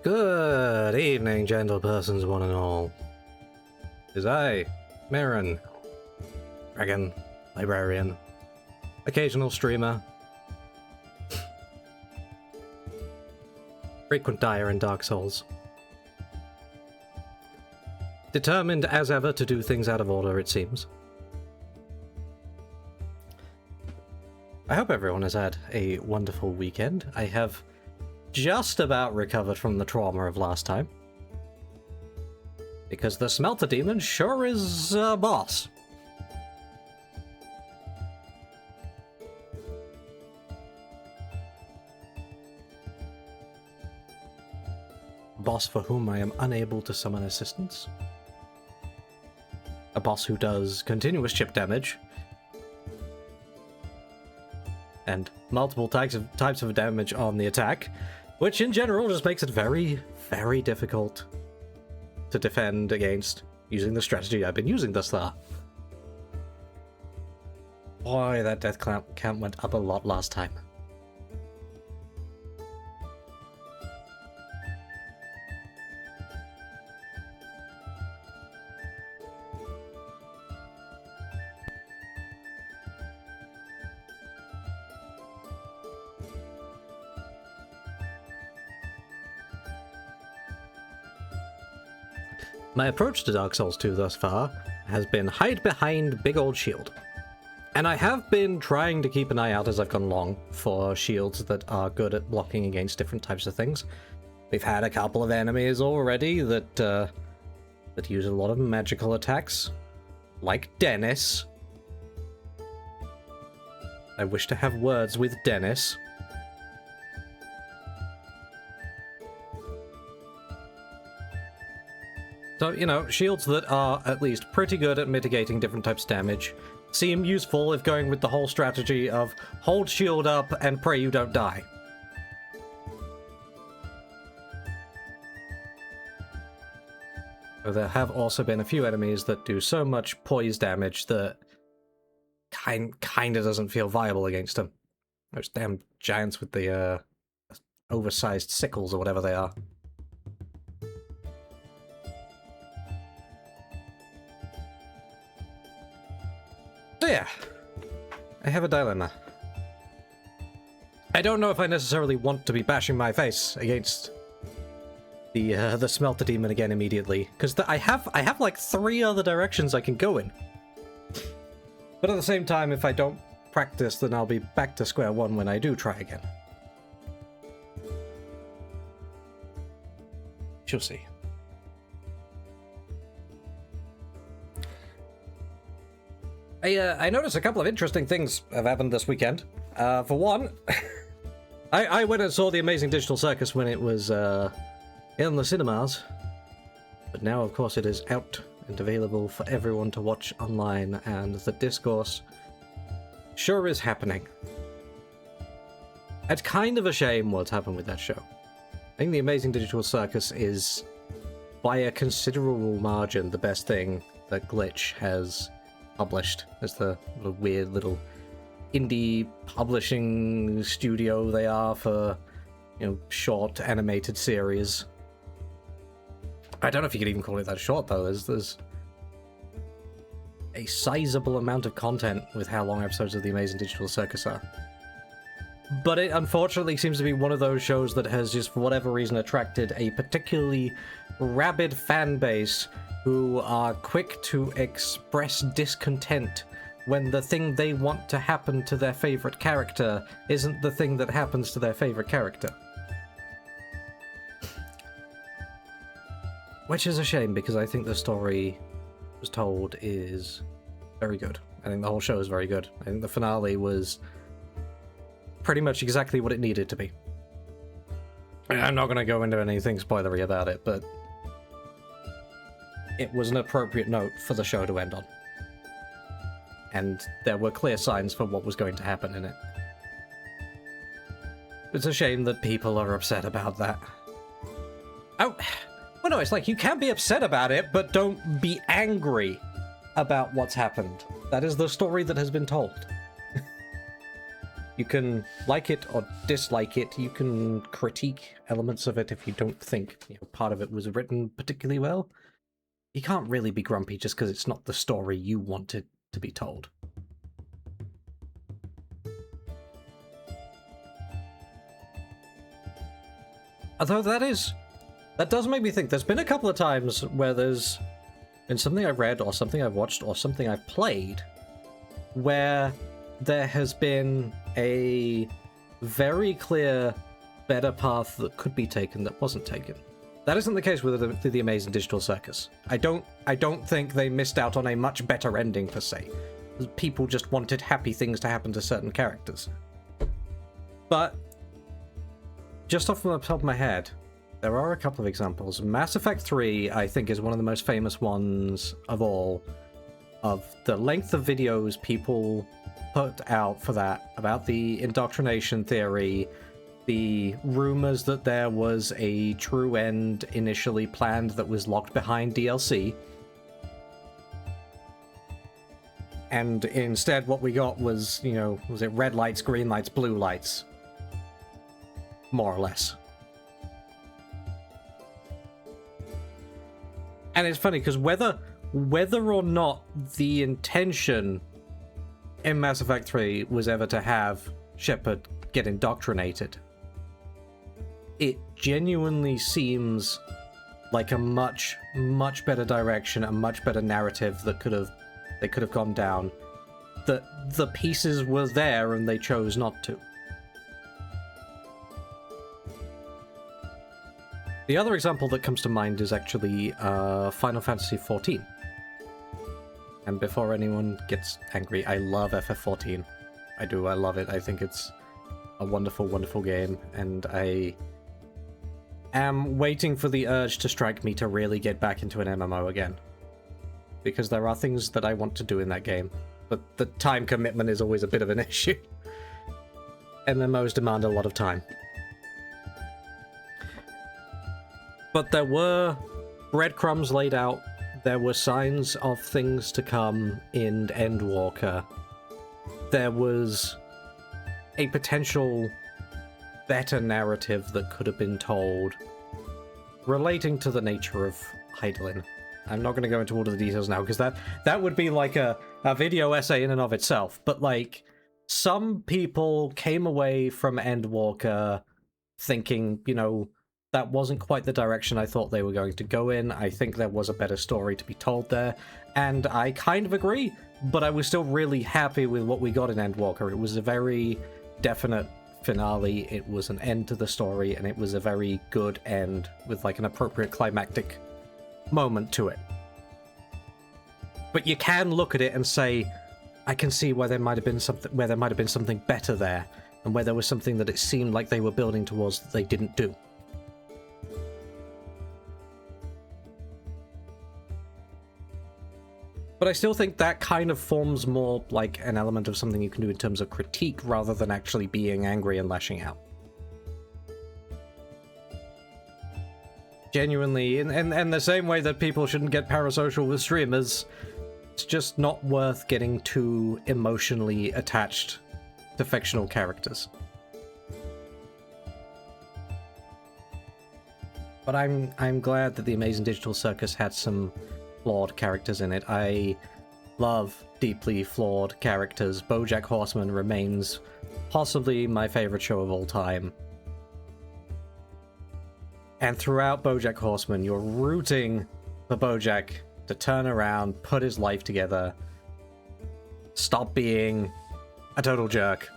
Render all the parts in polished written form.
Good evening, gentle persons, one and all. It is I, Marin, dragon, librarian, occasional streamer, frequent dyer in Dark Souls. Determined as ever to do things out of order, it seems. I hope everyone has had a wonderful weekend. I have just about recovered from the trauma of last time. Because the Smelter demon sure is a boss. A boss for whom I am unable to summon assistance. A boss who does continuous chip damage. And multiple types of damage on the attack, which in general just makes it very, very difficult to defend against using the strategy I've been using thus far. Boy, that death count went up a lot last time. My approach to Dark Souls 2 thus far has been hide behind big old shield. And I have been trying to keep an eye out as I've gone along for shields that are good at blocking against different types of things. We've had a couple of enemies already that use a lot of magical attacks, like Dennis. I wish to have words with Dennis. So, you know, shields that are at least pretty good at mitigating different types of damage seem useful if going with the whole strategy of hold shield up and pray you don't die. So there have also been a few enemies that do so much poise damage that kinda doesn't feel viable against them. Those damn giants with the oversized sickles or whatever they are. So yeah, I have a dilemma. I don't know if I necessarily want to be bashing my face against the Smelter demon again immediately, because I have like 3 other directions I can go in. But at the same time, if I don't practice, then I'll be back to square one when I do try again. She'll see. I noticed a couple of interesting things have happened this weekend. For one, I went and saw The Amazing Digital Circus when it was in the cinemas. But now, of course, it is out and available for everyone to watch online, and the discourse sure is happening. It's kind of a shame what's happened with that show. I think The Amazing Digital Circus is, by a considerable margin, the best thing that Glitch has published as the weird little indie publishing studio they are for, you know, short animated series. I don't know if you could even call it that short though. There's a sizable amount of content with how long episodes of The Amazing Digital Circus are. But it unfortunately seems to be one of those shows that has just for whatever reason attracted a particularly rabid fan base who are quick to express discontent when the thing they want to happen to their favorite character isn't the thing that happens to their favorite character. Which is a shame, because I think the story was told is very good. I think the whole show is very good. I think the finale was pretty much exactly what it needed to be. I'm not going to go into anything spoilery about it, but it was an appropriate note for the show to end on. And there were clear signs for what was going to happen in it. It's a shame that people are upset about that. Oh, well no, it's like you can be upset about it, but don't be angry about what's happened. That is the story that has been told. You can like it or dislike it. You can critique elements of it if you don't think part of it was written particularly well. You can't really be grumpy just because it's not the story you wanted to be told. Although that does make me think. There's been a couple of times where there's been something I've read or something I've watched or something I've played where there has been a very clear better path that could be taken that wasn't taken. That isn't the case with the Amazing Digital Circus. I don't think they missed out on a much better ending per se. People just wanted happy things to happen to certain characters. But just off the top of my head, there are a couple of examples. Mass Effect 3, I think, is one of the most famous ones of all, of the length of videos people put out for that, about the indoctrination theory, the rumors that there was a true end initially planned that was locked behind DLC. And instead what we got was, was it red lights, green lights, blue lights? More or less. And it's funny because whether or not the intention in Mass Effect 3 was ever to have Shepard get indoctrinated, it genuinely seems like a much better direction, a much better narrative that they could have gone down. That the pieces were there and they chose not to. The other example that comes to mind is actually Final Fantasy XIV. And before anyone gets angry, I love FF14. I do, I love it. I think it's a wonderful, wonderful game, and I am waiting for the urge to strike me to really get back into an MMO again. Because there are things that I want to do in that game, but the time commitment is always a bit of an issue. MMOs demand a lot of time. But there were breadcrumbs laid out. There were signs of things to come in Endwalker. There was a potential better narrative that could have been told relating to the nature of Hydaelyn. I'm not going to go into all of the details now because that would be like a video essay in and of itself. But like, some people came away from Endwalker thinking, that wasn't quite the direction I thought they were going to go in. I think there was a better story to be told there. And I kind of agree, but I was still really happy with what we got in Endwalker. It was a very definite finale. It was an end to the story, and it was a very good end with like an appropriate climactic moment to it. But you can look at it and say, I can see why there might have been something better there, and where there was something that it seemed like they were building towards that they didn't do. But I still think that kind of forms more like an element of something you can do in terms of critique rather than actually being angry and lashing out. Genuinely, in the same way that people shouldn't get parasocial with streamers, it's just not worth getting too emotionally attached to fictional characters. But I'm glad that the Amazing Digital Circus had some flawed characters in it. I love deeply flawed characters. BoJack Horseman remains possibly my favorite show of all time. And throughout BoJack Horseman, you're rooting for BoJack to turn around, put his life together, stop being a total jerk.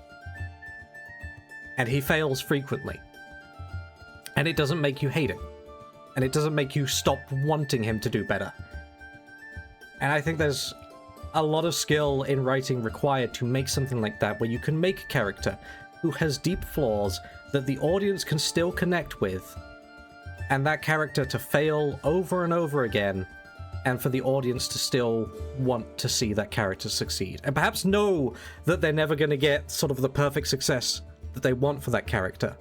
And he fails frequently. And it doesn't make you hate him. And it doesn't make you stop wanting him to do better. And I think there's a lot of skill in writing required to make something like that, where you can make a character who has deep flaws that the audience can still connect with, and that character to fail over and over again, and for the audience to still want to see that character succeed. And perhaps know that they're never going to get sort of the perfect success that they want for that character,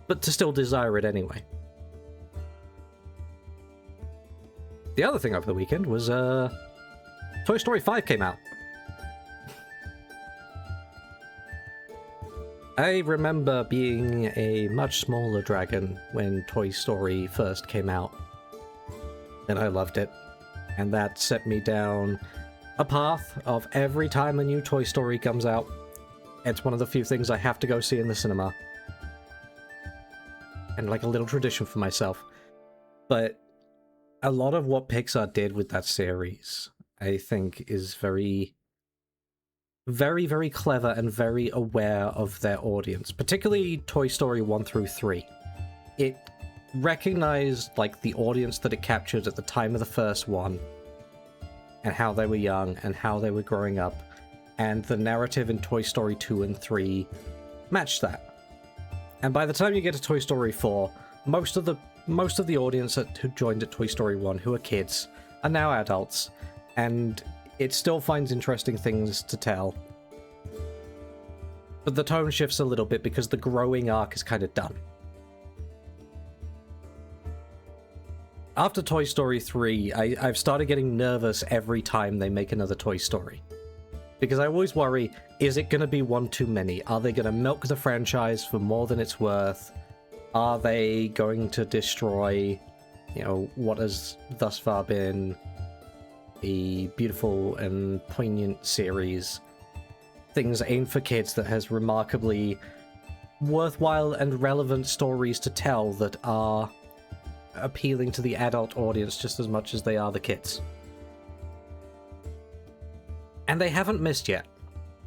but to still desire it anyway. The other thing over the weekend was, Toy Story 5 came out. I remember being a much smaller dragon when Toy Story first came out, and I loved it. And that set me down a path of every time a new Toy Story comes out, it's one of the few things I have to go see in the cinema. And like a little tradition for myself. But a lot of what Pixar did with that series, I think, is very, very clever and very aware of their audience, particularly Toy Story 1 through 3. It recognized like the audience that it captured at the time of the first one, and how they were young and how they were growing up, and the narrative in Toy Story 2 and 3 matched that. And by the time you get to Toy Story 4, most of the audience who joined at Toy Story 1, who are kids, are now adults, and it still finds interesting things to tell. But the tone shifts a little bit because the growing arc is kind of done. After Toy Story 3, I've started getting nervous every time they make another Toy Story. Because I always worry, is it going to be one too many? Are they going to milk the franchise for more than it's worth? Are they going to destroy, you know, what has thus far been a beautiful and poignant series? Things aimed for kids that has remarkably worthwhile and relevant stories to tell that are appealing to the adult audience just as much as they are the kids. And they haven't missed yet.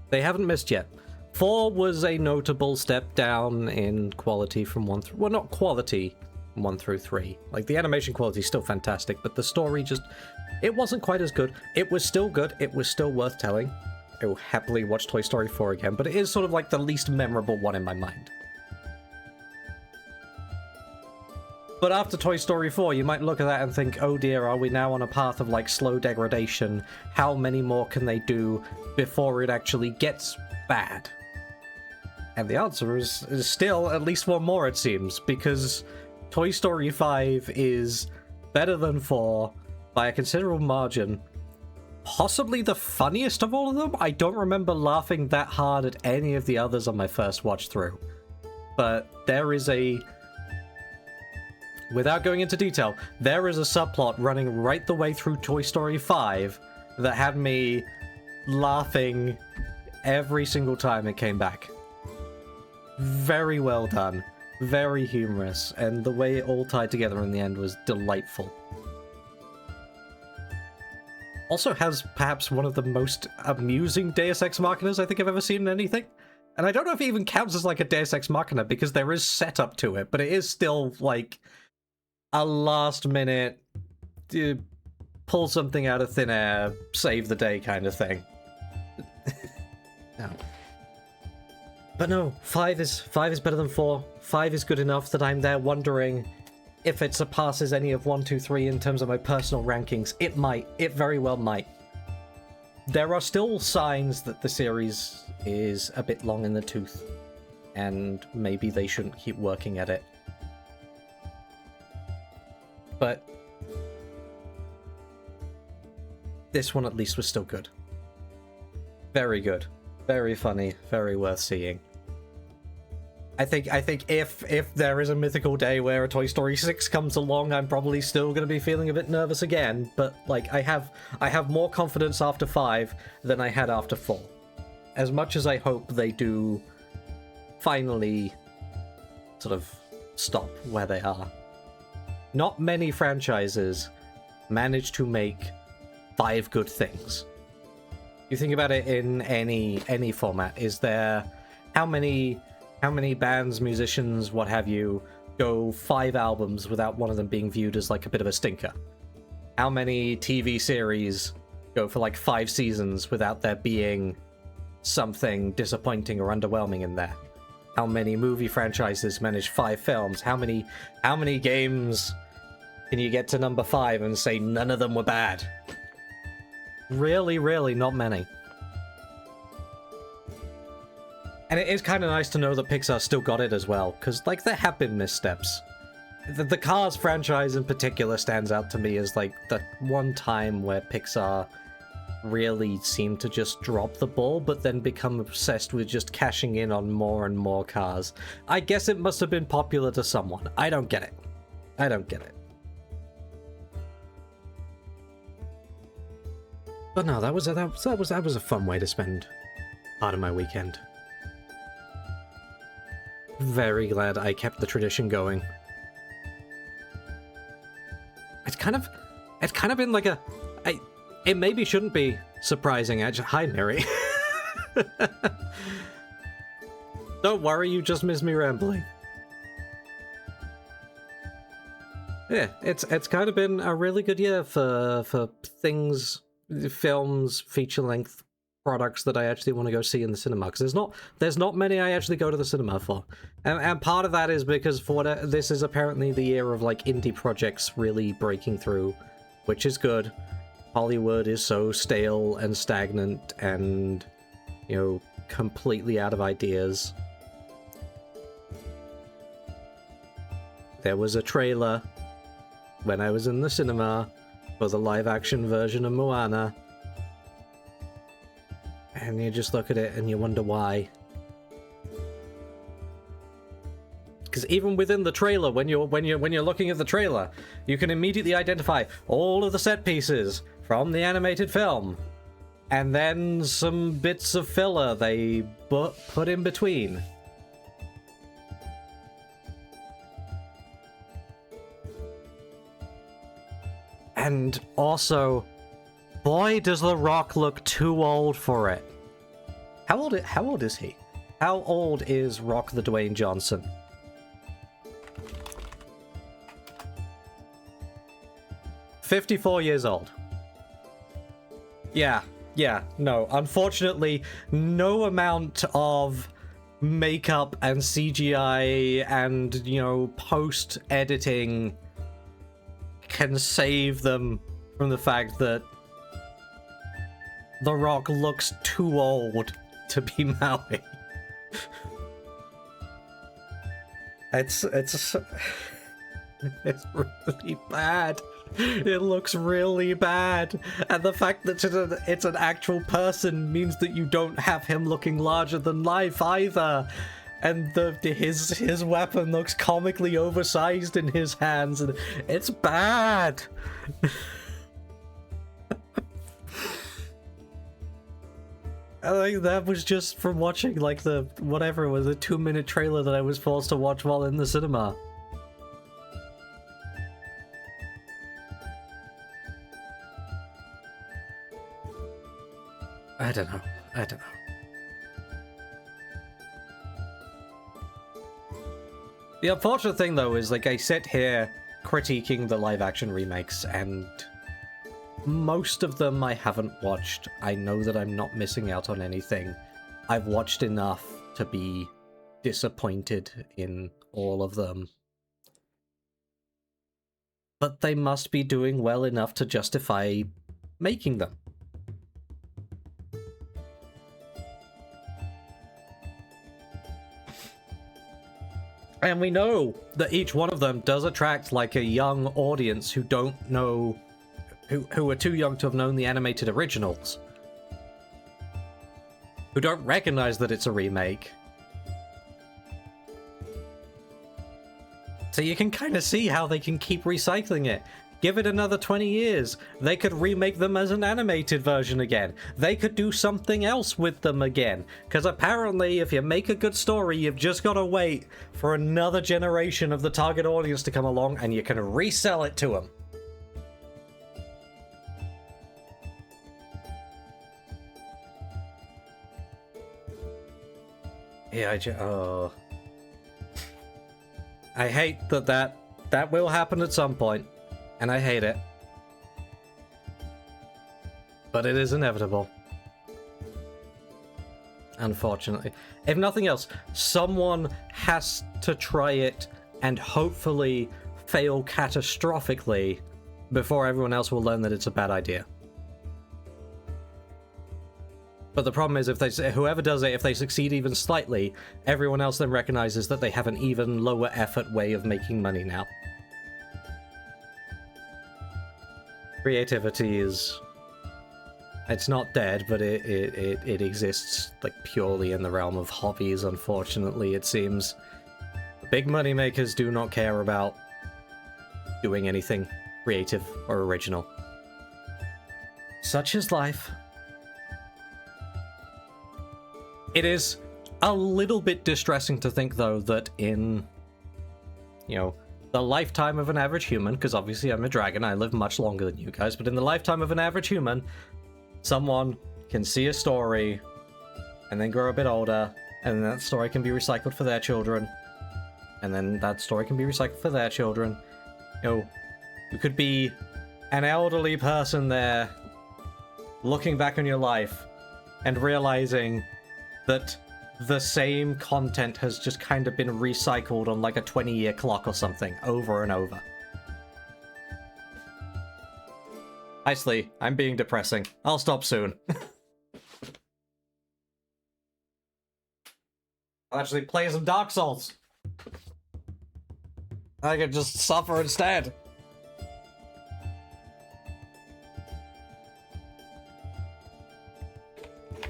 They haven't missed yet. 4 was a notable step down in quality from 1 through... Well, not quality, 1 through 3. Like, the animation quality is still fantastic, but the story just... It wasn't quite as good. It was still good. It was still worth telling. I will happily watch Toy Story 4 again, but it is sort of like the least memorable one in my mind. But after Toy Story 4, you might look at that and think, oh dear, are we now on a path of like slow degradation? How many more can they do before it actually gets bad? And the answer is still at least one more, it seems, because Toy Story 5 is better than 4 by a considerable margin. Possibly the funniest of all of them? I don't remember laughing that hard at any of the others on my first watch through. But there is a... Without going into detail, there is a subplot running right the way through Toy Story 5 that had me laughing every single time it came back. Very well done, very humorous, and the way it all tied together in the end was delightful. Also has perhaps one of the most amusing Deus Ex Machinas I think I've ever seen in anything. And I don't know if it even counts as like a Deus Ex Machina because there is setup to it, but it is still like a last minute pull something out of thin air, save the day kind of thing. No. But no, 5 is better than 4. 5 is good enough that I'm there wondering if it surpasses any of 1, 2, 3 in terms of my personal rankings. It might. It very well might. There are still signs that the series is a bit long in the tooth, and maybe they shouldn't keep working at it. But this one at least was still good. Very good. Very funny. Very worth seeing. I think if there is a mythical day where a Toy Story 6 comes along, I'm probably still going to be feeling a bit nervous again, but like I have more confidence after 5 than I had after 4. As much as I hope they do finally sort of stop where they are. Not many franchises manage to make 5 good things. You think about it in any format. Is there how many bands, musicians, what have you, go 5 albums without one of them being viewed as like a bit of a stinker? How many TV series go for like 5 seasons without there being something disappointing or underwhelming in there? How many movie franchises manage 5 films? How many games can you get to number 5 and say none of them were bad? Really not many. And it is kind of nice to know that Pixar still got it as well, because like there have been missteps. The Cars franchise in particular stands out to me as like the one time where Pixar really seem to just drop the ball, but then become obsessed with just cashing in on more and more cars. I guess it must have been popular to someone. I don't get it. I don't get it. But no, that was a fun way to spend part of my weekend. Very glad I kept the tradition going. It's kind of been like it maybe shouldn't be surprising, actually. Hi, Mary. Don't worry, you just missed me rambling. Yeah, it's kind of been a really good year for things, films, feature-length products that I actually want to go see in the cinema, because there's not many I actually go to the cinema for, and part of that is because this is apparently the year of like indie projects really breaking through, which is good. Hollywood is so stale and stagnant and, you know, completely out of ideas. There was a trailer when I was in the cinema for the live-action version of Moana, and you just look at it and you wonder why. Because even within the trailer, when you're looking at the trailer, you can immediately identify all of the set pieces from the animated film, and then some bits of filler they put in between. And also, boy, does The Rock look too old for it. How old is he? How old is Rock the Dwayne Johnson? $54 years old. Yeah, no. Unfortunately, no amount of makeup and CGI and, you know, post-editing can save them from the fact that The Rock looks too old to be Maui. It's really bad. It looks really bad, and the fact that it's an actual person means that you don't have him looking larger than life either, and his weapon looks comically oversized in his hands, and it's bad. I think that was just from watching like the 2-minute trailer that I was forced to watch while in the cinema. I don't know. The unfortunate thing, though, is like I sit here critiquing the live-action remakes, and most of them I haven't watched. I know that I'm not missing out on anything. I've watched enough to be disappointed in all of them. But they must be doing well enough to justify making them. And we know that each one of them does attract like a young audience who don't know, who are too young to have known the animated originals, who don't recognize that it's a remake. So you can kind of see how they can keep recycling it. Give it another 20 years. They could remake them as an animated version again. They could do something else with them again. Because apparently, if you make a good story, you've just got to wait for another generation of the target audience to come along, and you can resell it to them. Yeah, I hate that will happen at some point. And I hate it. But it is inevitable. Unfortunately. If nothing else, someone has to try it and hopefully fail catastrophically before everyone else will learn that it's a bad idea. But the problem is, whoever does it, if they succeed even slightly, everyone else then recognizes that they have an even lower effort way of making money now. Creativity is It's not dead, but it exists, like, purely in the realm of hobbies, unfortunately, it seems. Big money makers do not care about doing anything creative or original. Such is life. It is a little bit distressing to think, though, that in, you know, the lifetime of an average human, because obviously I'm a dragon, I live much longer than you guys, but in the lifetime of an average human, someone can see a story and then grow a bit older, and then that story can be recycled for their children, and then that story can be recycled for their children. You know, you could be an elderly person there looking back on your life and realizing that the same content has just kind of been recycled on like a 20-year clock or something over and over. Nicely, I'm being depressing. I'll stop soon. I'll actually play some Dark Souls. I could just suffer instead.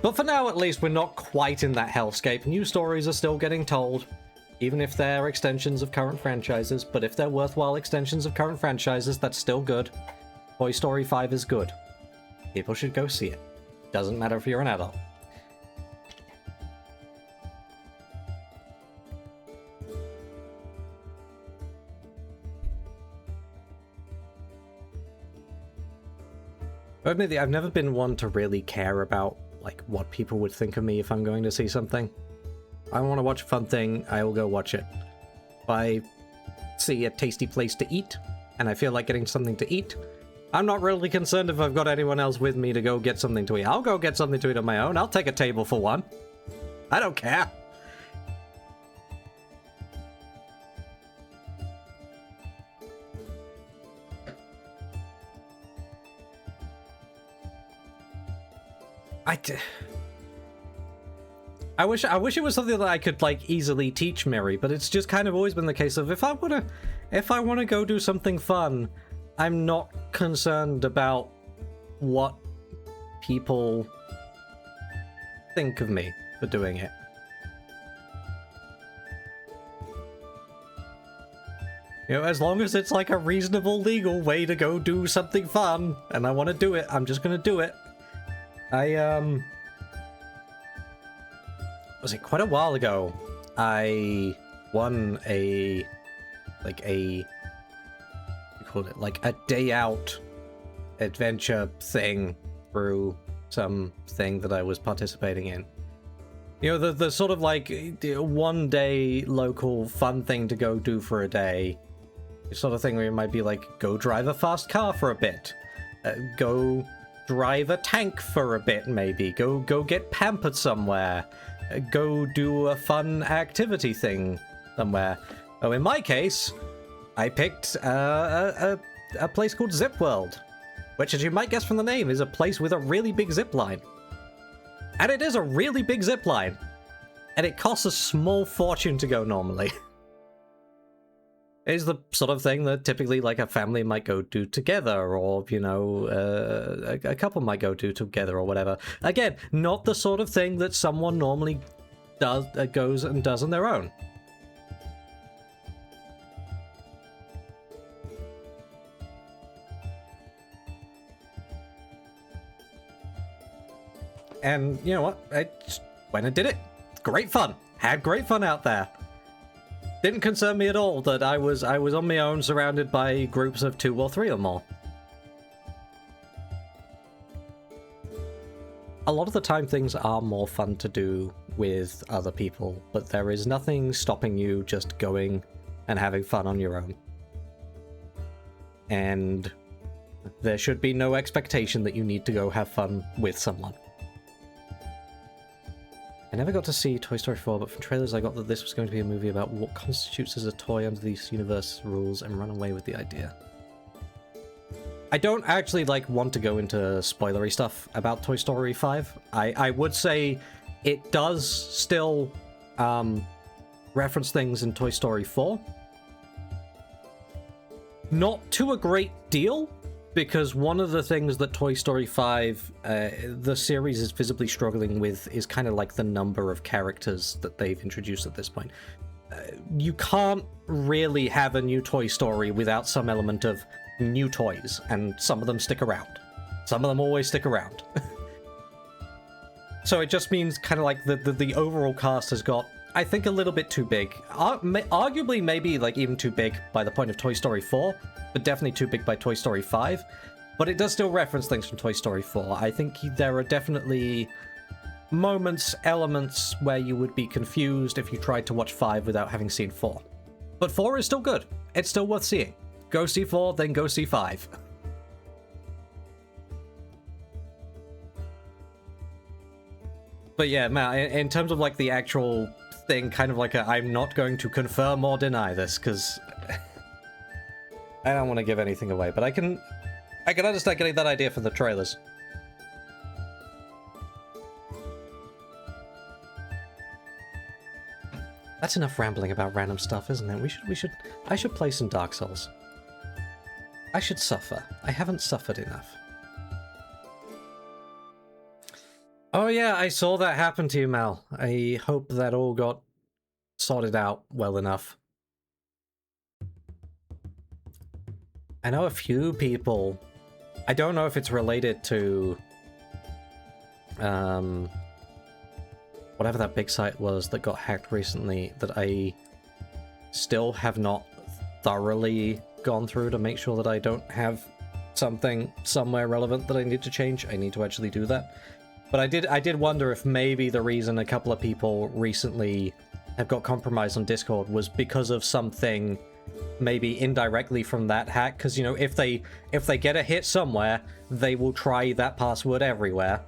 But for now, at least, we're not quite in that hellscape. New stories are still getting told, even if they're extensions of current franchises. But if they're worthwhile extensions of current franchises, that's still good. Toy Story 5 is good. People should go see it. Doesn't matter if you're an adult. Admittedly, I've never been one to really care about like what people would think of me if I'm going to see something. I want to watch a fun thing, I will go watch it. If I see a tasty place to eat, and I feel like getting something to eat, I'm not really concerned if I've got anyone else with me to go get something to eat. I'll go get something to eat on my own. I'll take a table for one. I don't care. I wish it was something that I could like easily teach Mary, but it's just kind of always been the case of if I wanna go do something fun, I'm not concerned about what people think of me for doing it. You know, as long as it's like a reasonable legal way to go do something fun, and I want to do it, I'm just gonna do it. Was it quite a while ago? I won you called it, like a day out adventure thing through some thing that I was participating in. You know, the sort of like one day local fun thing to go do for a day. The sort of thing where you might be like, go drive a fast car for a bit. Go drive a tank for a bit, maybe. Go get pampered somewhere. Go do a fun activity thing somewhere. Oh, in my case, I picked a place called Zip World, which, as you might guess from the name, is a place with a really big zip line. And it is a really big zip line. And it costs a small fortune to go normally. It is the sort of thing that typically like a family might go do together, or, you know, a couple might go do together or whatever. Again, not the sort of thing that someone normally goes and does on their own. And you know what? I just went and did it. Great fun. Had great fun out there. Didn't concern me at all that I was on my own, surrounded by groups of 2 or 3 or more. A lot of the time things are more fun to do with other people, but there is nothing stopping you just going and having fun on your own. And there should be no expectation that you need to go have fun with someone. I never got to see Toy Story 4, but from trailers I got that this was going to be a movie about what constitutes as a toy under these universe rules and run away with the idea. I don't actually want to go into spoilery stuff about Toy Story 5. I would say it does still reference things in Toy Story 4. Not to a great deal, Because one of the things that Toy Story 5, the series is visibly struggling with, is kind of like the number of characters that they've introduced at this point. You can't really have a new Toy Story without some element of new toys, and some of them stick around. Some of them always stick around. So it just means kind of like the overall cast has got, I think, a little bit too big. Arguably maybe like even too big by the point of Toy Story 4, but definitely too big by Toy Story 5. But it does still reference things from Toy Story 4. I think there are definitely moments, elements where you would be confused if you tried to watch 5 without having seen 4. But 4 is still good. It's still worth seeing. Go see 4, then go see 5. But yeah, man, in terms of like the actual thing, kind of like I'm not going to confirm or deny this, because I don't want to give anything away, but I can understand getting that idea from the trailers. That's enough rambling about random stuff, isn't it? I should play some Dark Souls. I should suffer. I haven't suffered enough. Oh yeah, I saw that happen to you, Mal. I hope that all got sorted out well enough. I know a few people. I don't know if it's related to whatever that big site was that got hacked recently, that I still have not thoroughly gone through to make sure that I don't have something somewhere relevant that I need to change. I need to actually do that. But I did wonder if maybe the reason a couple of people recently have got compromised on Discord was because of something maybe indirectly from that hack, because, you know, if they get a hit somewhere, they will try that password everywhere.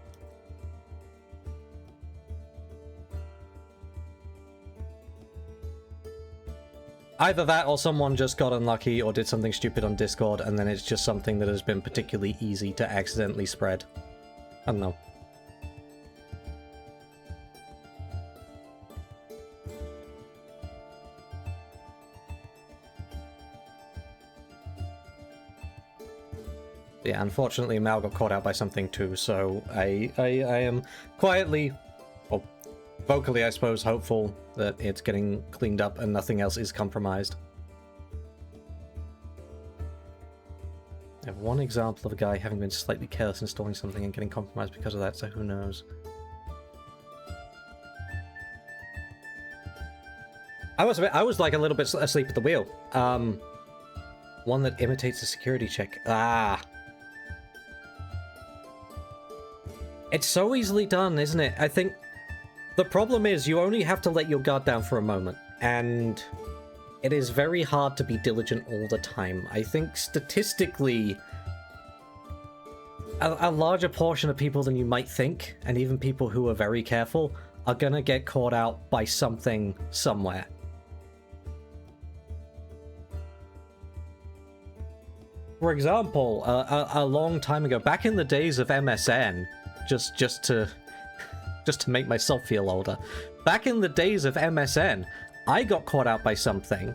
Either that, or someone just got unlucky or did something stupid on Discord, and then it's just something that has been particularly easy to accidentally spread. I don't know. Yeah, unfortunately Mal got caught out by something too, so I am quietly, or vocally I suppose, hopeful that it's getting cleaned up and nothing else is compromised. I have one example of a guy having been slightly careless installing something and getting compromised because of that, so who knows. I was like a little bit asleep at the wheel. One that imitates a security check. It's so easily done, isn't it? I think the problem is you only have to let your guard down for a moment, and it is very hard to be diligent all the time. I think statistically, a larger portion of people than you might think, and even people who are very careful, are gonna get caught out by something somewhere. For example, a long time ago, back in the days of MSN, just to make myself feel older, back in the days of MSN, I got caught out by something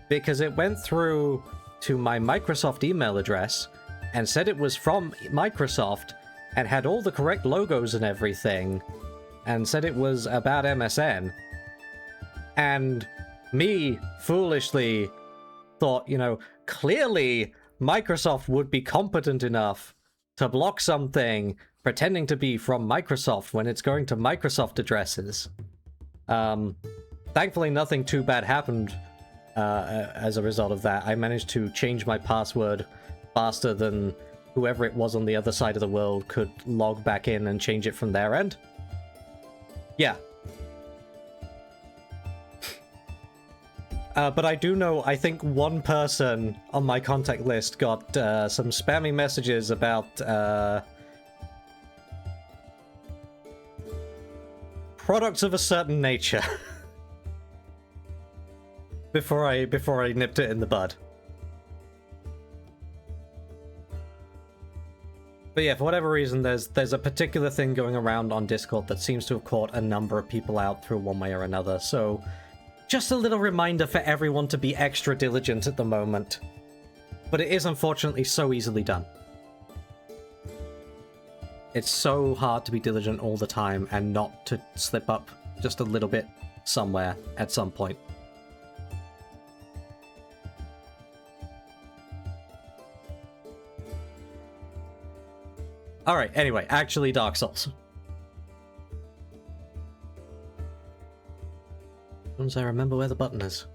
because it went through to my Microsoft email address and said it was from Microsoft and had all the correct logos and everything and said it was about MSN. And me foolishly thought, you know, clearly Microsoft would be competent enough to block something pretending to be from Microsoft when it's going to Microsoft addresses. Thankfully, nothing too bad happened as a result of that. I managed to change my password faster than whoever it was on the other side of the world could log back in and change it from their end. Yeah. But I do know, I think one person on my contact list got some spammy messages about products of a certain nature before I nipped it in the bud. But yeah, for whatever reason, there's a particular thing going around on Discord that seems to have caught a number of people out through one way or another, so just a little reminder for everyone to be extra diligent at the moment. But it is unfortunately so easily done. It's so hard to be diligent all the time and not to slip up just a little bit somewhere at some point. Alright, anyway, actually Dark Souls. Once I remember where the button is.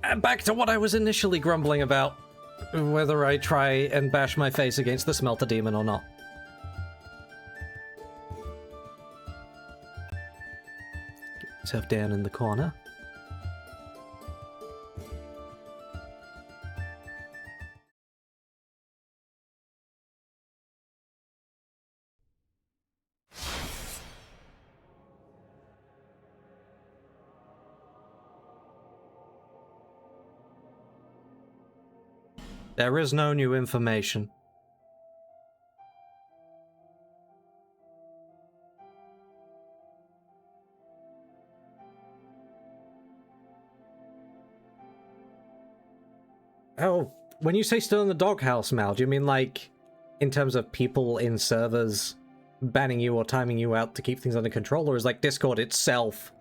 And back to what I was initially grumbling about. Whether I try and bash my face against the Smelter Demon or not. Get yourself down in the corner. There is no new information. Oh, when you say still in the doghouse, Mal, do you mean like in terms of people in servers banning you or timing you out to keep things under control, or is like Discord itself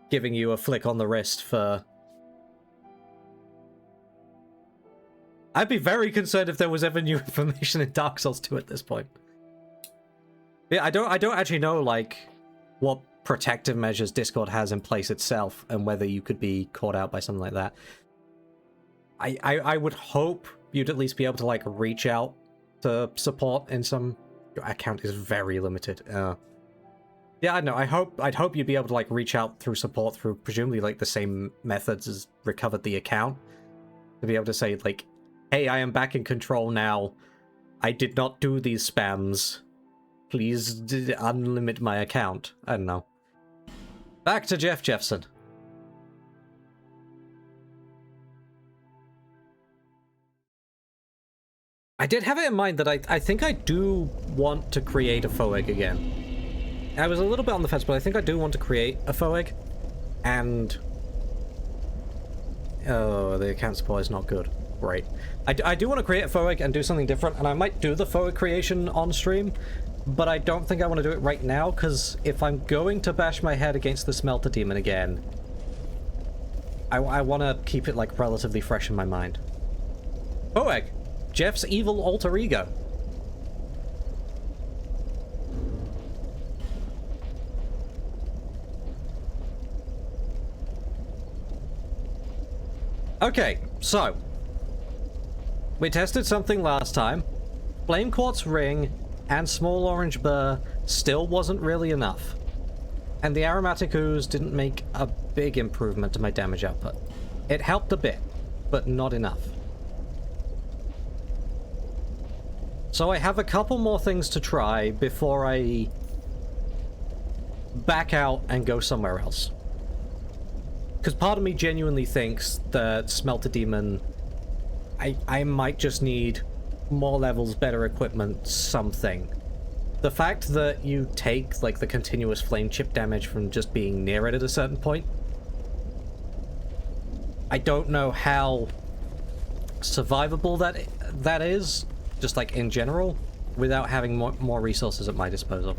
giving you a flick on the wrist for... I'd be very concerned if there was ever new information in Dark Souls 2 at this point. Yeah, I don't actually know, like, what protective measures Discord has in place itself, and whether you could be caught out by something like that. I would hope you'd at least be able to, like, reach out to support in some... Your account is very limited. Yeah, I don't know. I'd hope you'd be able to, like, reach out through support through presumably, like, the same methods as recovered the account. To be able to say, like, hey, I am back in control now. I did not do these spams. Please unlimit my account. I don't know. Back to Jeff Jeffson. I did have it in mind that I think I do want to create a FOEG again. I was a little bit on the fence, but I think I do want to create a FOEG. And... oh, the account support is not good. Great. I do want to create a FOEG and do something different, and I might do the FOEG creation on stream, but I don't think I want to do it right now, because if I'm going to bash my head against the Smelter Demon again, I want to keep it, like, relatively fresh in my mind. FOEG! Jeff's evil alter ego. Okay, so... we tested something last time. Flame Quartz Ring and Small Orange Burr still wasn't really enough. And the Aromatic Ooze didn't make a big improvement to my damage output. It helped a bit, but not enough. So I have a couple more things to try before I back out and go somewhere else. Because part of me genuinely thinks that Smelter Demon... I might just need more levels, better equipment, something. The fact that you take, like, the continuous flame chip damage from just being near it at a certain point, I don't know how survivable that is, just, like, in general, without having more resources at my disposal.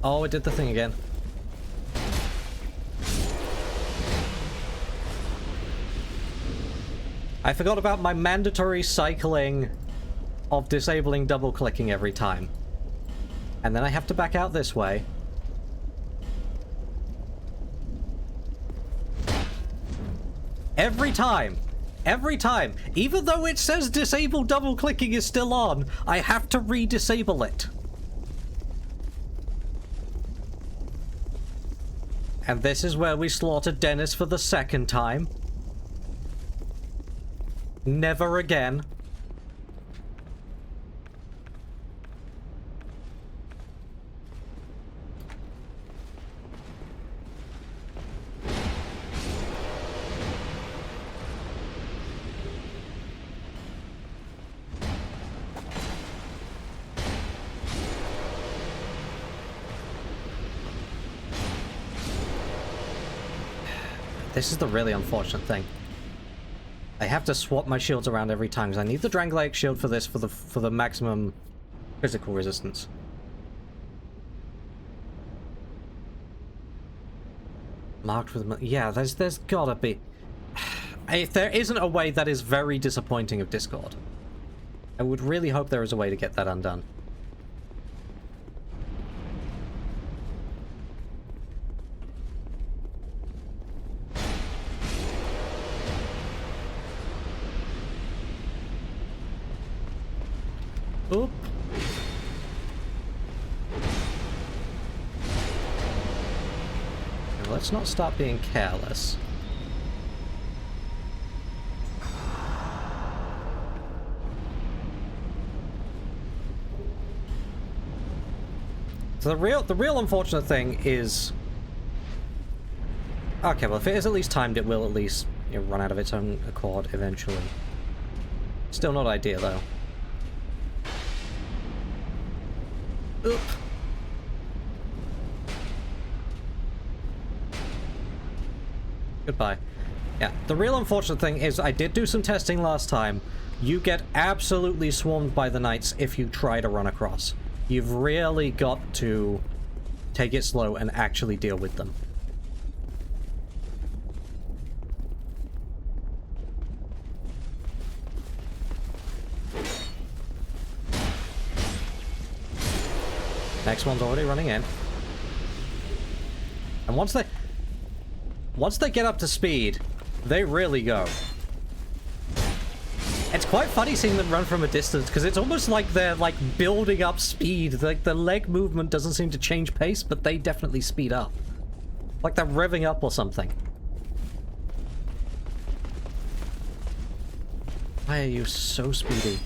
Oh, it did the thing again. I forgot about my mandatory cycling of disabling double-clicking every time. And then I have to back out this way. Every time! Every time! Even though it says disable double-clicking is still on, I have to re-disable it. And this is where we slaughtered Dennis for the second time. Never again. This is the really unfortunate thing. I have to swap my shields around every time because I need the Drangleic shield for this for the maximum physical resistance. Marked with... Yeah, there's gotta be... If there isn't a way, that is very disappointing of Discord. I would really hope there is a way to get that undone. Oop. Now, let's not start being careless. So the real unfortunate thing is... Okay, well, if it is at least timed, it will at least, you know, run out of its own accord eventually. Still not ideal, though. Oop. Goodbye. Yeah, the real unfortunate thing is I did do some testing last time. You get absolutely swarmed by the knights if you try to run across. You've really got to take it slow and actually deal with them. Next one's already running in. And once they get up to speed, they really go. It's quite funny seeing them run from a distance, because it's almost like they're, like, building up speed. Like, the leg movement doesn't seem to change pace, but they definitely speed up. Like they're revving up or something. Why are you so speedy?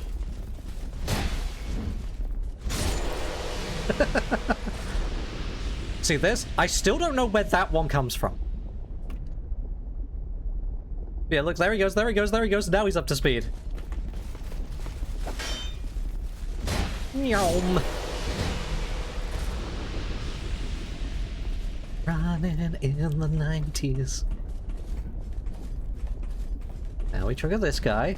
See this? I still don't know where that one comes from. Yeah, look, there he goes, there he goes, there he goes. Now he's up to speed. Yum. Running in the 90s. Now we trigger this guy.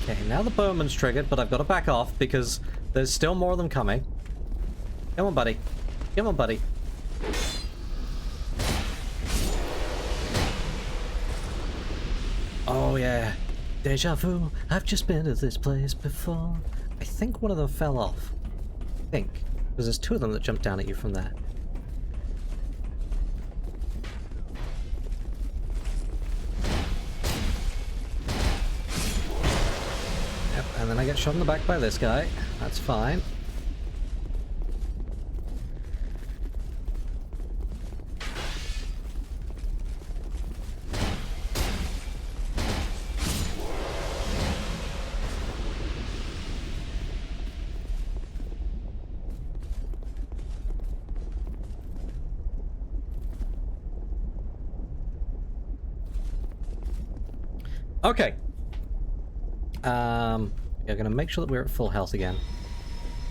Okay, now the bowman's triggered, but I've got to back off because there's still more of them coming. Come on, buddy. Come on, buddy. Oh, yeah. Deja vu. I've just been to this place before. I think one of them fell off. I think. Because there's two of them that jumped down at you from there. Yep, and then I get shot in the back by this guy. That's fine. Okay. We're gonna make sure that we're at full health again.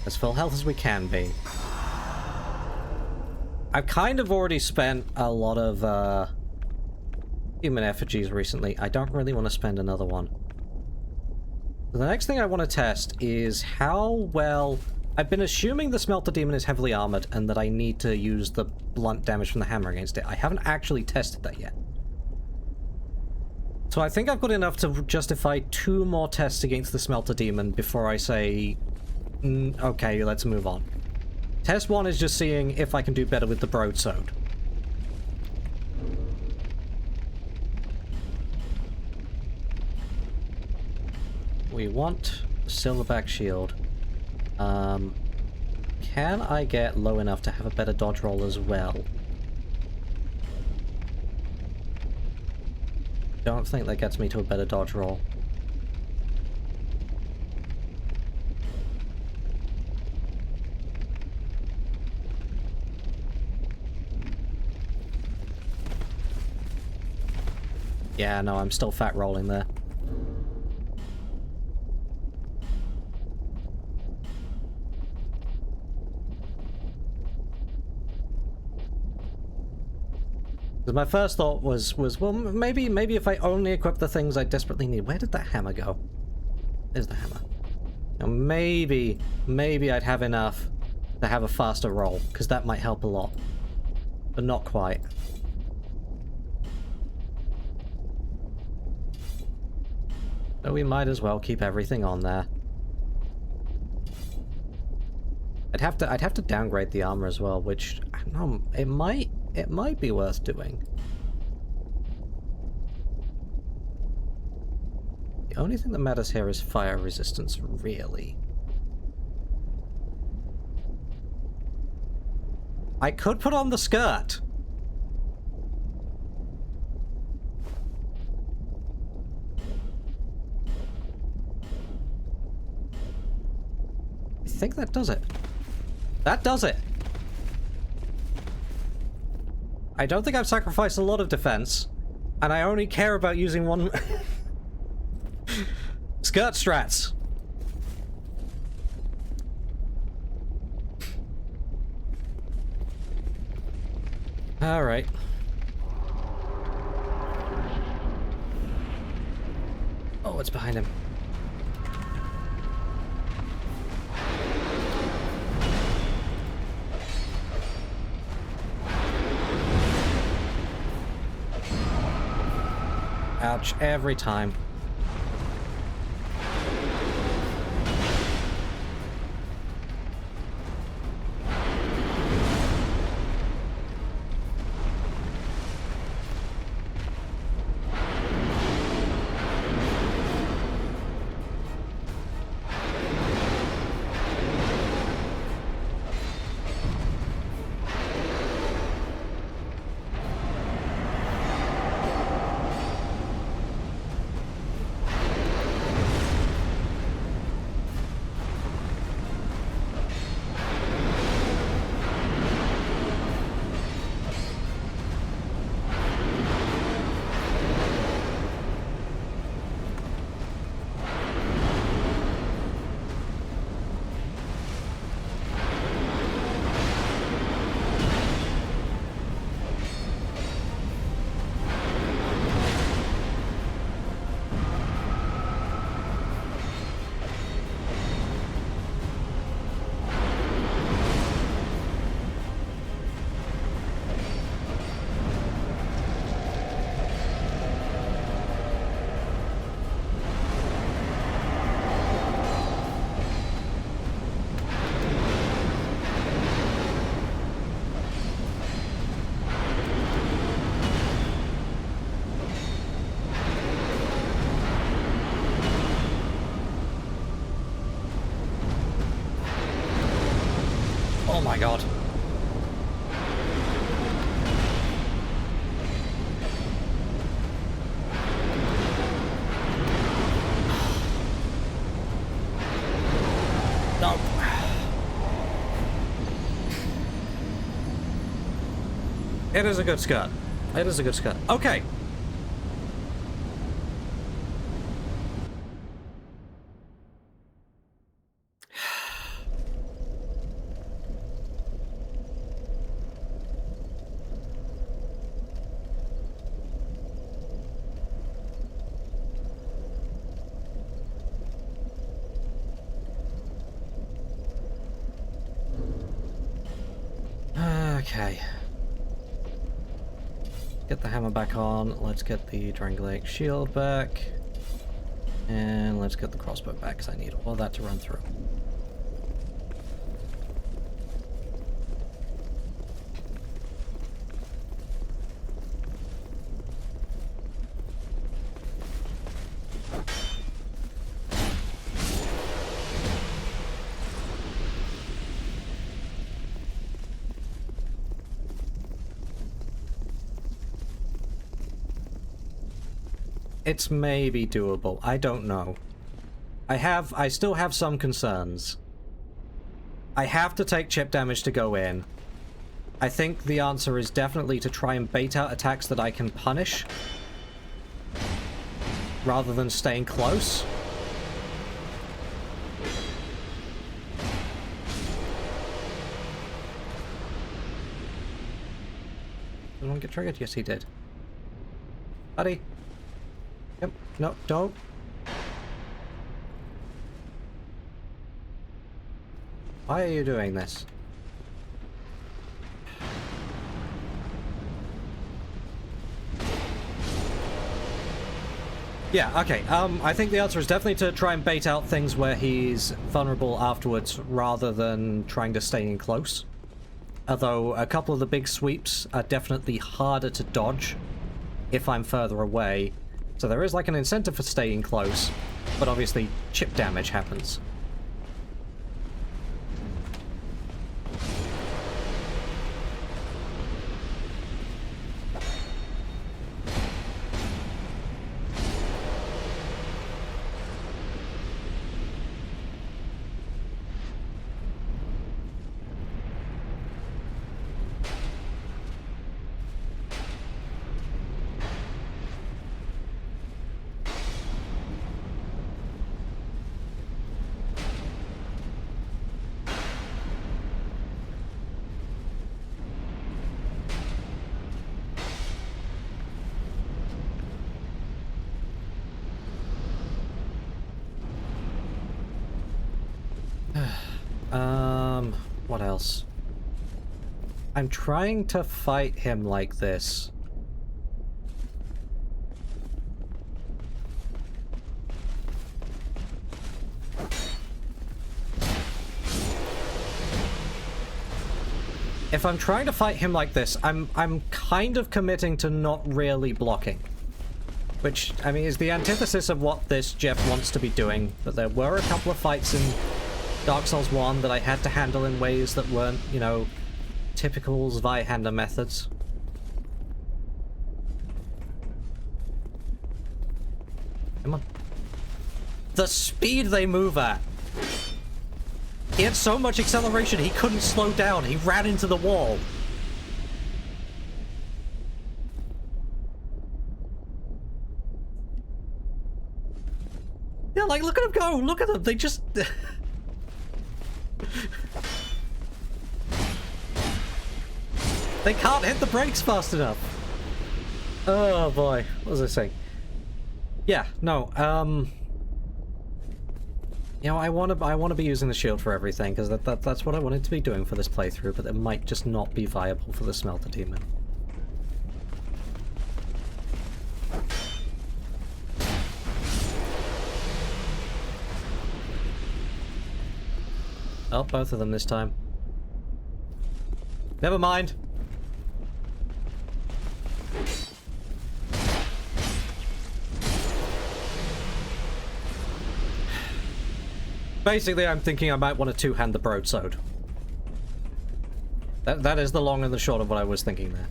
As full health as we can be. I've kind of already spent a lot of, human effigies recently. I don't really want to spend another one. So the next thing I want to test is how well... I've been assuming the Smelter Demon is heavily armored and that I need to use the blunt damage from the hammer against it. I haven't actually tested that yet. So I think I've got enough to justify 2 more tests against the Smelter Demon before I say, okay, let's move on. Test 1 is just seeing if I can do better with the broadsword. We want the silverback shield. Can I get low enough to have a better dodge roll as well? Don't think that gets me to a better dodge roll. Yeah, no, I'm still fat rolling there. Because my first thought was well, maybe if I only equip the things I desperately need. Where did that hammer go? There's the hammer. Now maybe I'd have enough to have a faster roll, because that might help a lot. But not quite. So we might as well keep everything on there. I'd have to downgrade the armor as well, which I don't know, it might be worth doing. The only thing that matters here is fire resistance, really. I could put on the skirt. I think that does it. That does it. I don't think I've sacrificed a lot of defense, and I only care about using one... Skirt strats. All right. Oh, what's behind him? Ouch, every time. Oh my god. No. It is a good skirt. It is a good skirt. Okay. Okay. Get the hammer back on. Let's get the Drangleic shield back. And let's get the crossbow back, because I need all that to run through. It's maybe doable. I don't know. I still have some concerns. I have to take chip damage to go in. I think the answer is definitely to try and bait out attacks that I can punish, rather than staying close. Did one get triggered? Yes, he did. Buddy. Yep. No, don't. Why are you doing this? Yeah, okay. I think the answer is definitely to try and bait out things where he's vulnerable afterwards rather than trying to stay in close. Although a couple of the big sweeps are definitely harder to dodge if I'm further away. So there is like an incentive for staying close, but obviously chip damage happens. What else? I'm trying to fight him like this. If I'm trying to fight him like this, I'm kind of committing to not really blocking. Which, I mean, is the antithesis of what this Jeff wants to be doing. But there were a couple of fights in Dark Souls 1 that I had to handle in ways that weren't, you know, typical Zweihander methods. Come on. The speed they move at! He had so much acceleration he couldn't slow down. He ran into the wall. Yeah, like, look at them go! Look at them! They just... They can't hit the brakes fast enough. Oh boy, what was I saying? Yeah, no, you know, I want to be using the shield for everything, because that's what I wanted to be doing for this playthrough, but it might just not be viable for the Smelter demon. Oh, both of them this time. Never mind. Basically, I'm thinking I might want to two-hand the broadsword. That is the long and the short of what I was thinking there.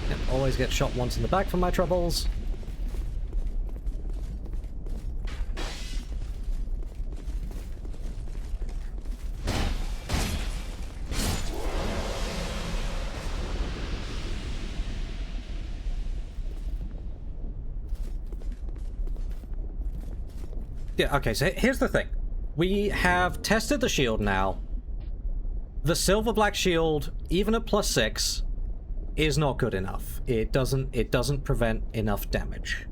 Yep, always get shot once in the back for my troubles. Yeah, okay, so here's the thing. We have tested the shield now. The silver black shield, even at +6, is not good enough. It doesn't prevent enough damage.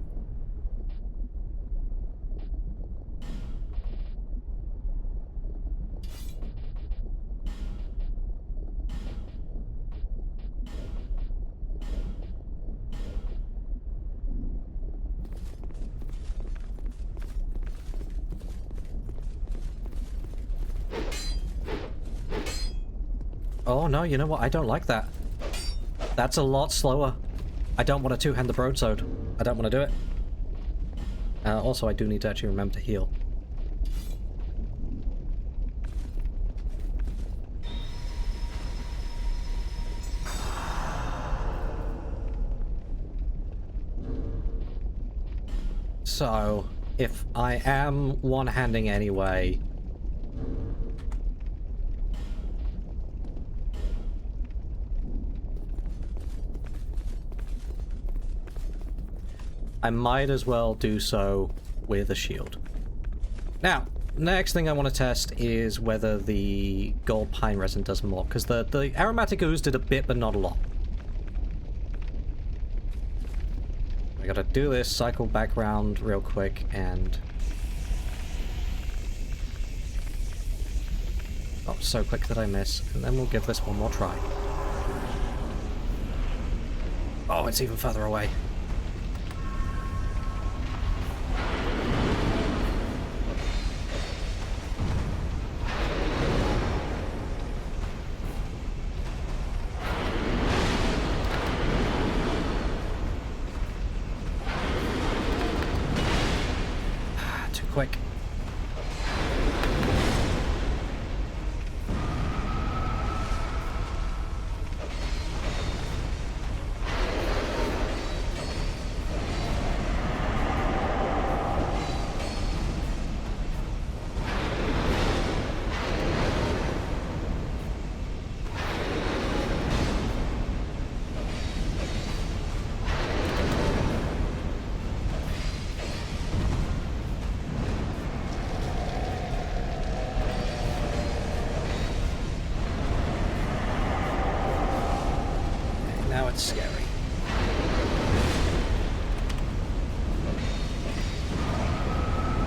Oh no, you know what? I don't like that. That's a lot slower. I don't want to two-hand the broadsword. I don't want to do it. Also, I do need to actually remember to heal. So, if I am one-handing anyway... I might as well do so with a shield. Now, next thing I want to test is whether the gold pine resin does more, because the aromatic ooze did a bit, but not a lot. I gotta do this, cycle back around real quick, and... oh, so quick that I miss, and then we'll give this one more try. Oh, it's even further away. Too quick. Now it's scary.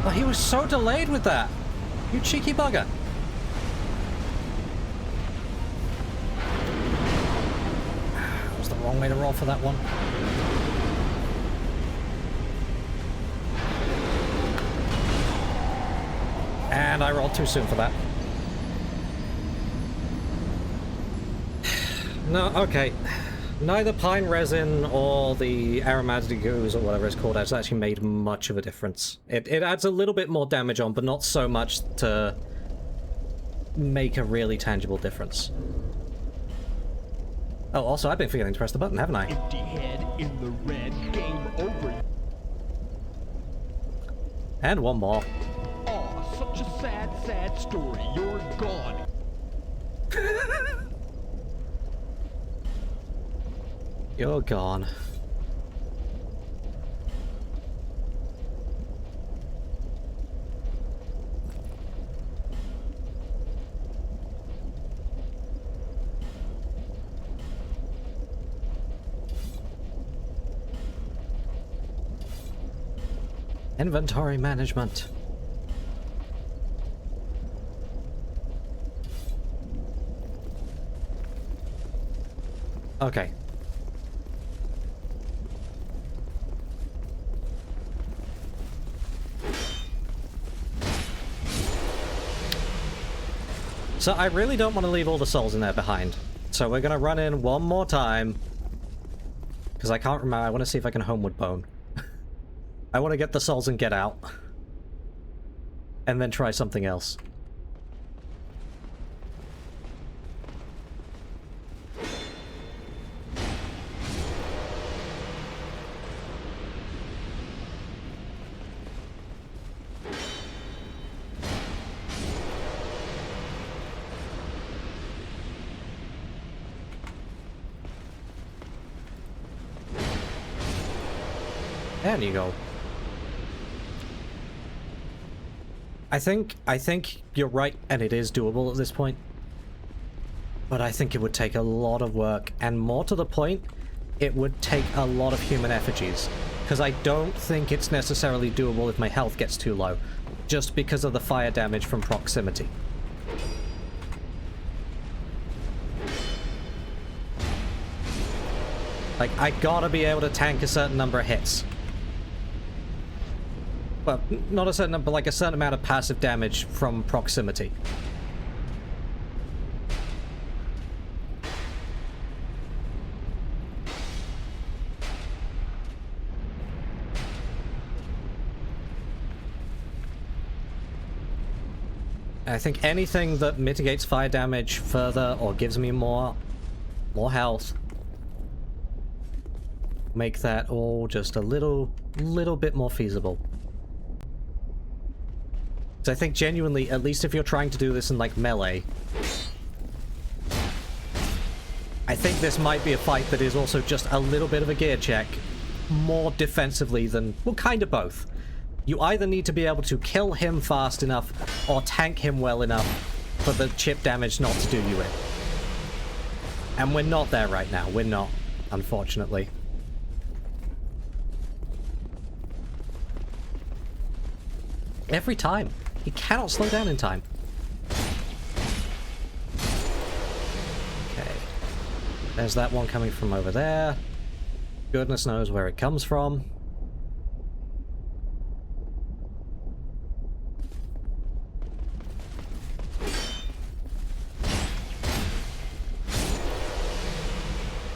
Oh, he was so delayed with that! You cheeky bugger! That was the wrong way to roll for that one. And I rolled too soon for that. No, okay. Neither pine resin or the aromatic ooze or whatever it's called has actually made much of a difference. It adds a little bit more damage on, but not so much to make a really tangible difference. Oh, also, I've been forgetting to press the button, haven't I? Empty head in the red, game over. And one more. Aw, such a sad, sad story. You're gone. You're gone. Inventory management. Okay. So I really don't want to leave all the souls in there behind. So we're gonna run in one more time. Because I can't remember, I want to see if I can homeward bone. I want to get the souls and get out. And then try something else. There you go. I think you're right, and it is doable at this point. But I think it would take a lot of work, and more to the point, it would take a lot of human effigies. Because I don't think it's necessarily doable if my health gets too low, just because of the fire damage from proximity. Like, I gotta be able to tank a certain number of hits. Well, not a certain number, but like a certain amount of passive damage from proximity. I think anything that mitigates fire damage further or gives me more health, make that all just a little bit more feasible. So I think genuinely, at least if you're trying to do this in like melee, I think this might be a fight that is also just a little bit of a gear check, more defensively than, well, kind of both. You either need to be able to kill him fast enough or tank him well enough for the chip damage not to do you in. And we're not there right now. We're not, unfortunately. Every time. He cannot slow down in time. Okay. There's that one coming from over there. Goodness knows where it comes from.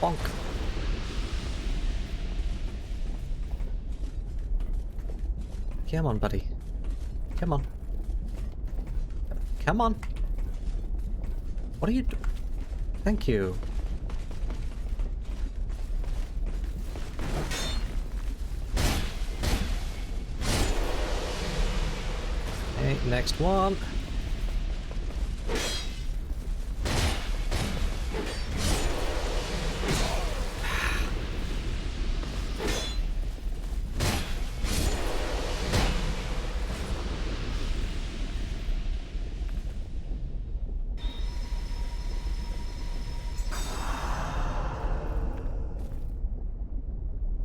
Bonk. Come on, buddy. Come on. Come on. What are you doing? Thank you. Okay, next one.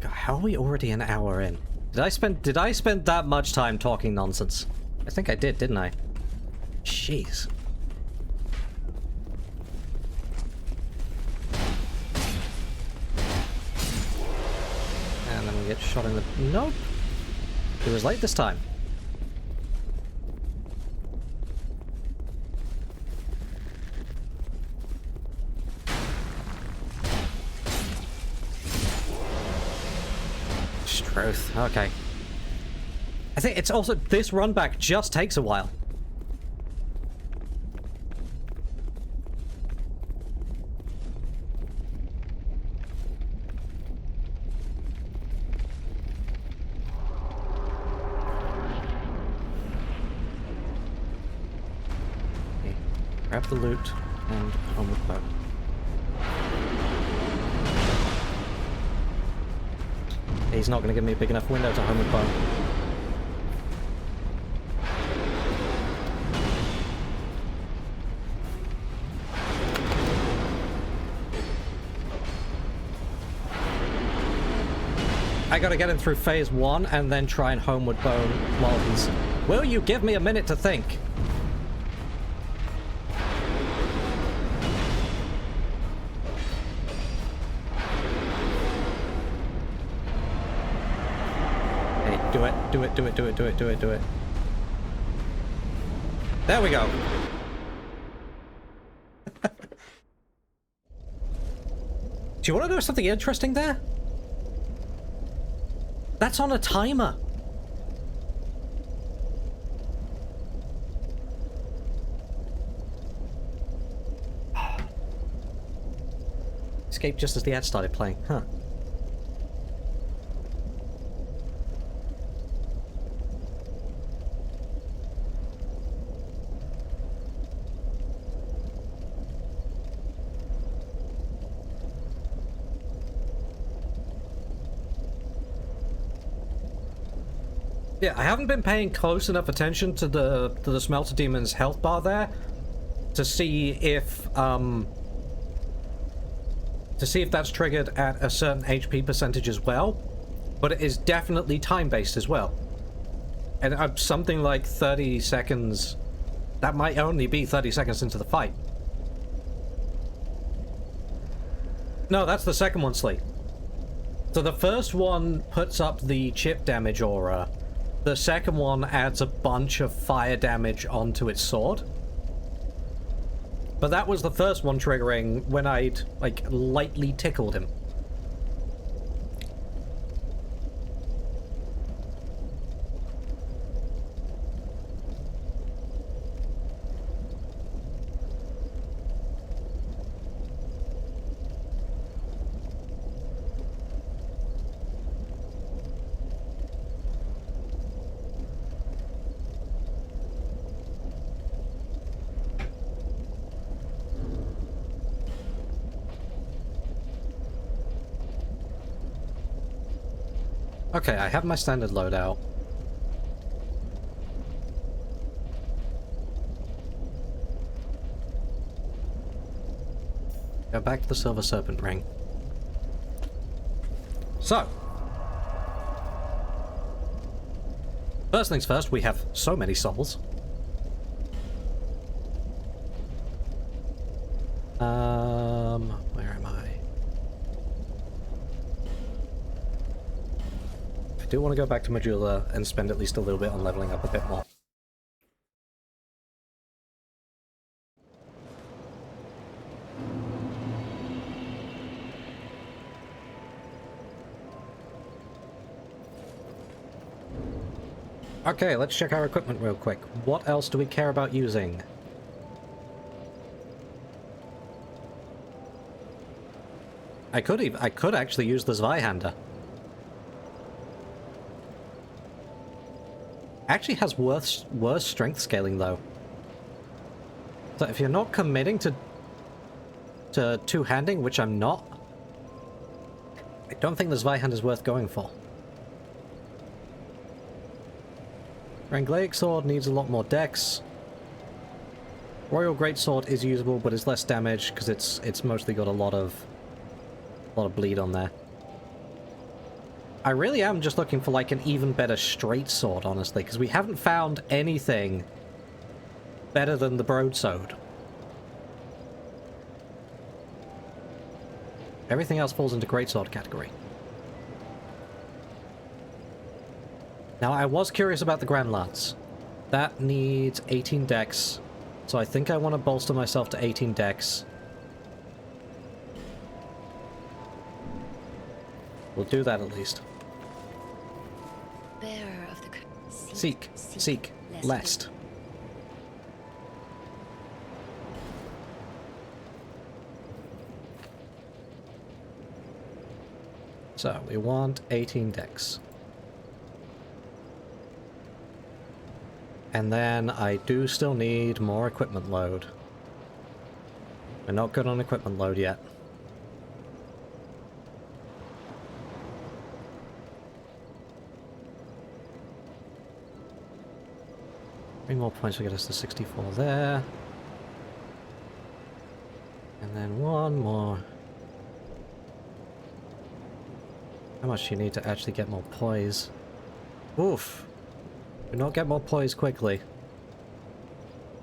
How are we already an hour in? Did I spend that much time talking nonsense? I think I did, didn't I? Jeez. And then we get shot in the... Nope. It was late this time. Truth. Okay. I think it's also... This run back just takes a while. Okay. Grab the loot and home with bow. He's not going to give me a big enough window to home with bow. I gotta get him through phase 1 and then try and homeward bone while he's... Will you give me a minute to think? Hey, do it, do it, do it, do it, do it, do it, do it. There we go. Do you want to know something interesting there? That's on a timer. Escaped just as the ad started playing, huh? Yeah, I haven't been paying close enough attention to the Smelter Demon's health bar there to see if that's triggered at a certain HP percentage as well, but it is definitely time-based as well. And something like 30 seconds, that might only be 30 seconds into the fight. No, that's the second one, Slee. So the first one puts up the chip damage aura. The second one adds a bunch of fire damage onto its sword. But that was the first one triggering when I'd, like, lightly tickled him. Okay, I have my standard loadout. Go back to the Silver Serpent Ring. So. First things first, we have so many souls. Where am I? I do want to go back to Majula and spend at least a little bit on leveling up a bit more. Okay, let's check our equipment real quick. What else do we care about using? I could actually use the Zweihander. Actually has worse strength scaling though. So if you're not committing to two-handing, which I'm not, I don't think the Zweihander is worth going for. Ranglaic Sword needs a lot more dex. Royal Greatsword is usable, but it's less damage because it's mostly got a lot of bleed on there. I really am just looking for like an even better straight sword, honestly, because we haven't found anything better than the broadsword. Everything else falls into greatsword category. Now, I was curious about the Grand Lance. That needs 18 dex, so I think I want to bolster myself to 18 dex. We'll do that at least. Bearer of the Seek, lest. So, we want 18 dex. And then I do still need more equipment load. We're not good on equipment load yet. Three more points will get us to 64 there. And then one more. How much do you need to actually get more poise? Oof. Do not get more poise quickly.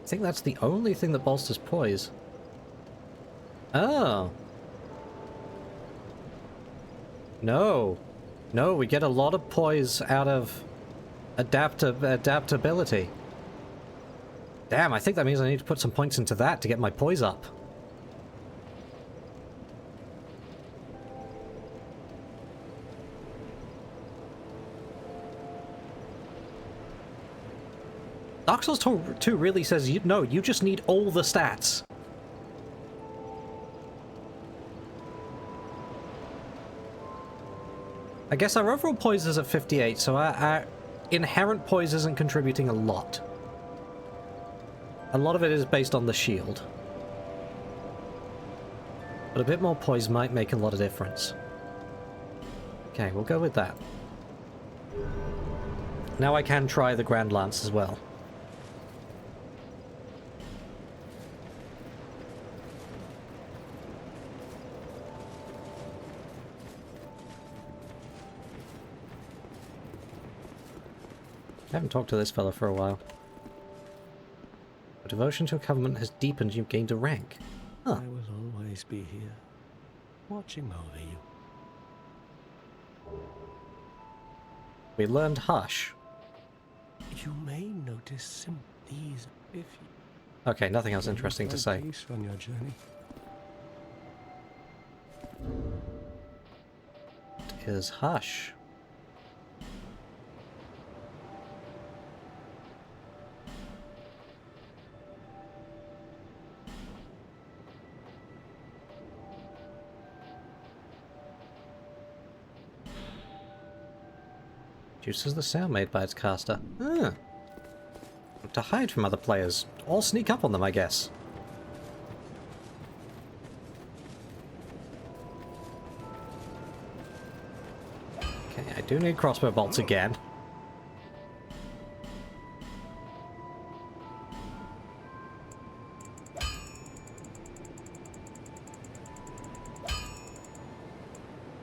I think that's the only thing that bolsters poise. Oh. No. No, we get a lot of poise out of adaptability. Damn, I think that means I need to put some points into that to get my poise up. Dark Souls 2 really says, no, you just need all the stats. I guess our overall poise is at 58, so our inherent poise isn't contributing a lot. A lot of it is based on the shield. But a bit more poise might make a lot of difference. Okay, we'll go with that. Now I can try the Grand Lance as well. I haven't talked to this fella for a while. Your devotion to a covenant has deepened. You've gained a rank. Huh. I will always be here, watching over you. We learned Hush. You may notice sympathies if you... Okay, nothing else interesting to say. Peace on your journey. What is Hush? Reduces the sound made by its caster. Ah. To hide from other players. Or sneak up on them, I guess. Okay, I do need crossbow bolts again.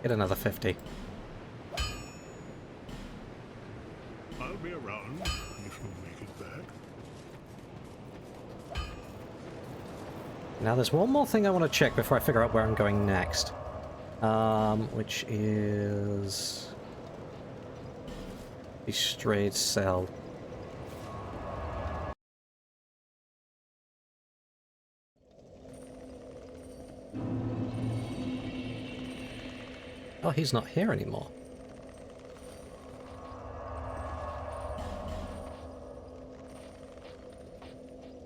Get another 50. I'll be around if you make it back. Now there's one more thing I want to check before I figure out where I'm going next. Which is... the strayed cell. Oh, he's not here anymore.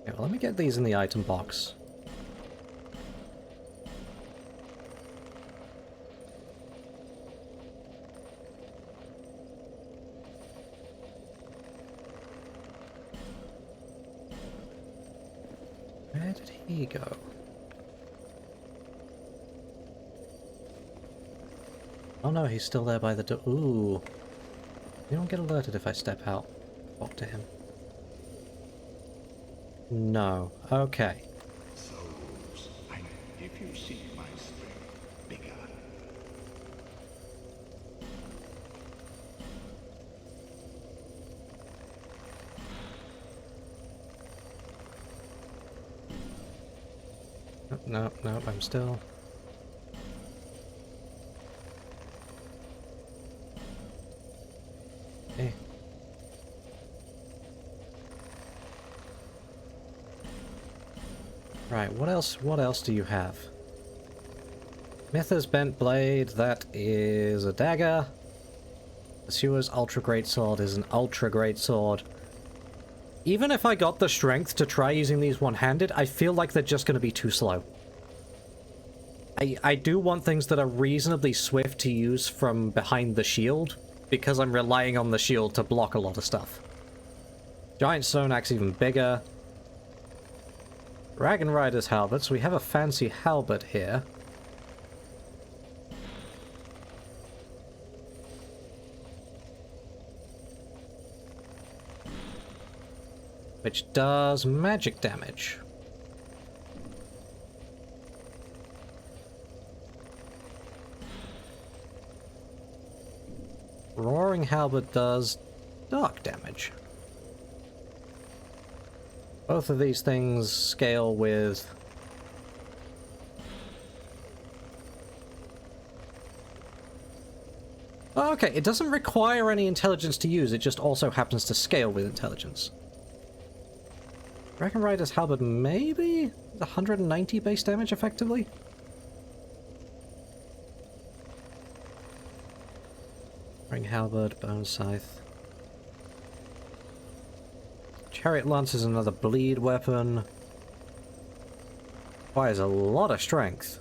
Okay, well, let me get these in the item box. Where did he go? Oh no, he's still there by the door. Ooh. You don't get alerted if I step out. Talk to him. No. Okay. Souls, and if you see my strength bigger, No, no, I'm still... Okay. Right, what else do you have? Mytha's Bent Blade, that is a dagger. Pursuer's Ultra Great Sword is an Ultra Great Sword. Even if I got the strength to try using these one-handed, I feel like they're just going to be too slow. I do want things that are reasonably swift to use from behind the shield, because I'm relying on the shield to block a lot of stuff. Giant Stone Axe even bigger. Dragon Rider's Halberd, so we have a fancy halberd here. Which does magic damage. Roaring Halberd does dark damage. Both of these things scale with... Oh, okay, it doesn't require any intelligence to use, it just also happens to scale with intelligence. Dragon Rider's Halberd maybe? 190 base damage effectively? Ring Halberd, Bone Scythe. Chariot Lance is another bleed weapon. Requires a lot of strength.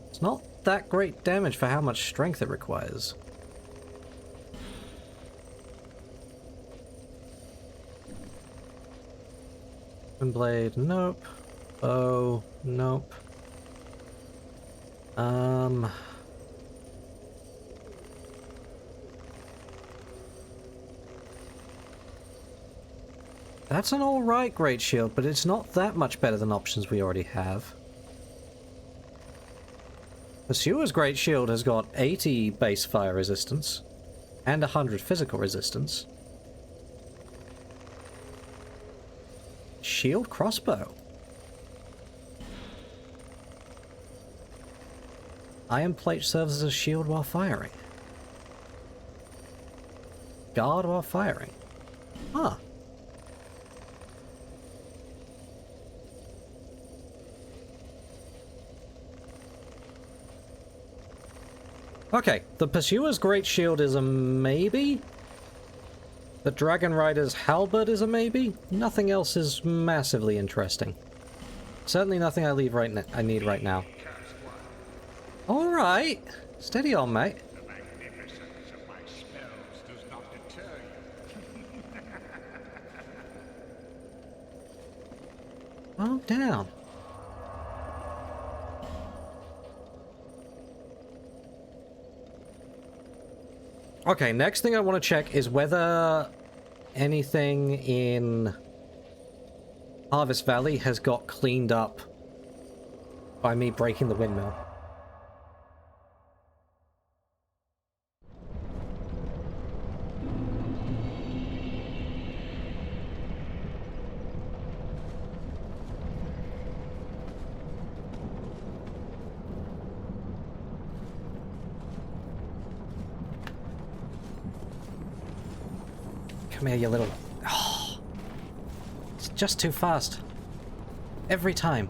It's not that great damage for how much strength it requires. Blade, nope. Bow, nope. That's an alright Great Shield, but it's not that much better than options we already have. Pursuer's Great Shield has got 80 base fire resistance, and 100 physical resistance. Shield Crossbow. Iron Plate serves as a shield while firing. Guard while firing. Huh. Okay, the Pursuer's Great Shield is a maybe. The Dragon Rider's Halberd is a maybe. Nothing else is massively interesting. Certainly nothing I need right now. Alright. Steady on, mate. the magnificence of my spells does not deter you. Calm down. Okay, next thing I want to check is whether anything in Harvest Valley has got cleaned up by me breaking the windmill. Come here, you little... Oh, it's just too fast. Every time.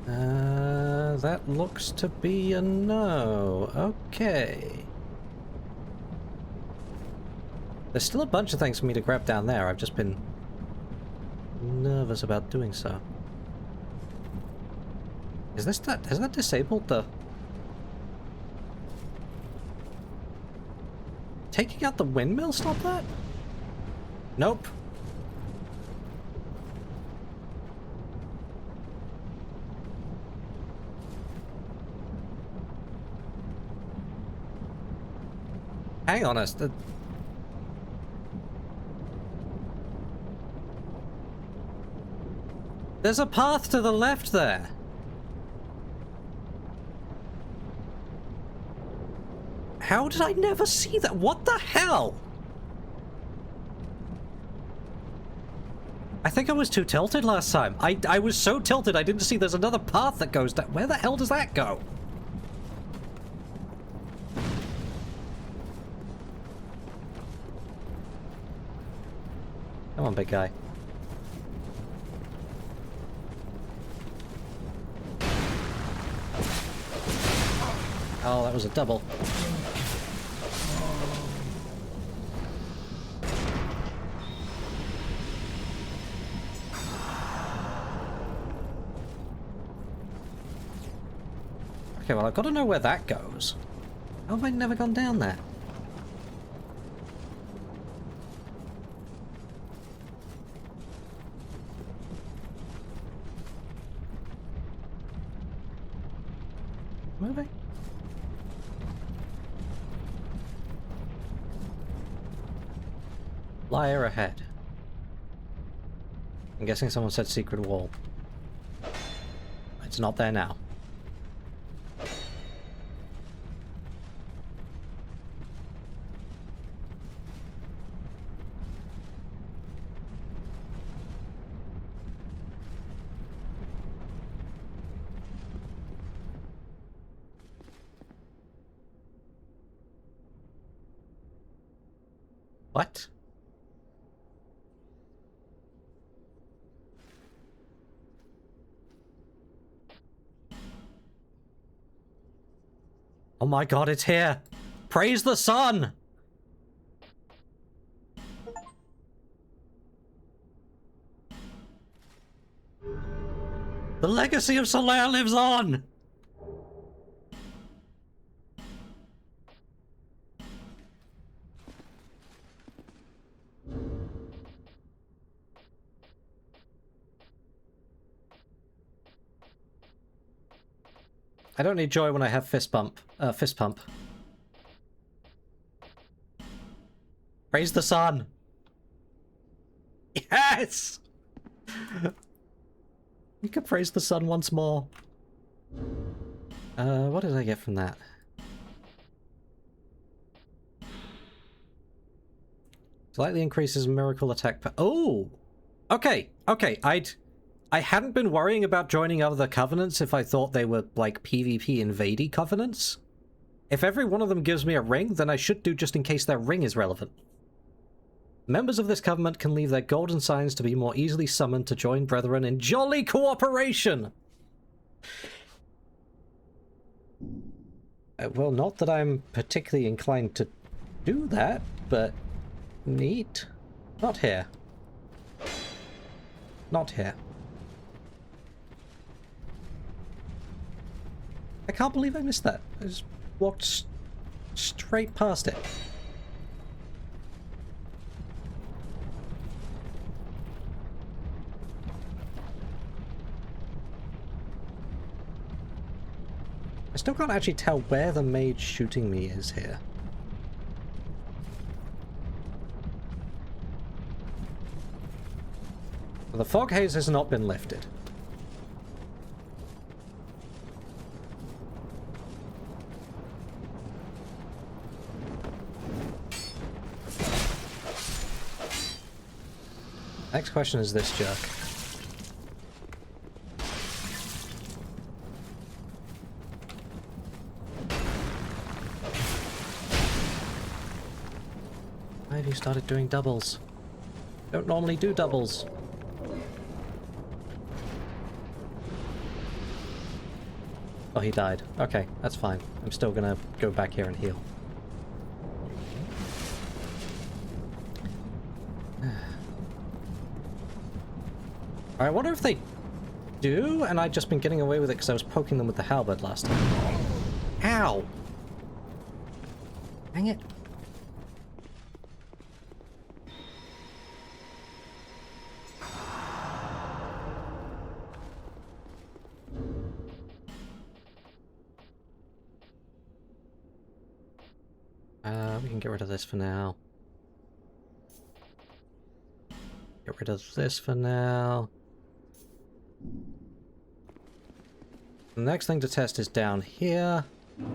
That looks to be a no. Okay. There's still a bunch of things for me to grab down there. I've just been nervous about doing so. Is this that? Has that disabled the... Taking out the windmill stop that? Nope. Hang on us. There's a path to the left there. How did I never see that? What the hell? I think I was too tilted last time. I was so tilted I didn't see there's another path that goes down. Where the hell does that go? Come on, big guy. Oh, that was a double. Okay, well, I've got to know where that goes. How have I never gone down there? Moving. Liar ahead. I'm guessing someone said secret wall. It's not there now. What? Oh my god, it's here! Praise the sun! The legacy of Solaire lives on! I don't need joy when I have fist pump. Praise the sun! Yes! We could praise the sun once more. What did I get from that? Slightly increases miracle attack per— Oh! Okay, okay, I hadn't been worrying about joining other covenants if I thought they were, like, PvP invadey covenants. If every one of them gives me a ring, then I should do just in case their ring is relevant. Members of this covenant can leave their golden signs to be more easily summoned to join brethren in jolly cooperation! Well, not that I'm particularly inclined to do that, but neat. Not here. Not here. I can't believe I missed that. I just walked straight past it. I still can't actually tell where the mage shooting me is here. The fog haze has not been lifted. Next question is this jerk. Why have you started doing doubles? Don't normally do doubles. Oh, he died. Okay, that's fine. I'm still gonna go back here and heal. I wonder if they do, and I'd just been getting away with it because I was poking them with the halberd last time. Ow! Dang it. We can get rid of this for now. Get rid of this for now. The next thing to test is down here. There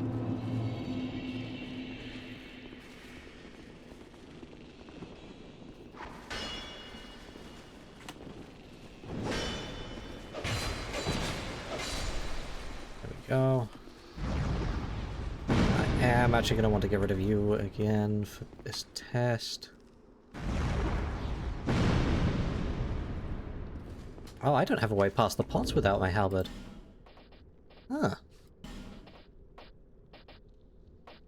we go. I am actually going to want to get rid of you again for this test. Oh, I don't have a way past the pots without my halberd. Huh.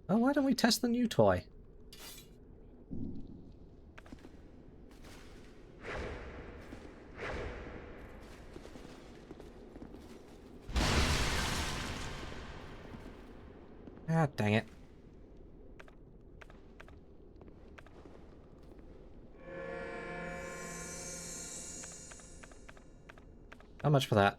Oh, why don't we test the new toy? Ah, dang it. How much for that?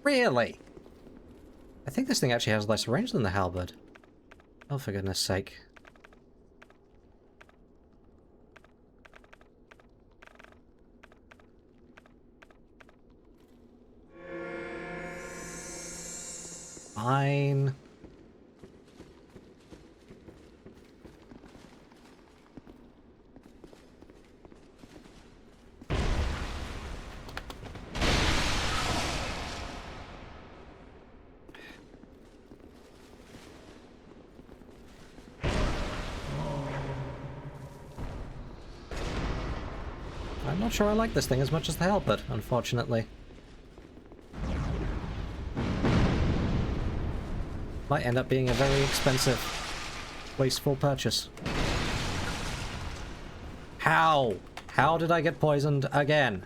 Really? I think this thing actually has less range than the halberd. Oh, for goodness sake. Fine. I'm not sure I like this thing as much as the halberd, unfortunately. Might end up being a very expensive, wasteful purchase. How? How did I get poisoned again?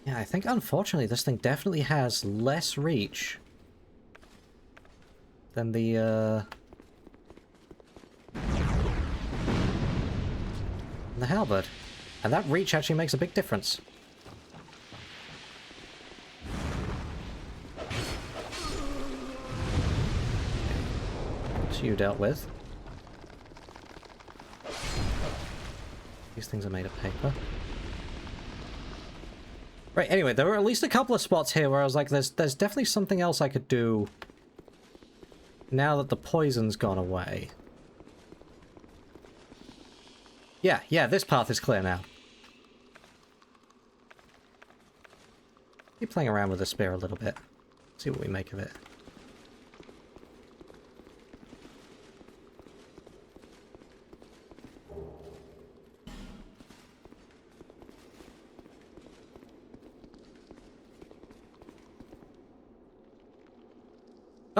Yeah, I think unfortunately this thing definitely has less reach than the halberd. And that reach actually makes a big difference. So you dealt with. These things are made of paper. Right, anyway, there were at least a couple of spots here where I was like, there's definitely something else I could do now that the poison's gone away. Yeah, this path is clear now. Keep playing around with the spear a little bit. See what we make of it.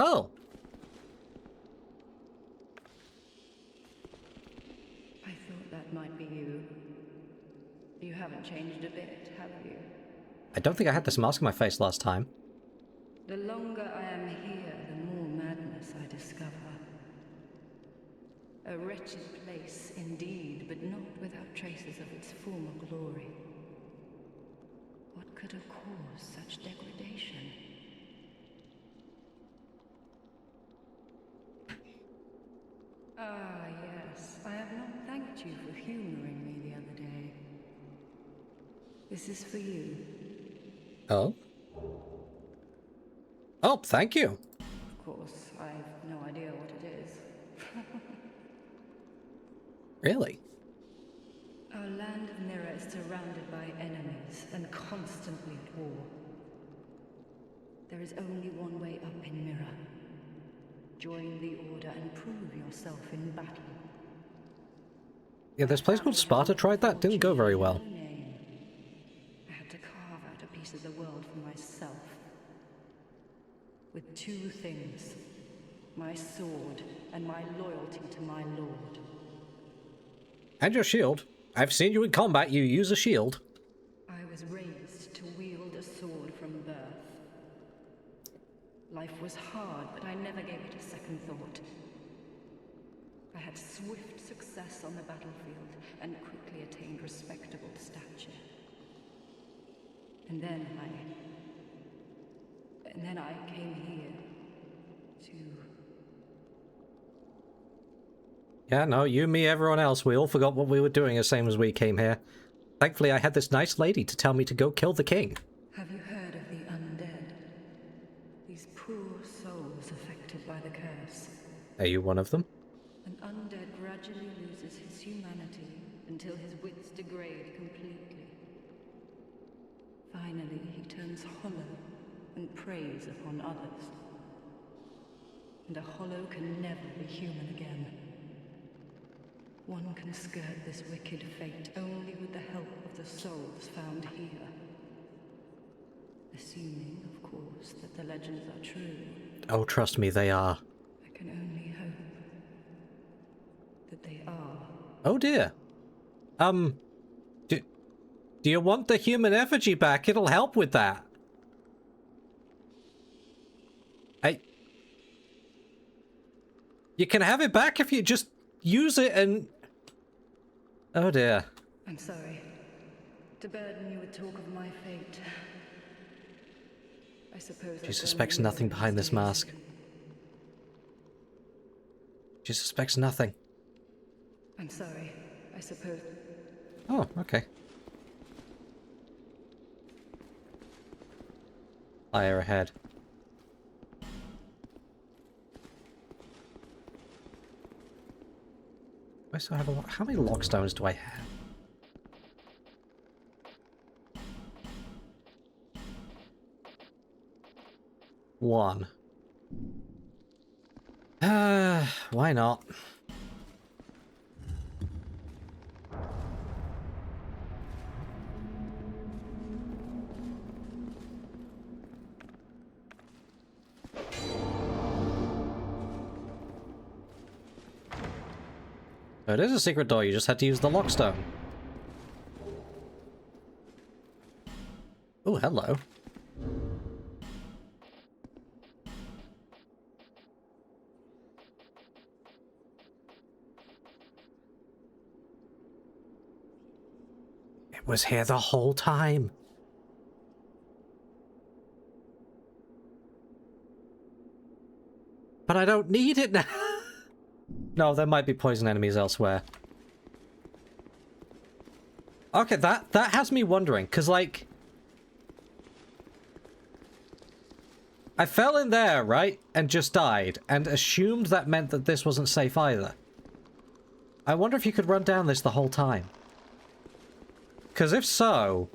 Oh! I thought that might be you. You haven't changed a bit, have you? I don't think I had this mask on my face last time. The longer I am here, the more madness I discover. A wretched place indeed, but not without traces of its former glory. What could have caused such degradation? Ah, yes. I have not thanked you for humoring me the other day. This is for you. Oh? Oh, thank you. Of course, I have no idea what it is. Really? Our land of Mirror is surrounded by enemies and constantly at war. There is only one way up in Mirror. Join the Order and prove yourself in battle. Yeah, this place called Sparta tried that. Didn't go very well. I had to carve out a piece of the world for myself. With two things. My sword and my loyalty to my lord. And your shield. I've seen you in combat. You use a shield. I was raised to wield a sword from birth. Life was hard, but I never gave it a second thought. I had swift success on the battlefield and quickly attained respectable stature. And then I came here to... Yeah, no, you, me, everyone else, we all forgot what we were doing as same as we came here. Thankfully, I had this nice lady to tell me to go kill the king. Have you heard of the undead? These poor souls affected by the curse. Are you one of them? An undead gradually loses his humanity until his wits degrade completely. Finally, he turns hollow and preys upon others. And a hollow can never be human again. One can skirt this wicked fate only with the help of the souls found here. Assuming, of course, that the legends are true. Oh, trust me, they are. I can only hope that they are. Oh dear. Do you want the human effigy back? It'll help with that. You can have it back if you just use it and... Oh dear. I'm sorry to burden you with talk of my fate. I suppose She suspects nothing behind this mask. She suspects nothing. I'm sorry. I suppose... Oh, okay. Fire ahead. I still have a... How many lockstones do I have? One. Why not? Oh, it is a secret door, you just had to use the lockstone. Oh, hello. It was here the whole time. But I don't need it now. No, there might be poison enemies elsewhere. Okay, that has me wondering, because, like... I fell in there, right? And just died, and assumed that meant that this wasn't safe either. I wonder if you could run down this the whole time. Because if so...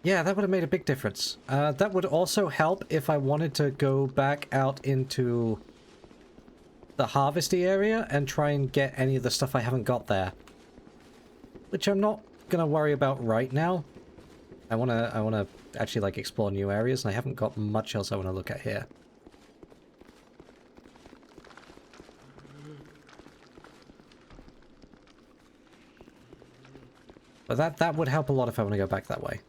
Yeah, that would have made a big difference. That would also help if I wanted to go back out into the harvesty area and try and get any of the stuff I haven't got there. Which I'm not gonna worry about right now. I wanna actually, like, explore new areas, and I haven't got much else I want to look at here. But that would help a lot if I want to go back that way.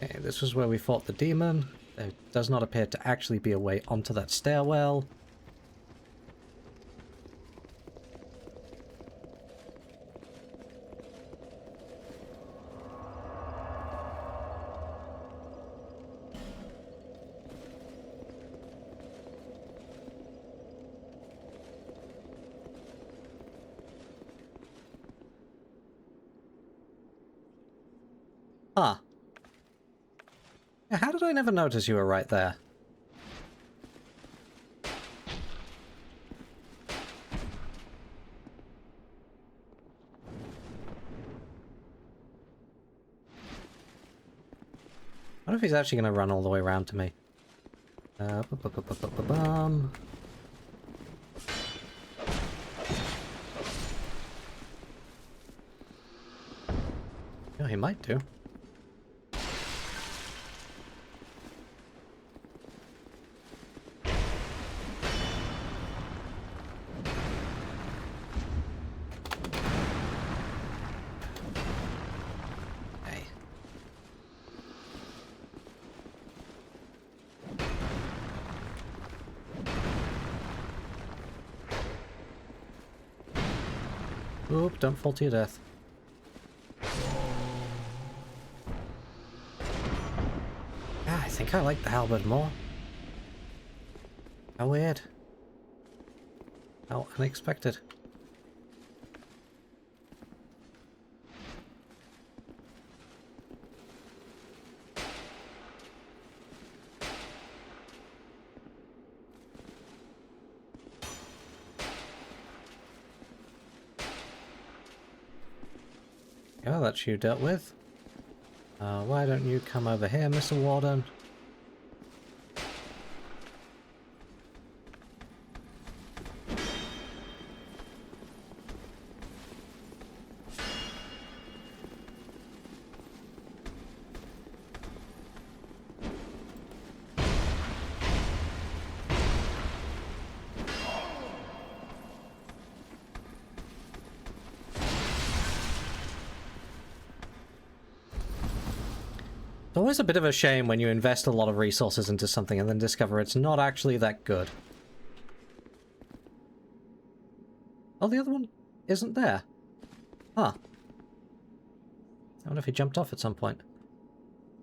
Okay, this was where we fought the demon. There does not appear to actually be a way onto that stairwell. Huh. How did I never notice you were right there? I wonder if he's actually going to run all the way around to me. Bum. Yeah, he might do. Oop, don't fall to your death. Yeah, I think I like the halberd more. How weird. How unexpected. Oh, that's you dealt with. Why don't you come over here, Mr. Warden? It's always a bit of a shame when you invest a lot of resources into something and then discover it's not actually that good. Oh, the other one isn't there. Huh. I wonder if he jumped off at some point.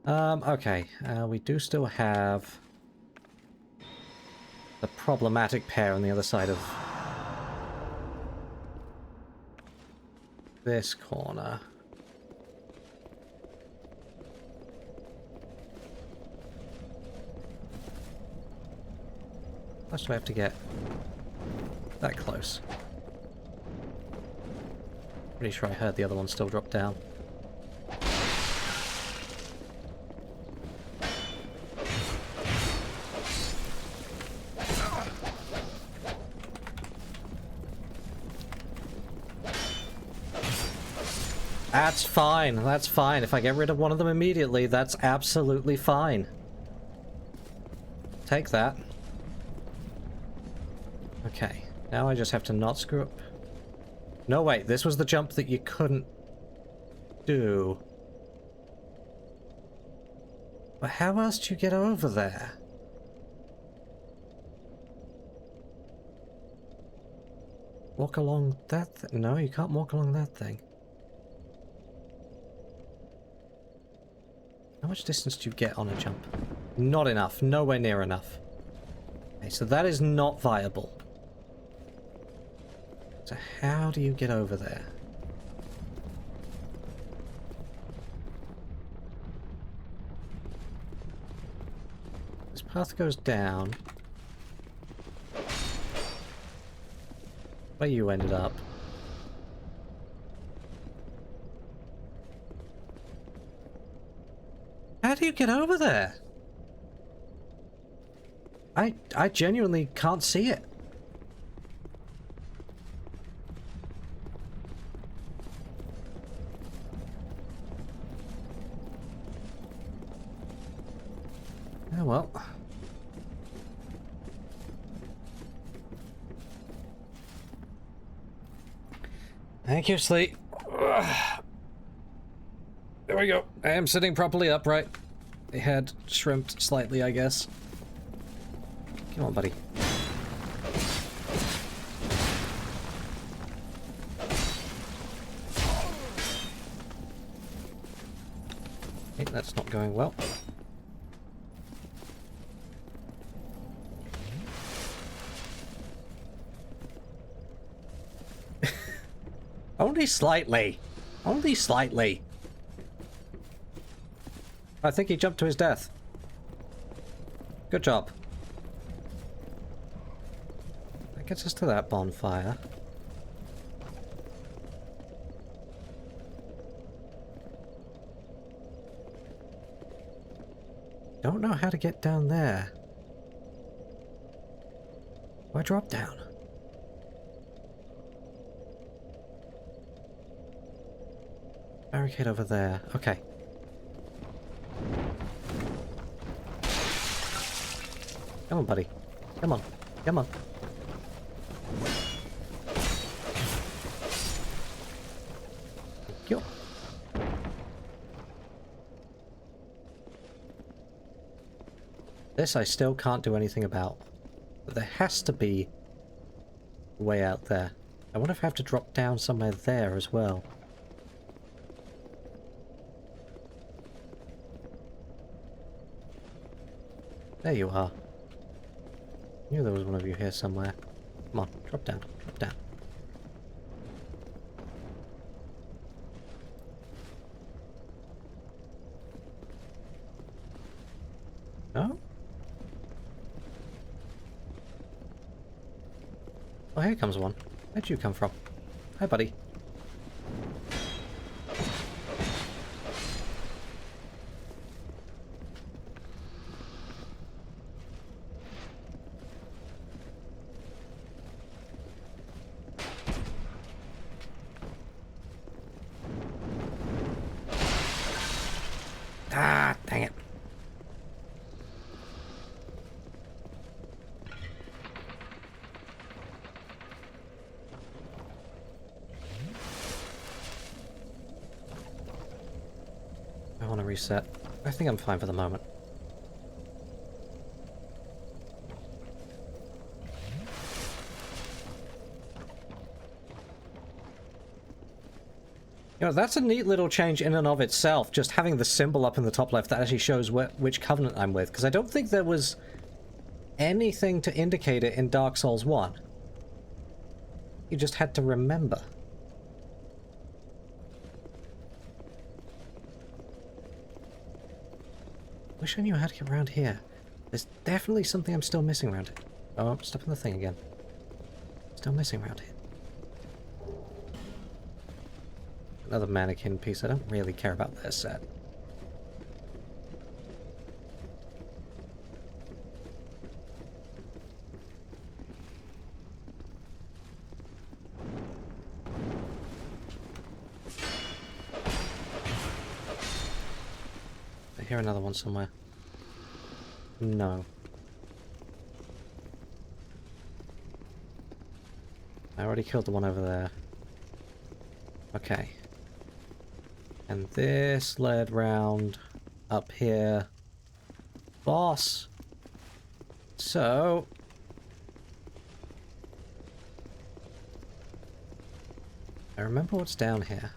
Okay. We do still have the problematic pair on the other side of this corner. First we have to get that close. Pretty sure I heard the other one still drop down. That's fine, that's fine. If I get rid of one of them immediately, that's absolutely fine. Take that. Okay, now I just have to not screw up. No, wait, this was the jump that you couldn't do. But how else do you get over there? Walk along that no, you can't walk along that thing. How much distance do you get on a jump? Not enough, nowhere near enough. Okay, so that is not viable. So how do you get over there? This path goes down. Where you ended up. How do you get over there? I genuinely can't see it. Oh well. Thank you, Sleep. There we go. I am sitting properly upright. The head shrimped slightly, I guess. Come on, buddy. Okay, that's not going well. Only slightly. Only slightly. I think he jumped to his death. Good job. That gets us to that bonfire. Don't know how to get down there. Why drop down? Barricade over there. Okay. Come on, buddy. Come on. Come on. Thank you. This I still can't do anything about. But there has to be a way out there. I wonder if I have to drop down somewhere there as well. There you are. I knew there was one of you here somewhere. Come on, drop down, drop down. No? Oh, here comes one. Where'd you come from? Hi, buddy. Ah, dang it. I want to reset. I think I'm fine for the moment. You know, that's a neat little change in and of itself, just having the symbol up in the top left that actually shows which covenant I'm with, because I don't think there was anything to indicate it in Dark Souls 1. You just had to remember. Wish I knew how to get around here. There's definitely something I'm still missing around it. Oh, I'm stepping the thing again. Still missing around here. Another mannequin piece. I don't really care about their set. I hear another one somewhere. No. I already killed the one over there. Okay. And this led round up here. Boss! So... I remember what's down here.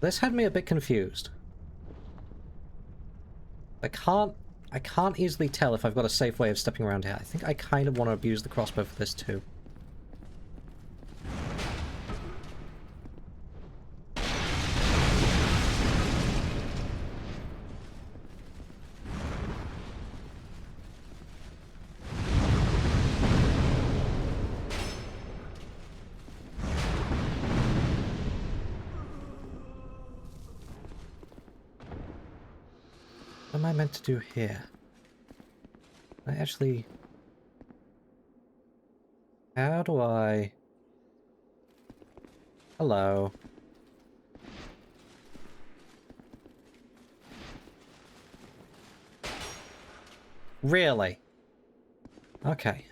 This had me a bit confused. I can't easily tell if I've got a safe way of stepping around here. I think I kind of want to abuse the crossbow for this too. am I meant to do here? I actually... How do I... Hello. Really? Okay.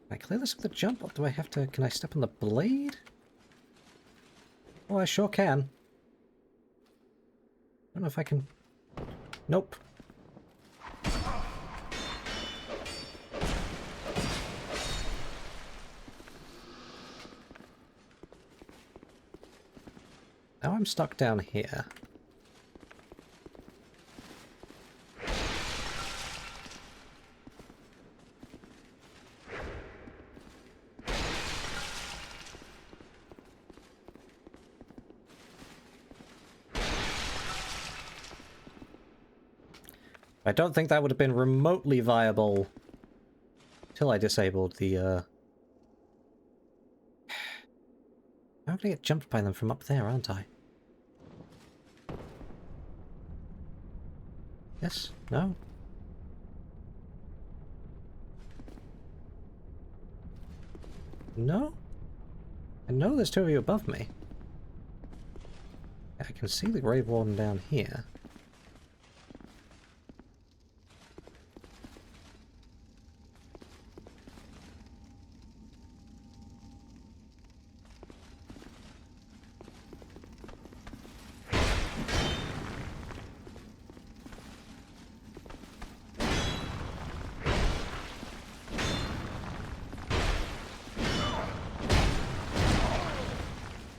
Can I clear this with a jump, or do I have to... Can I step on the blade? Oh, I sure can. I don't know if I can... Nope. Now I'm stuck down here. I don't think that would have been remotely viable till I disabled the, I'm gonna get jumped by them from up there, aren't I? Yes? No? No? I know there's two of you above me. I can see the Grave Warden down here.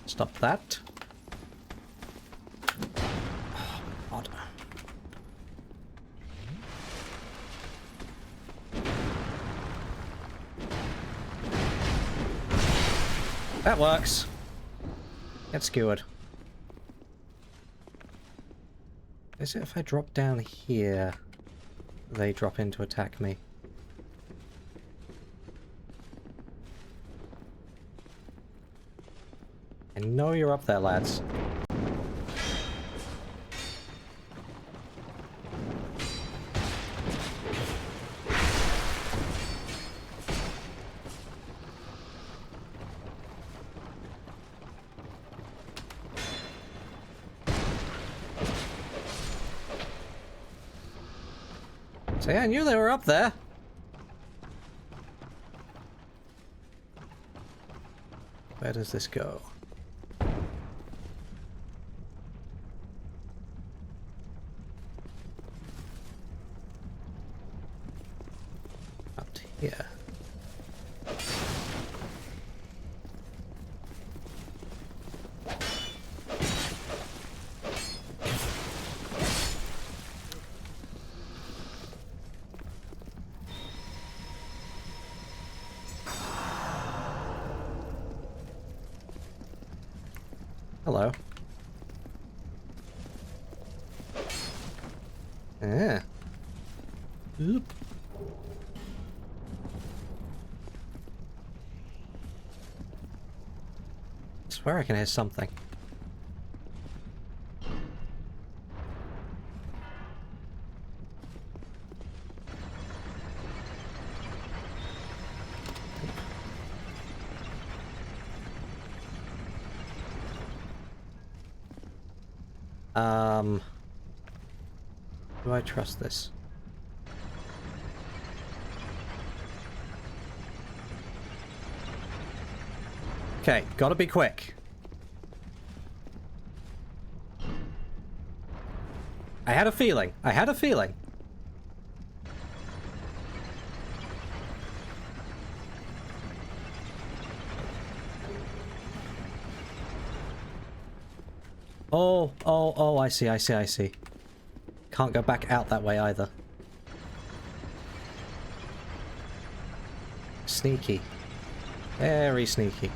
Stop that. Oh, God. That works. Get skewered. Is it if I drop down here, they drop in to attack me? I know you're up there, lads. See, I knew they were up there. Where does this go? Up to here. Hello. Yeah. Oop. I swear I can hear something. Do I trust this? Okay, gotta be quick. I had a feeling. I had a feeling. Oh, I see, I see, I see. Can't go back out that way either. Sneaky. Very sneaky.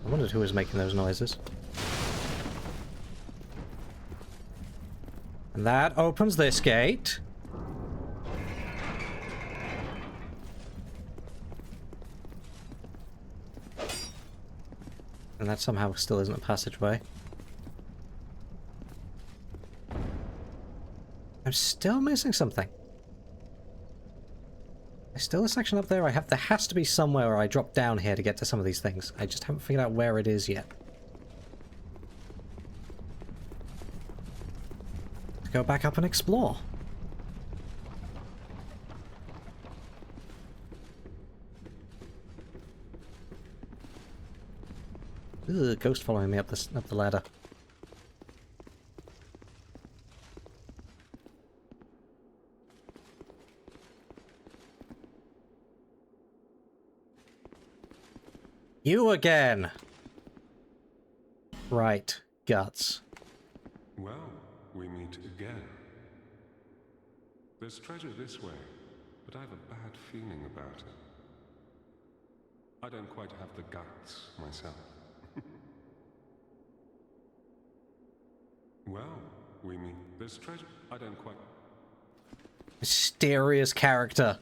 I wondered who was making those noises. And that opens this gate. And that somehow still isn't a passageway. I'm still missing something. There's still a section up there. There has to be somewhere where I drop down here to get to some of these things. I just haven't figured out where it is yet. Let's go back up and explore. Ugh, ghost following me up the ladder. You again! Right, guts. Well, we meet again. There's treasure this way, but I have a bad feeling about it. I don't quite have the guts myself. Well, we meet. There's treasure. I don't quite. Mysterious character.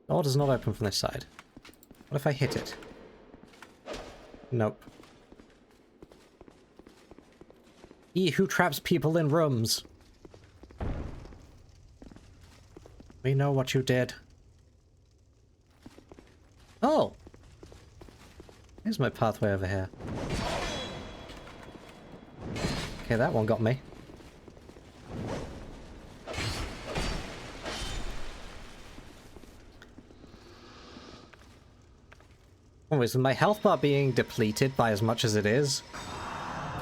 Door does not open from this side. What if I hit it? Nope. Who traps people in rooms? We know what you did. Oh! Here's my pathway over here. Okay, that one got me. With my health bar being depleted by as much as it is,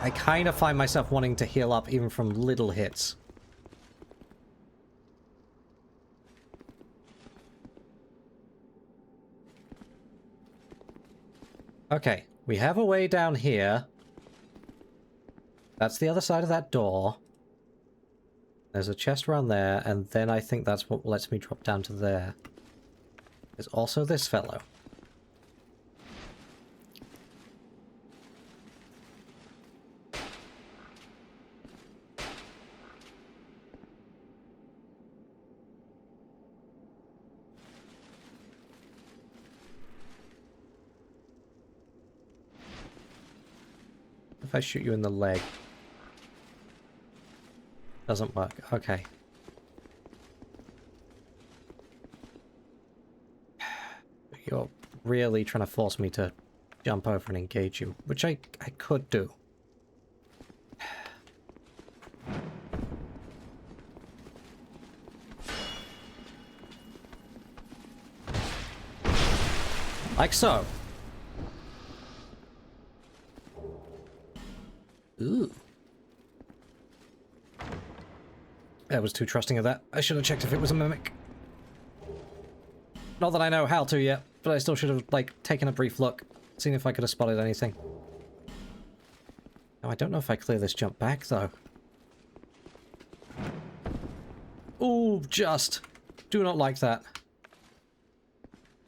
I kind of find myself wanting to heal up even from little hits. Okay, we have a way down here. That's the other side of that door. There's a chest around there, and then I think that's what lets me drop down to there. There's also this fellow. If I shoot you in the leg. Doesn't work. Okay. You're really trying to force me to jump over and engage you, which I could do. Like so. Ooh. I was too trusting of that. I should have checked if it was a mimic. Not that I know how to yet, but I still should have, like, taken a brief look, seen if I could have spotted anything. Now, I don't know if I clear this jump back, though. Ooh, just. Do not like that.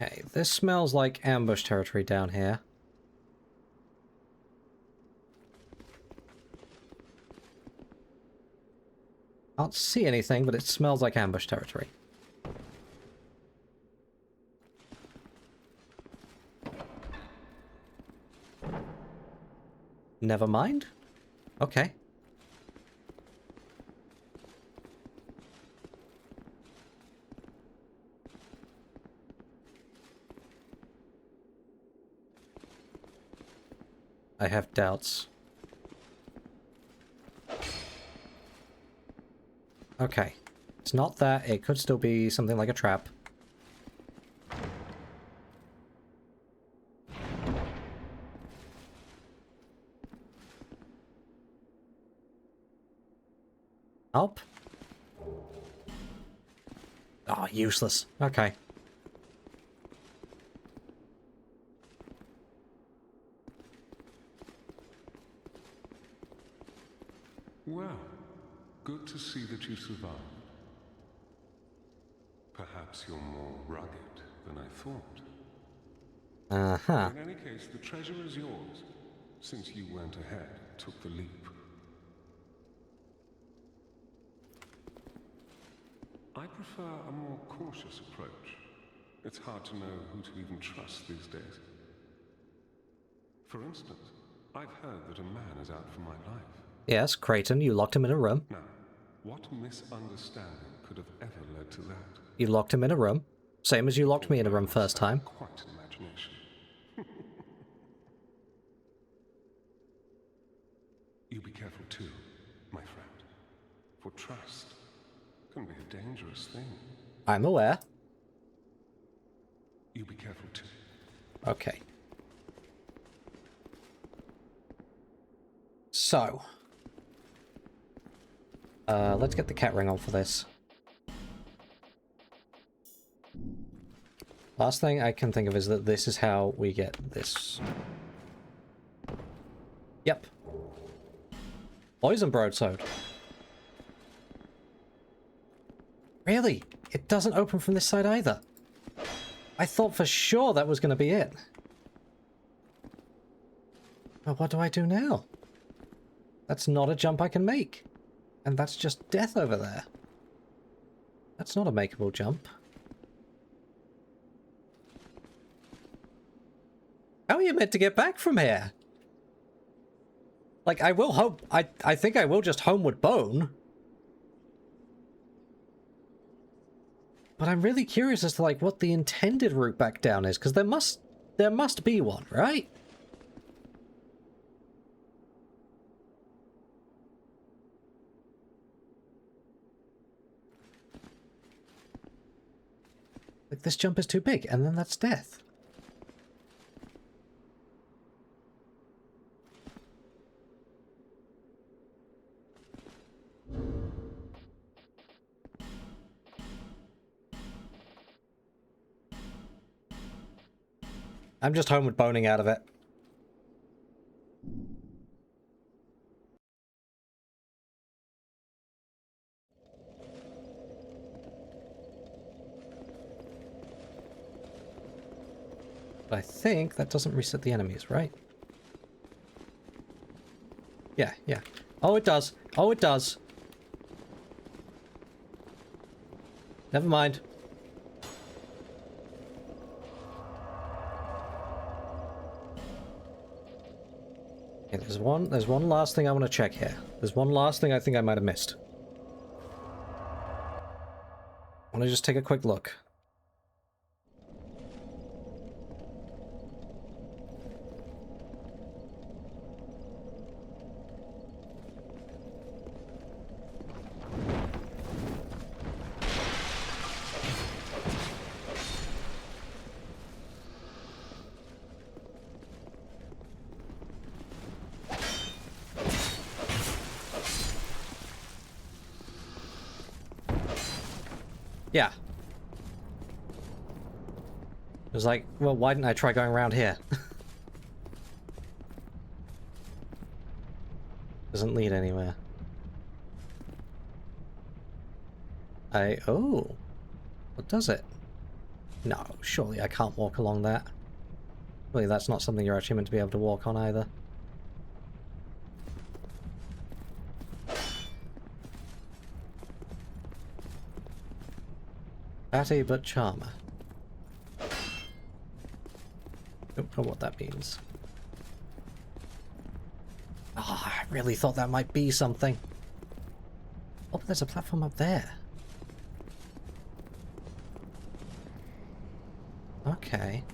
Okay, this smells like ambush territory down here. Can't see anything, but it smells like ambush territory. Never mind. Okay. I have doubts. Okay. It's not that. It could still be something like a trap. Up. Oh, useless. Okay. Well, good to see that you survived. Perhaps you're more rugged than I thought. Uh-huh. In any case, the treasure is yours, since you went ahead and took the leap. I prefer a more cautious approach. It's hard to know who to even trust these days. For instance, I've heard that a man is out for my life. Yes, Creighton, you locked him in a room. Now, what misunderstanding could have ever led to that? You locked him in a room. Same as you locked me in a room first time. Quite an imagination. You be careful too, my friend. For trust can be a dangerous thing. I'm aware. You be careful too. Okay. So. Let's get the cat ring on for this. Last thing I can think of is that this is how we get this. Yep. Poison broadsword. Really? It doesn't open from this side either. I thought for sure that was going to be it. But what do I do now? That's not a jump I can make. And that's just death over there. That's not a makeable jump. How are you meant to get back from here? Like, I will hope... I think I will just homeward bone. But I'm really curious as to, like, what the intended route back down is, because there must be one, right? Like, this jump is too big, and then that's death. I'm just homeward boning out of it. But I think that doesn't reset the enemies, right? Yeah, yeah. Oh, it does. Oh, it does. Never mind. Okay, there's one last thing I want to check here. There's one last thing I think I might have missed. I want to just take a quick look. Yeah. It was like, well, why didn't I try going around here? Doesn't lead anywhere. Oh. What does it? No, surely I can't walk along that. Surely that's not something you're actually meant to be able to walk on either. Batty but charmer. Don't know what that means. Oh, I really thought that might be something. Oh, but there's a platform up there. Okay.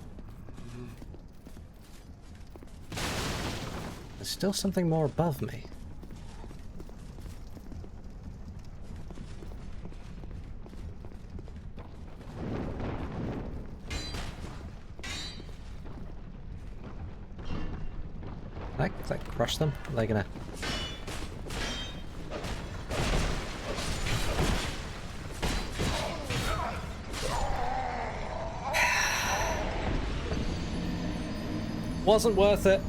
There's still something more above me. Can I crush them? Are they gonna... Wasn't worth it.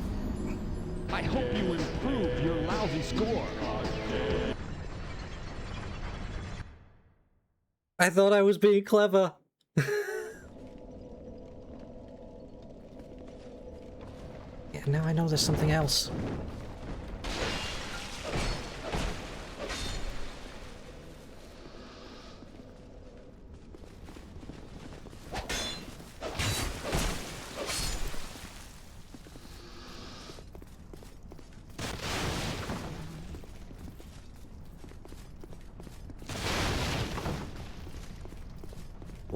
I hope you improve your lousy score. I thought I was being clever. Yeah, now I know there's something else.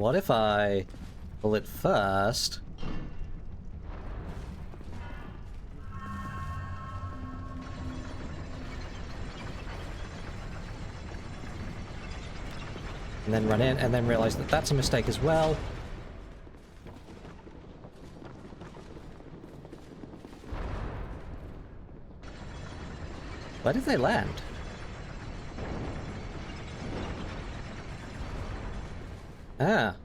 What if I pull it first? And then run in, and then realize that that's a mistake as well. Where did they land? Ah.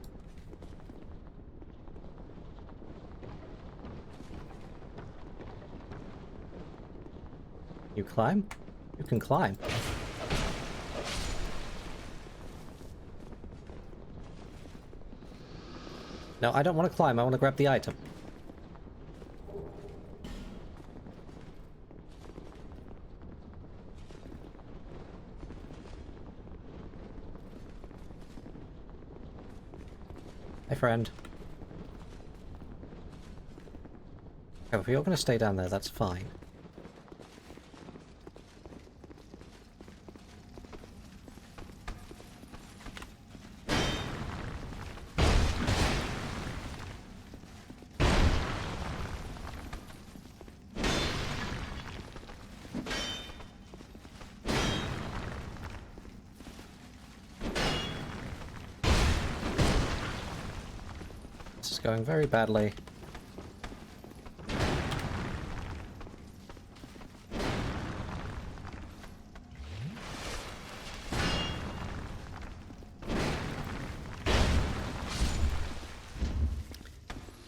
You climb? You can climb. No, I don't want to climb. I want to grab the item. Hey, friend. Oh, if you're going to stay down there, that's fine. This is going very badly.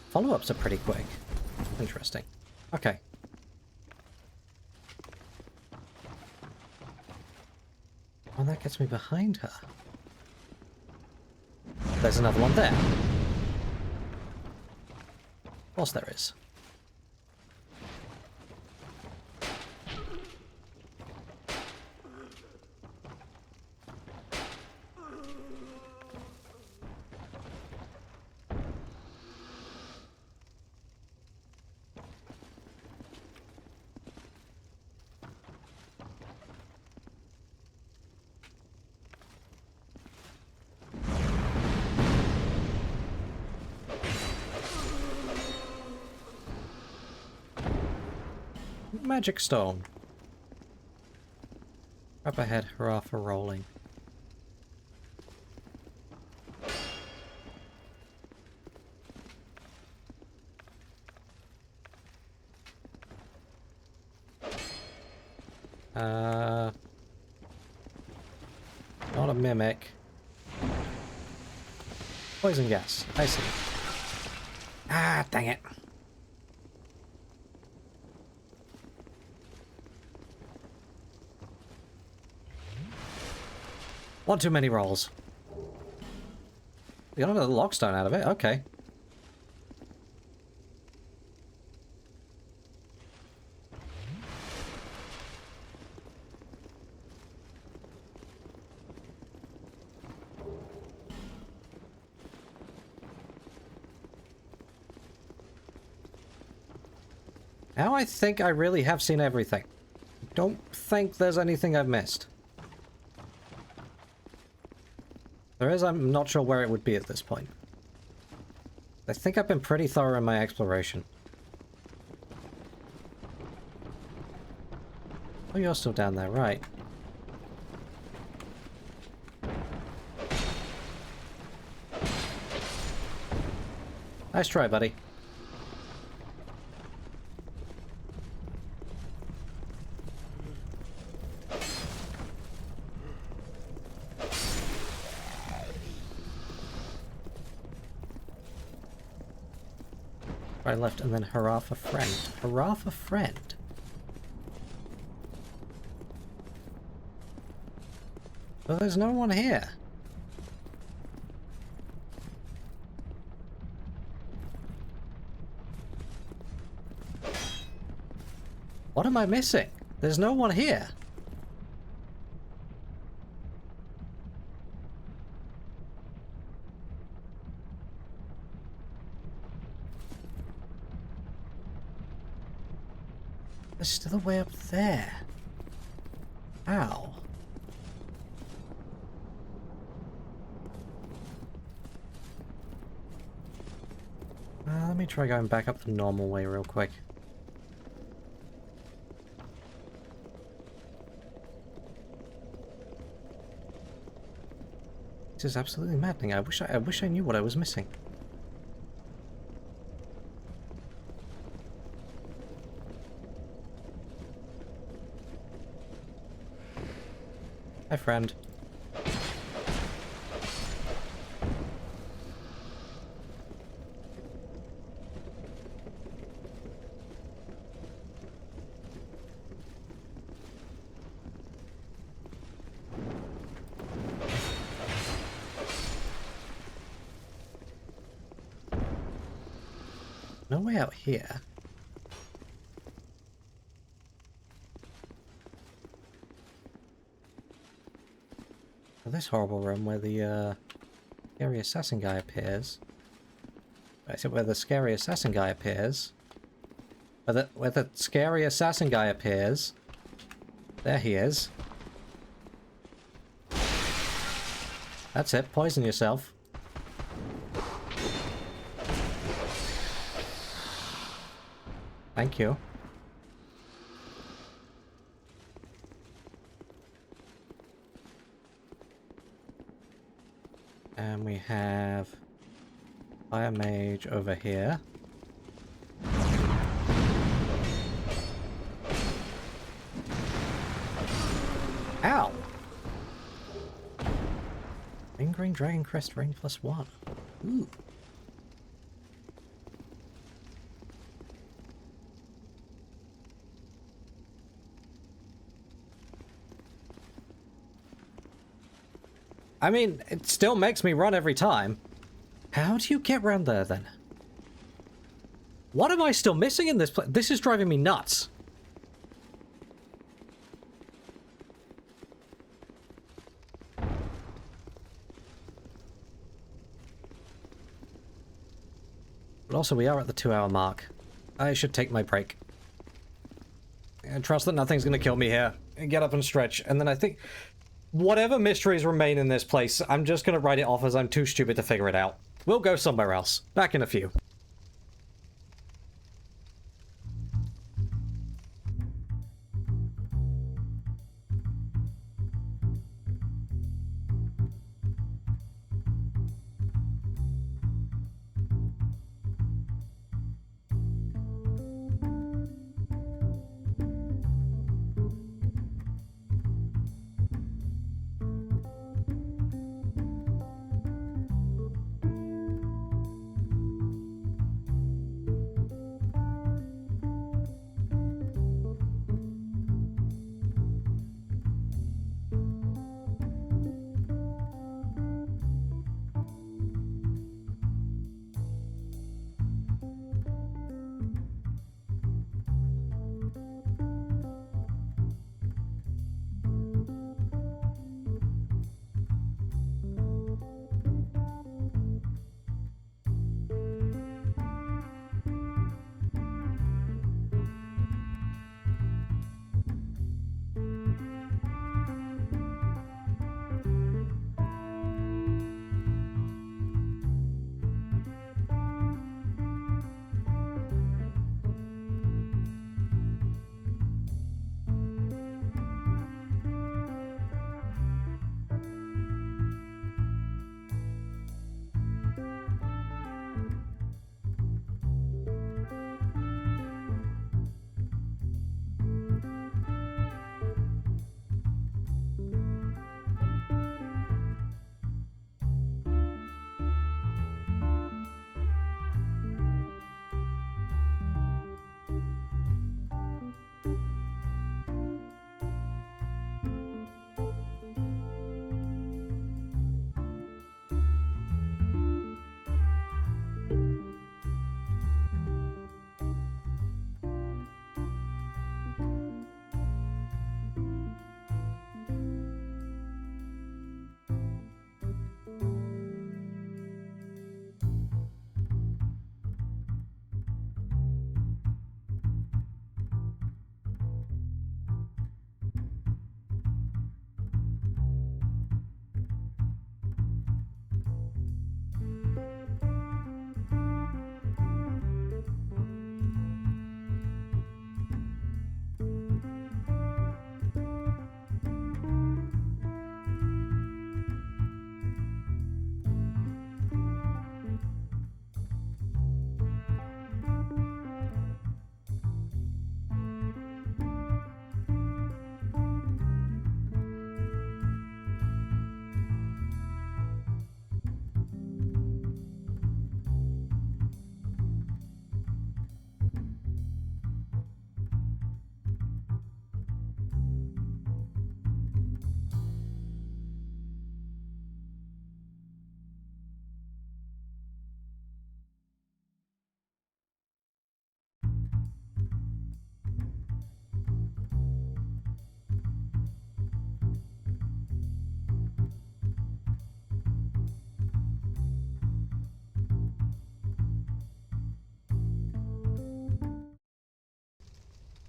Follow-ups are pretty quick. Interesting. Okay. Well, that gets me behind her. There's another one there. Of course there is. Magic stone. Up ahead, hurrah for rolling. Not a mimic. Poison gas. I see. Ah, dang it. One too many rolls. You got another lockstone out of it? Okay. Now I think I really have seen everything. Don't think there's anything I've missed. There is, I'm not sure where it would be at this point. I think I've been pretty thorough in my exploration. Oh, you're still down there, right. Nice try, buddy. Right, left, and then hurrah for friend. Hurrah for friend. Well, there's no one here. What am I missing? There's no one here. There's still a way up there. Ow. Let me try going back up the normal way real quick. This is absolutely maddening. I wish I knew what I was missing. Hi, friend. No way out here. This horrible room where the scary assassin guy appears. Except where the scary assassin guy appears. Where the scary assassin guy appears. There he is. That's it. Poison yourself. Thank you. And we have Fire Mage over here. Ow! Lingering Dragon Crest ring +1. Ooh. I mean, it still makes me run every time. How do you get round there, then? What am I still missing in this place? This is driving me nuts. But also, we are at the 2-hour mark. I should take my break. And trust that nothing's gonna kill me here. And get up and stretch. And then I think... whatever mysteries remain in this place, I'm just gonna write it off as I'm too stupid to figure it out. We'll go somewhere else. Back in a few.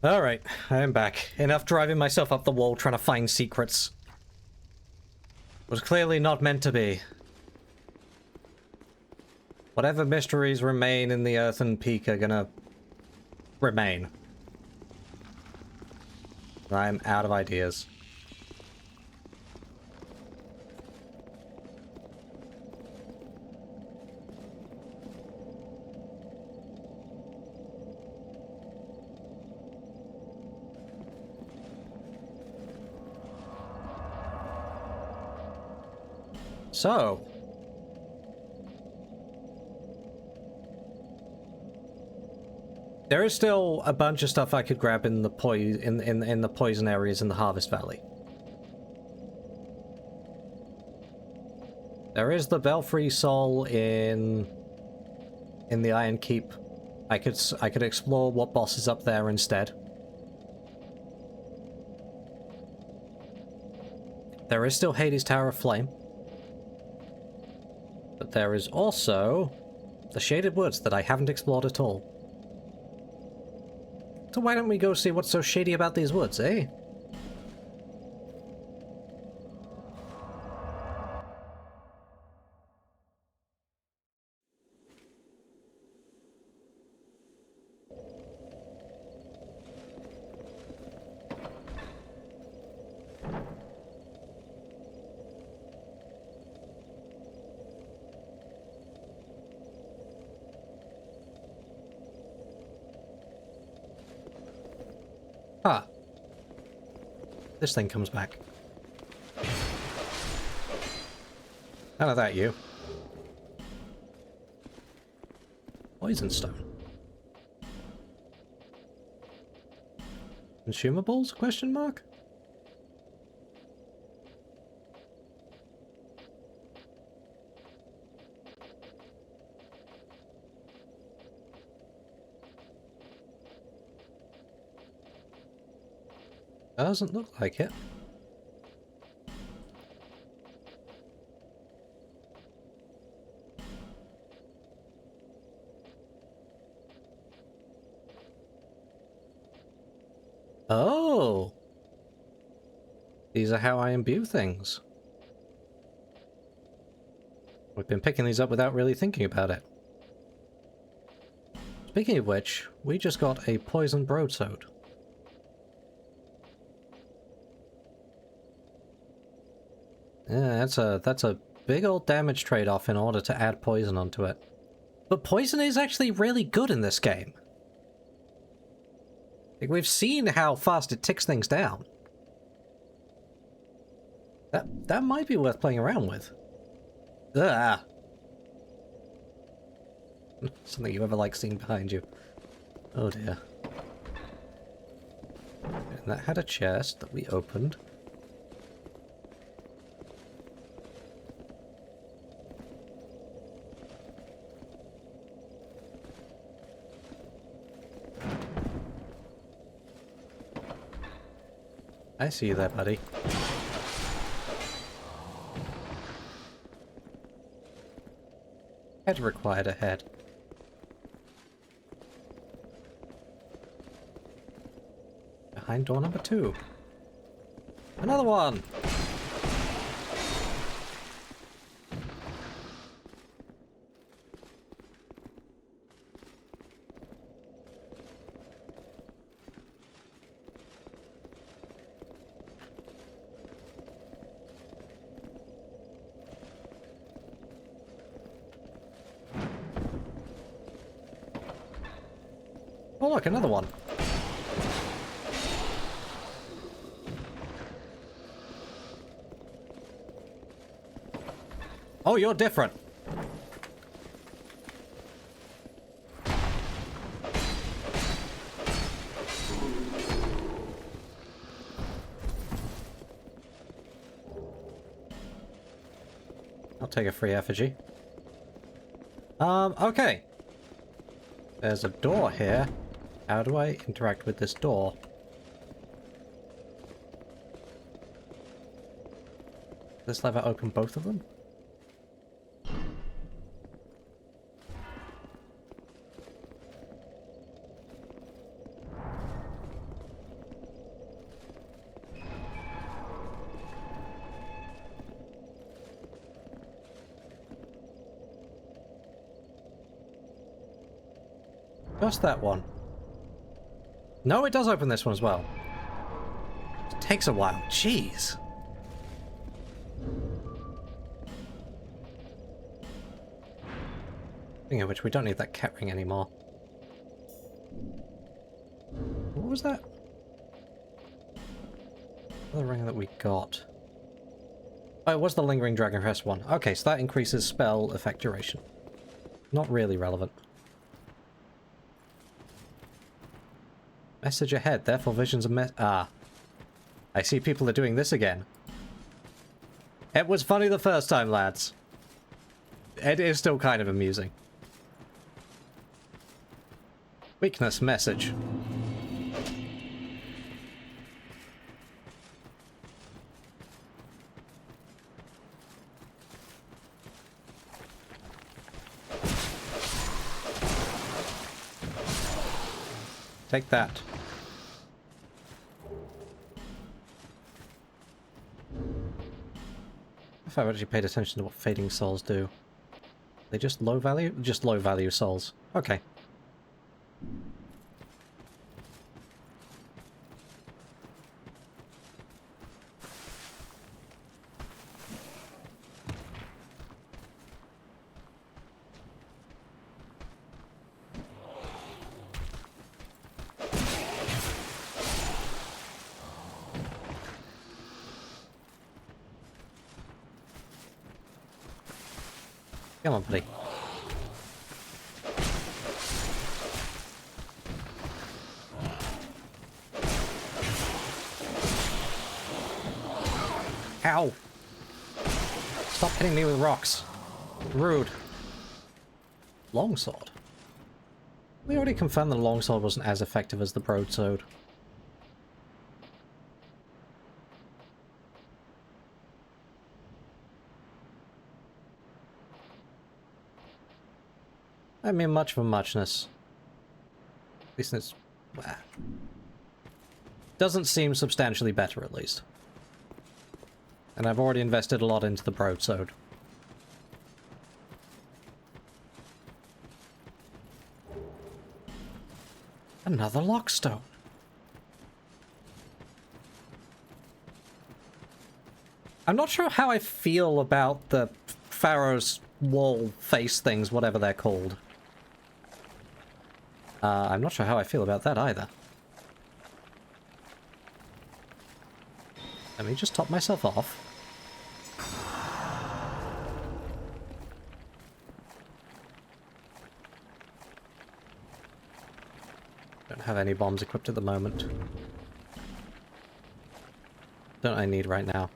Alright, I am back. Enough driving myself up the wall trying to find secrets. Was clearly not meant to be. Whatever mysteries remain in the earthen peak are gonna remain. I'm out of ideas. So, there is still a bunch of stuff I could grab in the in the poison areas in the Harvest Valley. There is the Belfry Soul in the Iron Keep. I could explore what boss is up there instead. There is still Hades Tower of Flame. But there is also the Shaded Woods that I haven't explored at all. So why don't we go see what's so shady about these woods, eh? Ah. This thing comes back. None of that, you. Poison stone. Consumables? Question mark? Doesn't look like it. Oh! These are how I imbue things. We've been picking these up without really thinking about it. Speaking of which, we just got a poison broadsword. Yeah, that's a big old damage trade-off in order to add poison onto it. But poison is actually really good in this game. Like, we've seen how fast it ticks things down. That might be worth playing around with. Ugh. Something you ever like seeing behind you. Oh dear. And that had a chest that we opened. I see you there, buddy. Head required a head. Behind door number 2. Another one! Oh look, another one. Oh, you're different. I'll take a free effigy. Okay. There's a door here. How do I interact with this door? Does this lever open both of them? Just that one. No, it does open this one as well. It takes a while. Jeez. Speaking of which, we don't need that cat ring anymore. What was that? The ring that we got. Oh, it was the Lingering Dragon Crest one. Okay, so that increases spell effect duration. Not really relevant. Message ahead, therefore visions of Ah. I see people are doing this again. It was funny the first time, lads. It is still kind of amusing. Weakness message. Take that. If I've actually paid attention to what fading souls do. They just low value? Just low value souls. Okay. Come on, buddy. Ow! Stop hitting me with rocks. Rude. Longsword. We already confirmed the longsword wasn't as effective as the broadsword. I mean, much of a muchness. At least it's... doesn't seem substantially better, at least. And I've already invested a lot into the broadsword. Another lockstone. I'm not sure how I feel about the Pharaoh's wall face things, whatever they're called. I'm not sure how I feel about that either. Let me just top myself off. Don't have any bombs equipped at the moment. Don't I need right now?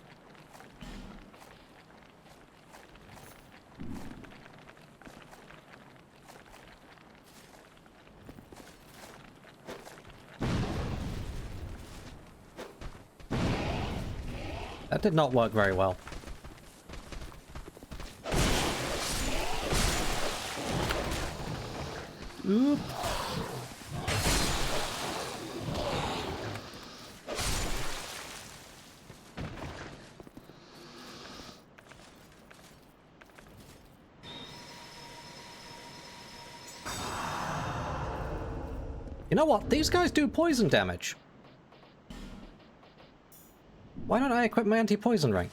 That did not work very well. Oop. You know what? These guys do poison damage. Why don't I equip my anti-poison ring?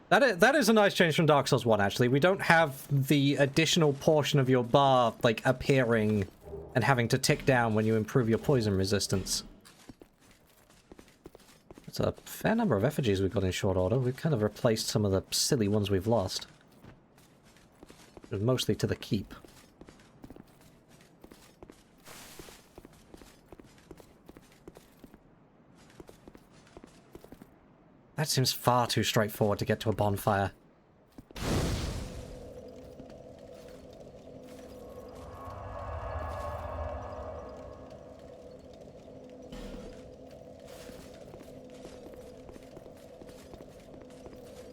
That is a nice change from Dark Souls 1, actually. We don't have the additional portion of your bar, like, appearing and having to tick down when you improve your poison resistance. It's a fair number of effigies we've got in short order. We've kind of replaced some of the silly ones we've lost. Mostly to the keep. That seems far too straightforward to get to a bonfire.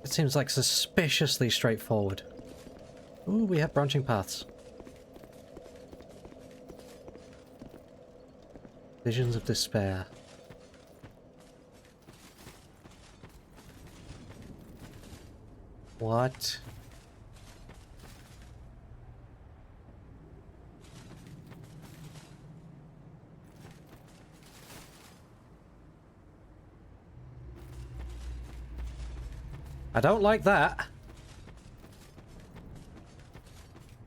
It seems like suspiciously straightforward. Ooh, we have branching paths. Visions of despair. What? I don't like that.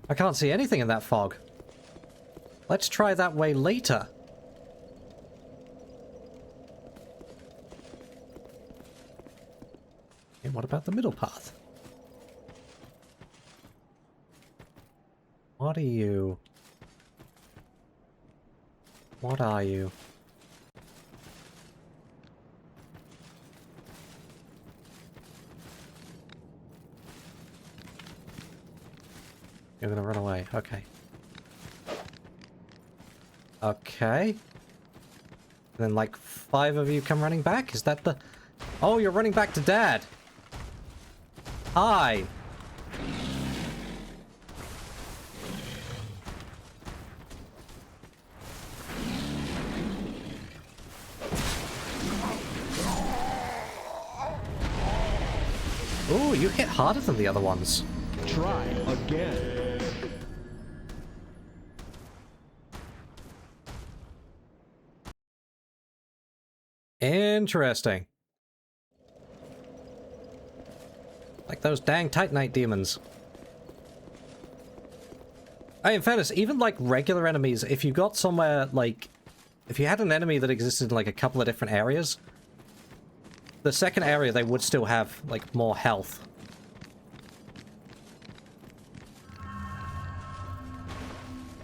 I can't see anything in that fog. Let's try that way later. And what about the middle path? What are you? What are you? You're gonna run away. Okay. Okay. And then like 5 of you come running back? Is that the... Oh, you're running back to Dad! Hi! Ooh, you hit harder than the other ones. Try again. Interesting. Like those dang Titanite demons. Hey, in fairness, even like regular enemies, if you got somewhere like... If you had an enemy that existed in like a couple of different areas, the second area they would still have like more health.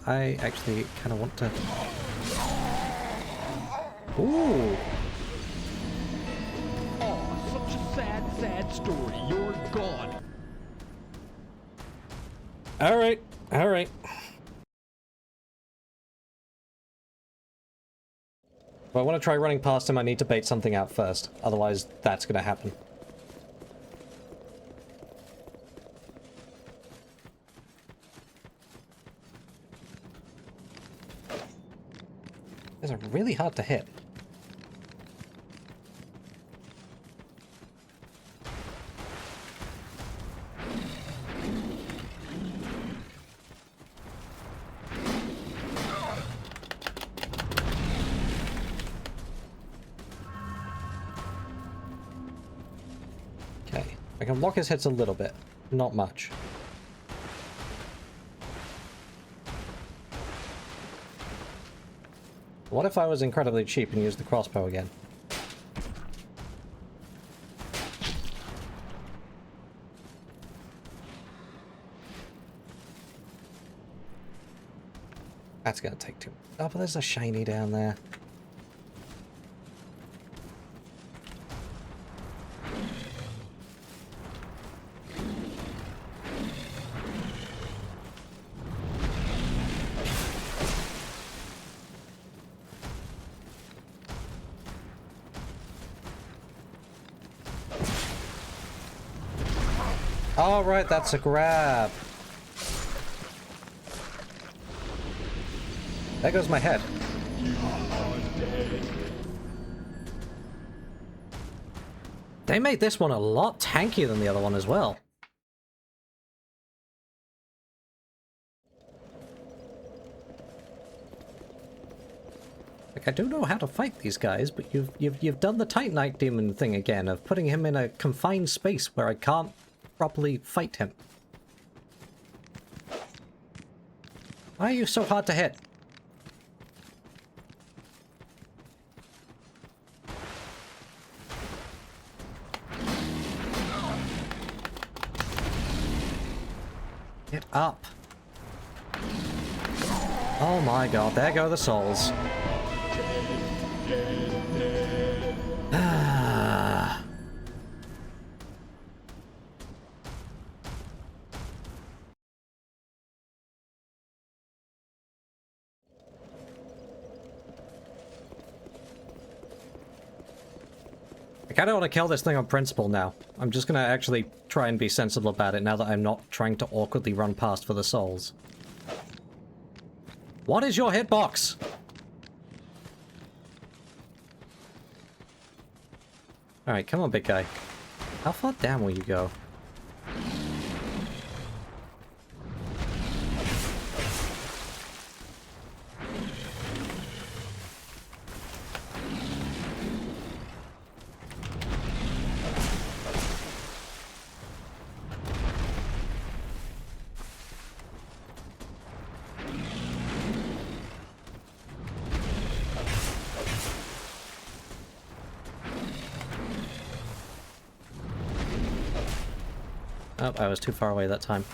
I actually kind of want to... Ooh! Oh, such a sad, sad story. You're gone. Alright, alright. If I want to try running past him, I need to bait something out first. Otherwise, that's going to happen. These are really hard to hit. Okay, I can block his hits a little bit, not much. What if I was incredibly cheap and used the crossbow again? That's gonna take too... Oh, but there's a shiny down there. All right, that's a grab. There goes my head. They made this one a lot tankier than the other one as well. Like, I do know how to fight these guys, but you've done the Titanite demon thing again of putting him in a confined space where I can't properly fight him. Why are you so hard to hit? Get up. Oh my god, there go the souls. I kind of want to kill this thing on principle now. I'm just going to actually try and be sensible about it now that I'm not trying to awkwardly run past for the souls. What is your hitbox? Alright, come on, big guy. How far down will you go? Oh, I was too far away that time.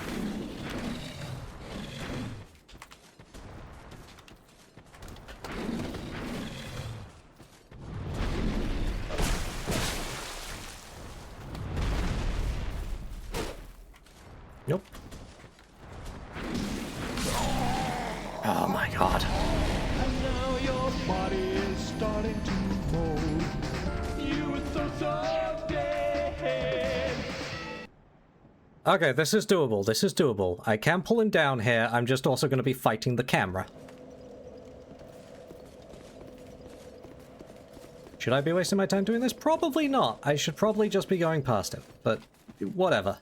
Nope. Oh my god. And now your body is starting to mold. You were so dead. Okay, this is doable. This is doable. I can pull him down here. I'm just also going to be fighting the camera. Should I be wasting my time doing this? Probably not. I should probably just be going past him. But whatever.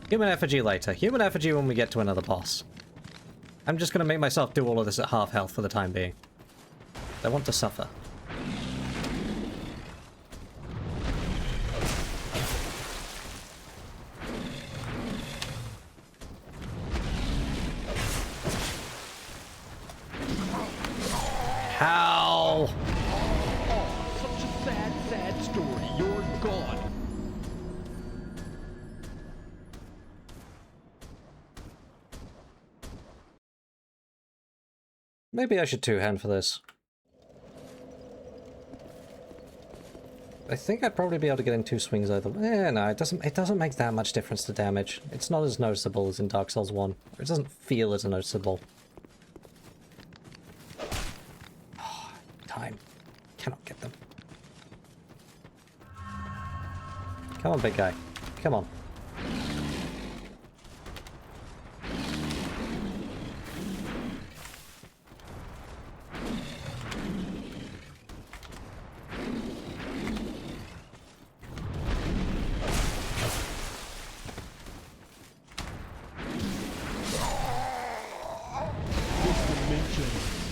Human effigy later. Human effigy when we get to another boss. I'm just going to make myself do all of this at half health for the time being. I want to suffer. How? Oh, such a sad, sad story. You're gone. Maybe I should two-hand for this. I think I'd probably be able to get in two swings either way. No, it doesn't make that much difference to damage. It's not as noticeable as in Dark Souls 1. Or it doesn't feel as noticeable. Oh, time. Cannot get them. Come on, big guy. Come on.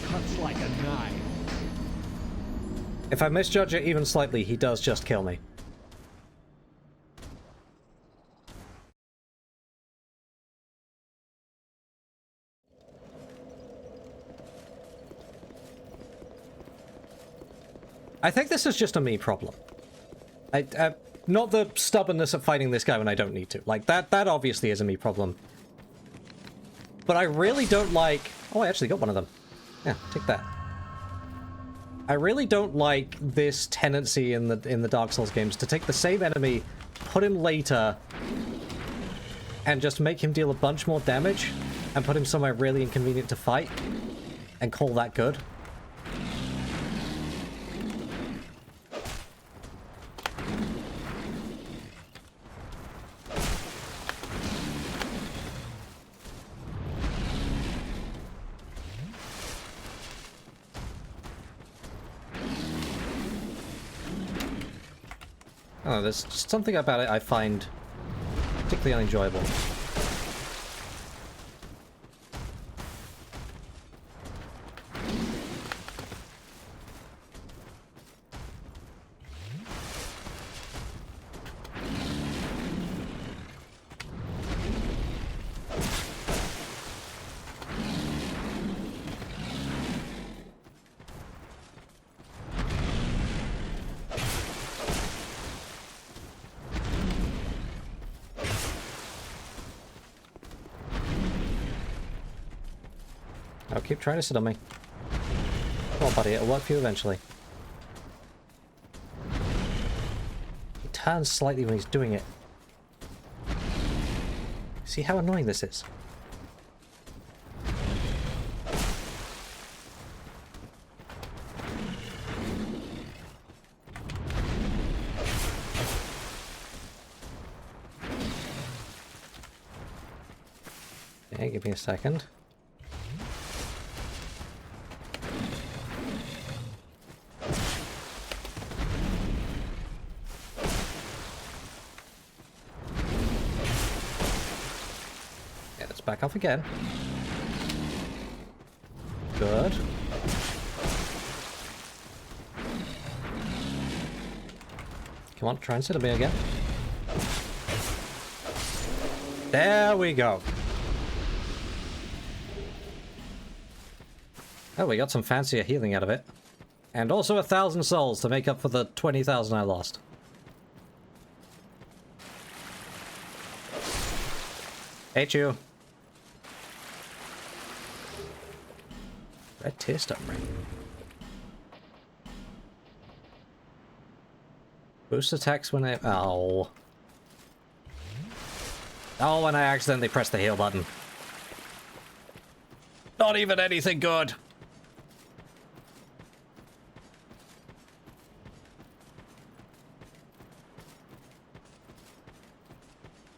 Cuts like a knife. If I misjudge it even slightly, he does just kill me. I think this is just a me problem. Not the stubbornness of fighting this guy when I don't need to. Like, that obviously is a me problem. But I really don't like... Oh, I actually got one of them. Yeah, take that. I really don't like this tendency in the Dark Souls games to take the same enemy, put him later, and just make him deal a bunch more damage, and put him somewhere really inconvenient to fight, and call that good. Oh, there's just something about it I find particularly unenjoyable. Oh, keep trying to sit on me. Come on, buddy, it'll work for you eventually. He turns slightly when he's doing it. See how annoying this is? Okay, give me a second. Back off again. Good. Come on, try and sit on me again. There we go. Oh, we got some fancier healing out of it. And also 1,000 souls to make up for the 20,000 I lost. Hate you. Red tearstone ring. Boost attacks when I... Oh. Oh, when I accidentally press the heal button. Not even anything good.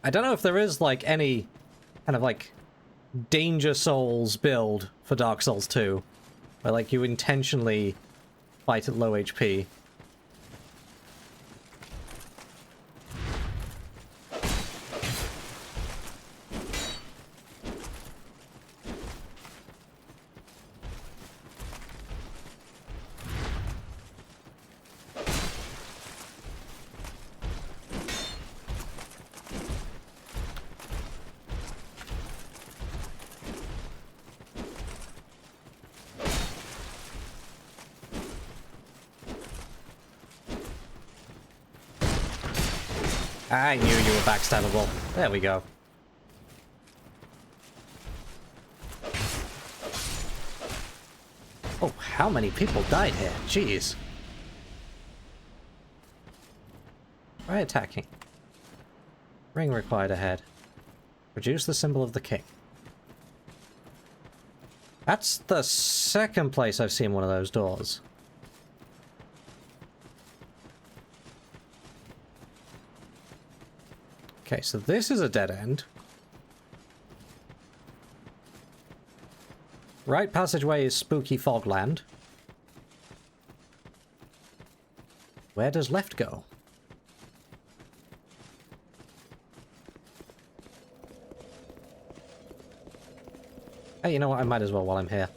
I don't know if there is, like, any kind of, like, Danger Souls build for Dark Souls 2. Where, like, you intentionally fight at low HP. I knew you were backstabbable. There we go. Oh, how many people died here? Jeez. Try attacking. Ring required ahead. Reduce the symbol of the king. That's the second place I've seen one of those doors. Okay, so this is a dead end. Right passageway is spooky fogland. Where does left go? Hey, you know what? I might as well while I'm here.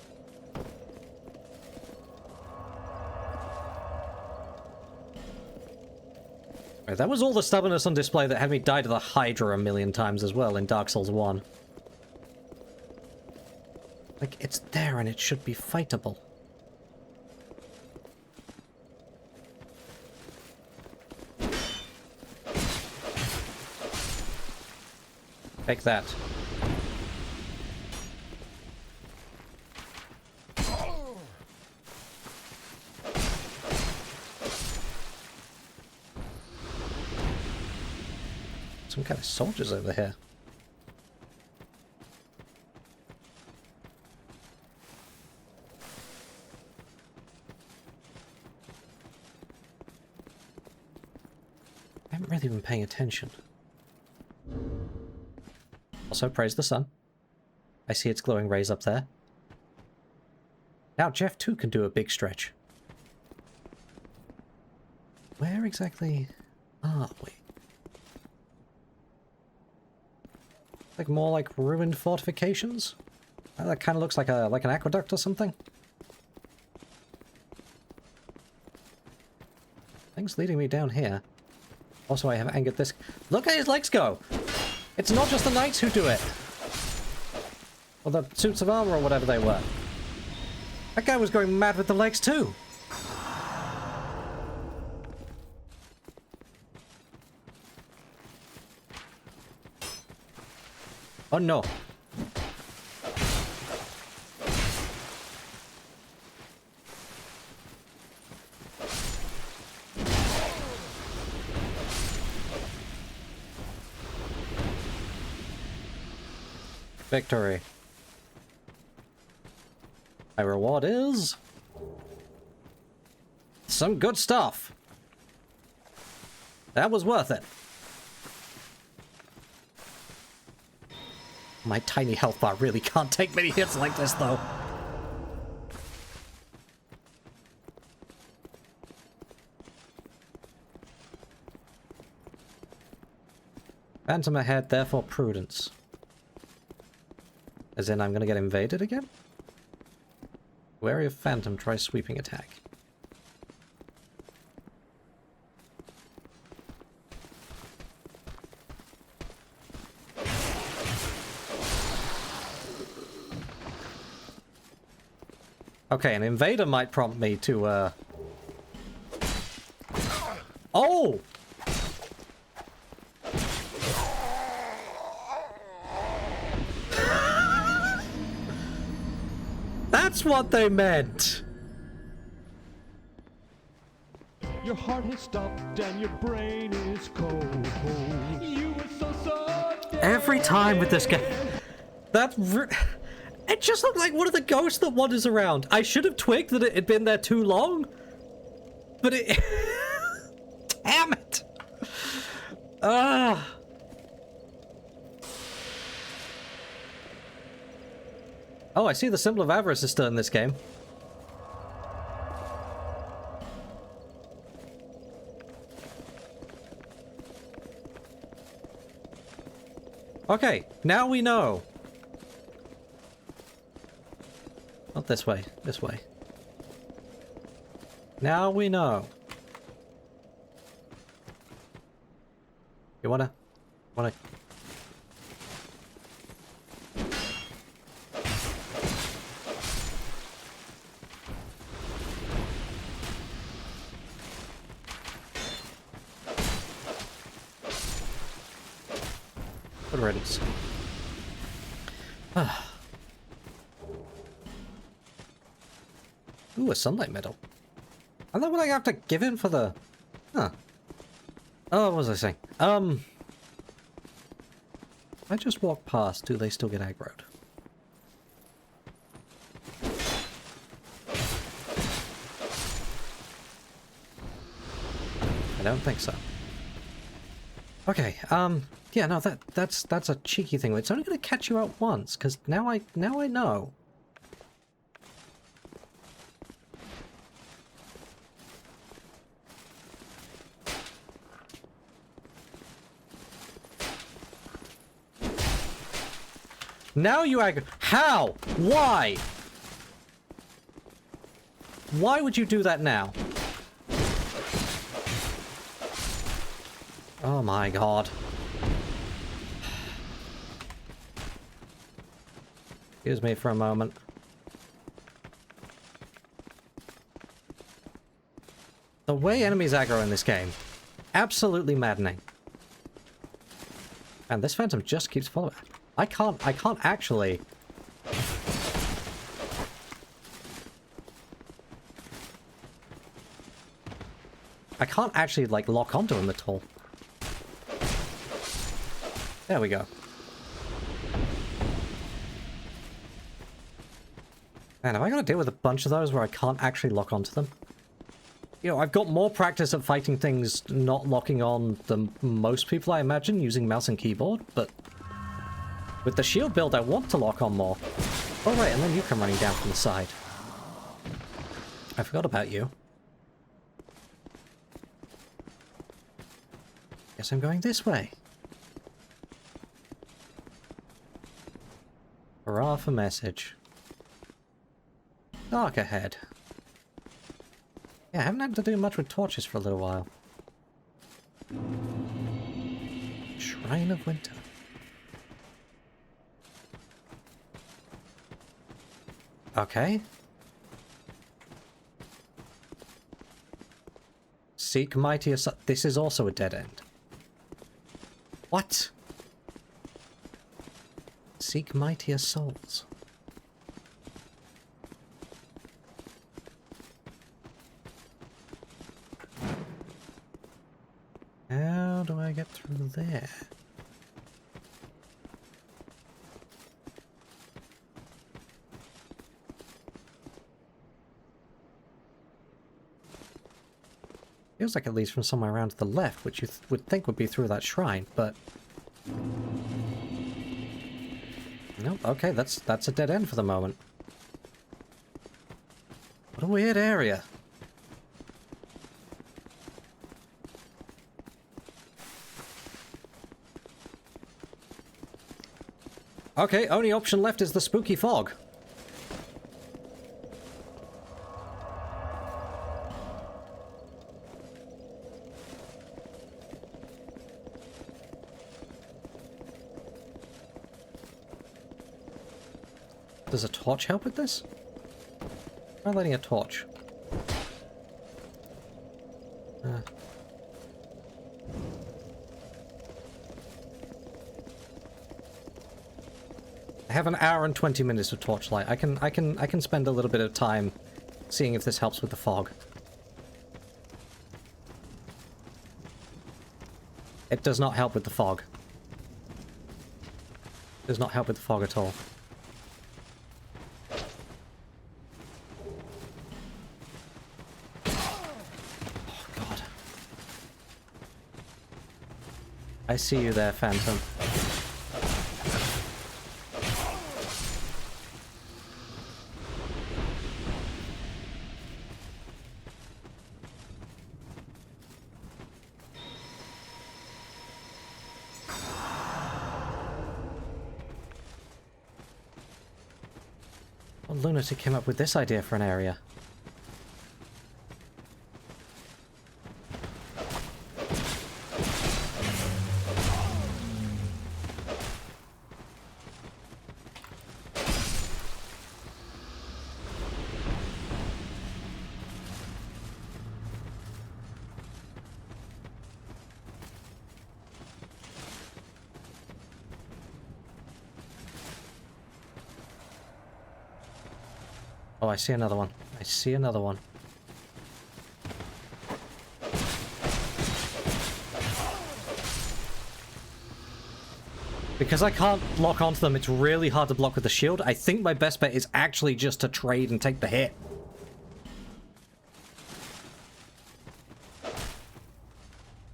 Right, that was all the stubbornness on display that had me die to the Hydra a million times as well in Dark Souls 1. Like, it's there and it should be fightable. Take that. Some kind of soldiers over here. I haven't really been paying attention. Also, praise the sun. I see its glowing rays up there. Now Jeff too can do a big stretch. Where exactly are we? Like more like ruined fortifications? That kind of looks like an aqueduct or something. Things leading me down here. Also, I have angered this. Look at his legs go! It's not just the knights who do it! Or the suits of armor or whatever they were. That guy was going mad with the legs too! Oh no. Victory. My reward is some good stuff. That was worth it. My tiny health bar really can't take many hits like this, though. Phantom ahead, therefore prudence. As in, I'm gonna get invaded again? Wary of Phantom, try sweeping attack. Okay, an invader might prompt me to Oh! That's what they meant! Your heart has stopped and your brain is cold. You were so Every time with this game, it just looked like one of the ghosts that wanders around. I should have twigged that it had been there too long, but it... Damn it! Ah. Oh, I see the symbol of avarice is still in this game. Okay, now we know. Not this way, this way. Now we know. You wanna? Good riddance. Ooh, a sunlight medal. I know what I have to give him for the... Huh. Oh, what was I saying? I just walk past, do they still get aggroed? I don't think so. Okay, yeah, no, that's a cheeky thing. It's only gonna catch you out once, because now I know. Now you aggro- How? Why? Why would you do that now? Oh my god. Excuse me for a moment. The way enemies aggro in this game, absolutely maddening. And this phantom just keeps following. I can't actually... I can't actually, like, lock onto him at all. There we go. Man, have I got to deal with a bunch of those where I can't actually lock onto them? You know, I've got more practice at fighting things not locking on than most people, I imagine, using mouse and keyboard, but... with the shield build, I want to lock on more. Oh, right, and then you come running down from the side. I forgot about you. Guess I'm going this way. Hurrah for message. Dark ahead. Yeah, I haven't had to do much with torches for a little while. Shrine of Winter. Okay. Seek mightier... This is also a dead end. What? Seek mightier souls. How do I get through there? Feels like it leads from somewhere around to the left, which you would think would be through that shrine, but... Nope, okay, that's a dead end for the moment. What a weird area. Okay, only option left is the spooky fog. Does a torch help with this? Try lighting a torch. have an hour and 20 minutes of torchlight. I can spend a little bit of time seeing if this helps with the fog. It does not help with the fog. Does not help with the fog at all. Oh god. I see you there, Phantom. What lunatic came up with this idea for an area? Oh, I see another one. I see another one. Because I can't lock onto them, it's really hard to block with the shield. I think my best bet is actually just to trade and take the hit.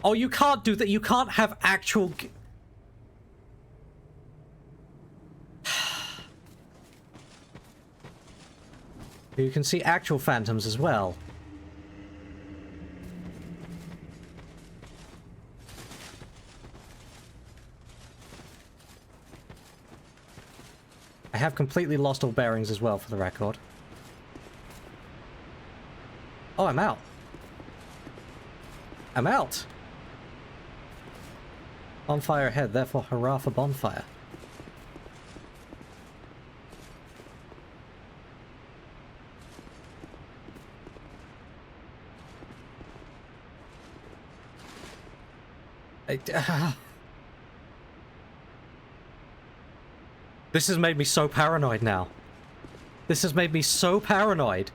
Oh, you can't do that. You can't have actual... You can see actual phantoms as well. I have completely lost all bearings as well, for the record. Oh, I'm out. I'm out! Bonfire ahead, therefore hurrah for bonfire. This has made me so paranoid now. This has made me so paranoid.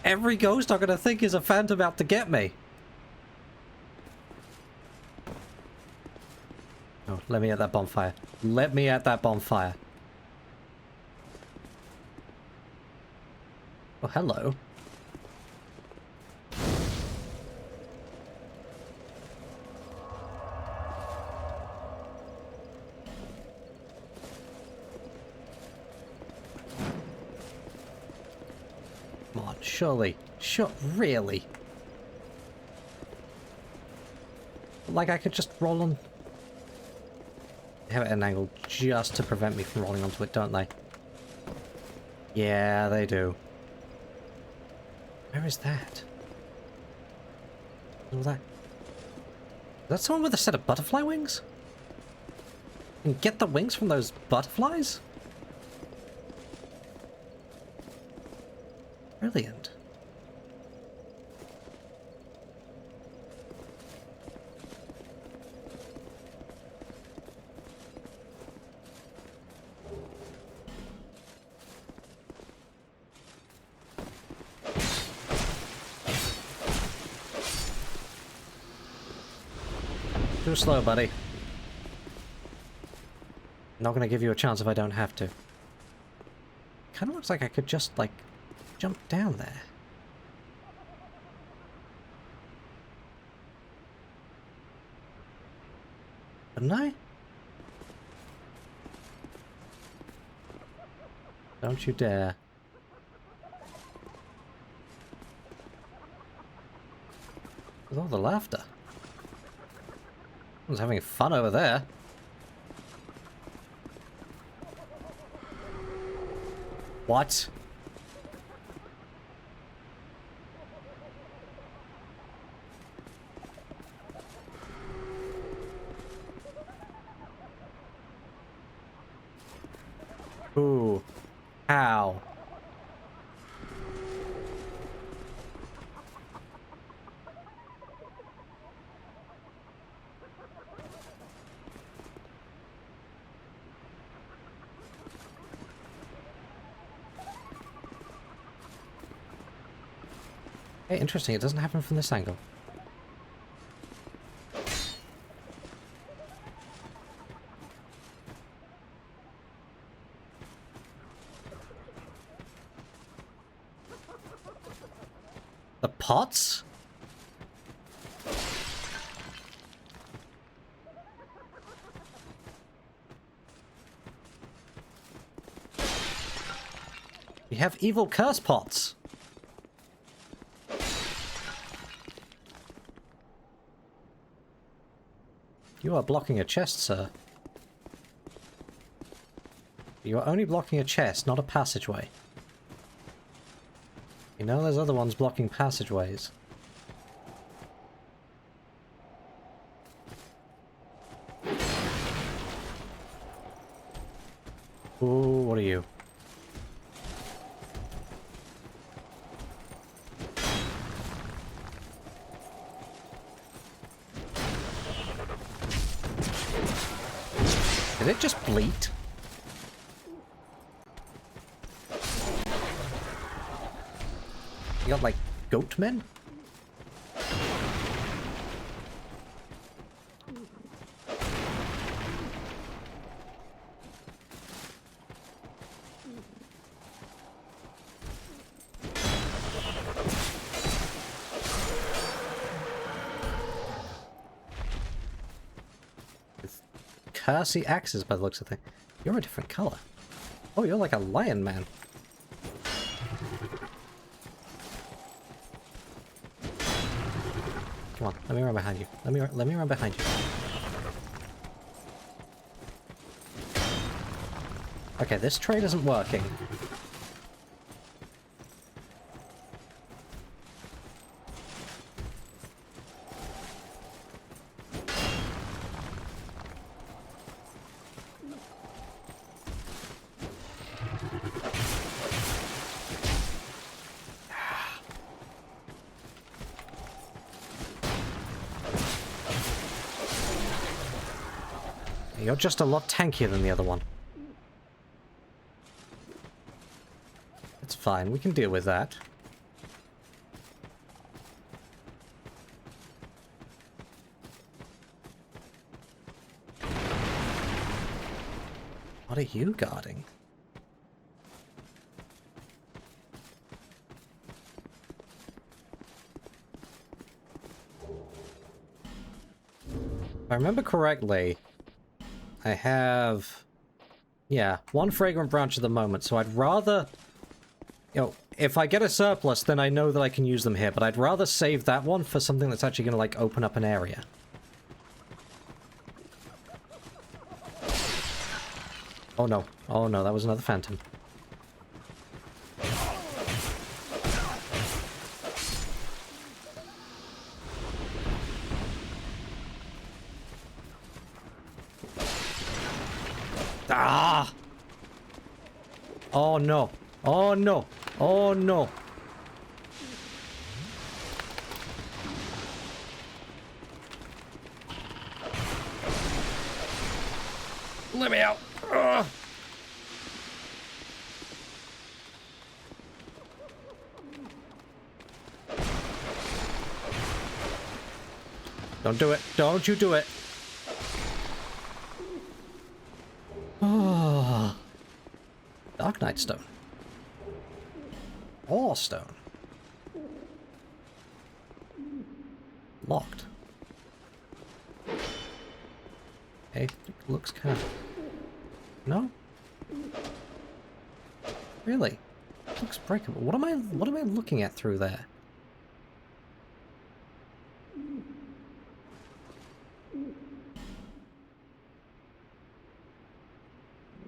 Every ghost I'm gonna think is a phantom out to get me. Oh, let me at that bonfire. Let me at that bonfire. Oh, hello. Come on, surely. Really? Like I could just roll on... They have it at an angle just to prevent me from rolling onto it, don't they? Yeah, they do. Where is that? All that... Is that someone with a set of butterfly wings? You can get the wings from those butterflies? Brilliant. Too slow, buddy. Not gonna give you a chance if I don't have to. Kinda looks like I could just, like, jump down there. Couldn't I? Don't you dare. With all the laughter. I was having fun over there. What? Ooh. How? Hey, interesting, it doesn't happen from this angle. The pots? We have evil curse pots. You are blocking a chest, sir. You are only blocking a chest, not a passageway. You know there's other ones blocking passageways. Ooh, what are you? Did it just bleat? You got, like, goat men? Cursey axes by the looks of things. You're a different color. Oh, you're like a lion man. Come on, let me run behind you. Let me run behind you. Okay, this trade isn't working. You're just a lot tankier than the other one. It's fine, we can deal with that. What are you guarding? If I remember correctly, I have, yeah, one fragrant branch at the moment, so I'd rather, you know, if I get a surplus, then I know that I can use them here, but I'd rather save that one for something that's actually going to, like, open up an area. Oh no, that was another phantom. Ah! Oh no. Oh no. Oh no. Let me out. Ugh. Don't do it. Don't you do it. Oh. Dark Knight Stone. Ore Stone. Locked. Hey, looks kind of... No? Really? Looks breakable. What am I looking at through there?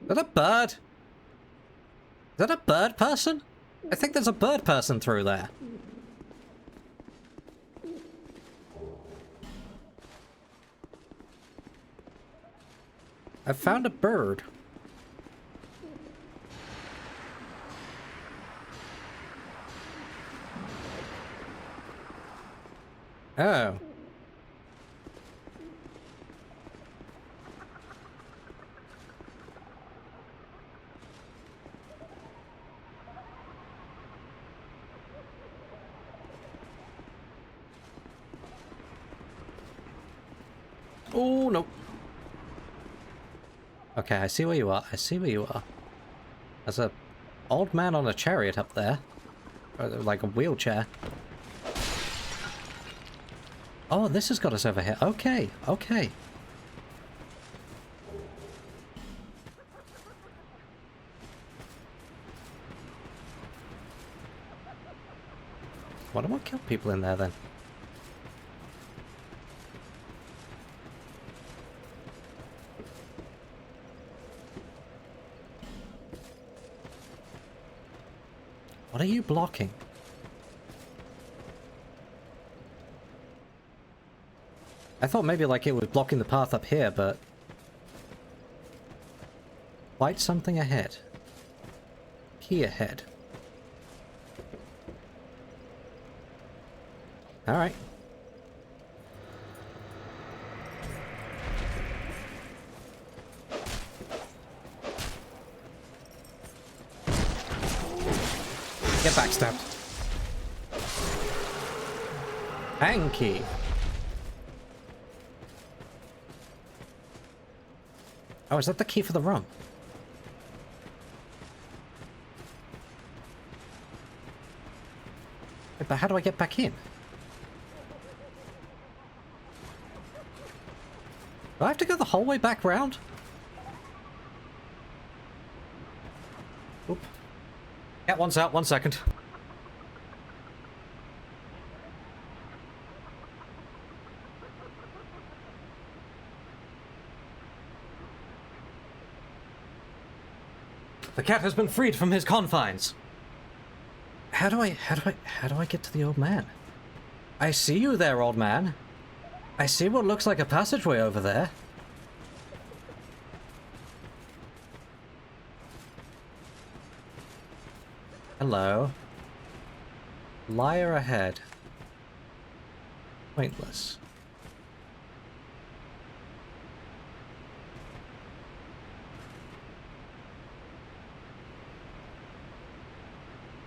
Is that a bird? Is that a bird person? I think there's a bird person through there. I found a bird. Oh. Oh, no. Okay, I see where you are. I see where you are. There's a old man on a chariot up there. Or, like a wheelchair. Oh, this has got us over here. Okay, okay. Why don't I kill people in there then? What are you blocking? I thought maybe like it was blocking the path up here, but... Fight something ahead. Key ahead. Alright. Get backstabbed. Hanky. Oh, is that the key for the room? Wait, but how do I get back in? Do I have to go the whole way back round? Oop. Cat one's out, 1 second. The cat has been freed from his confines. How do I get to the old man? I see you there, old man. I see what looks like a passageway over there. Hello. Liar ahead. Pointless.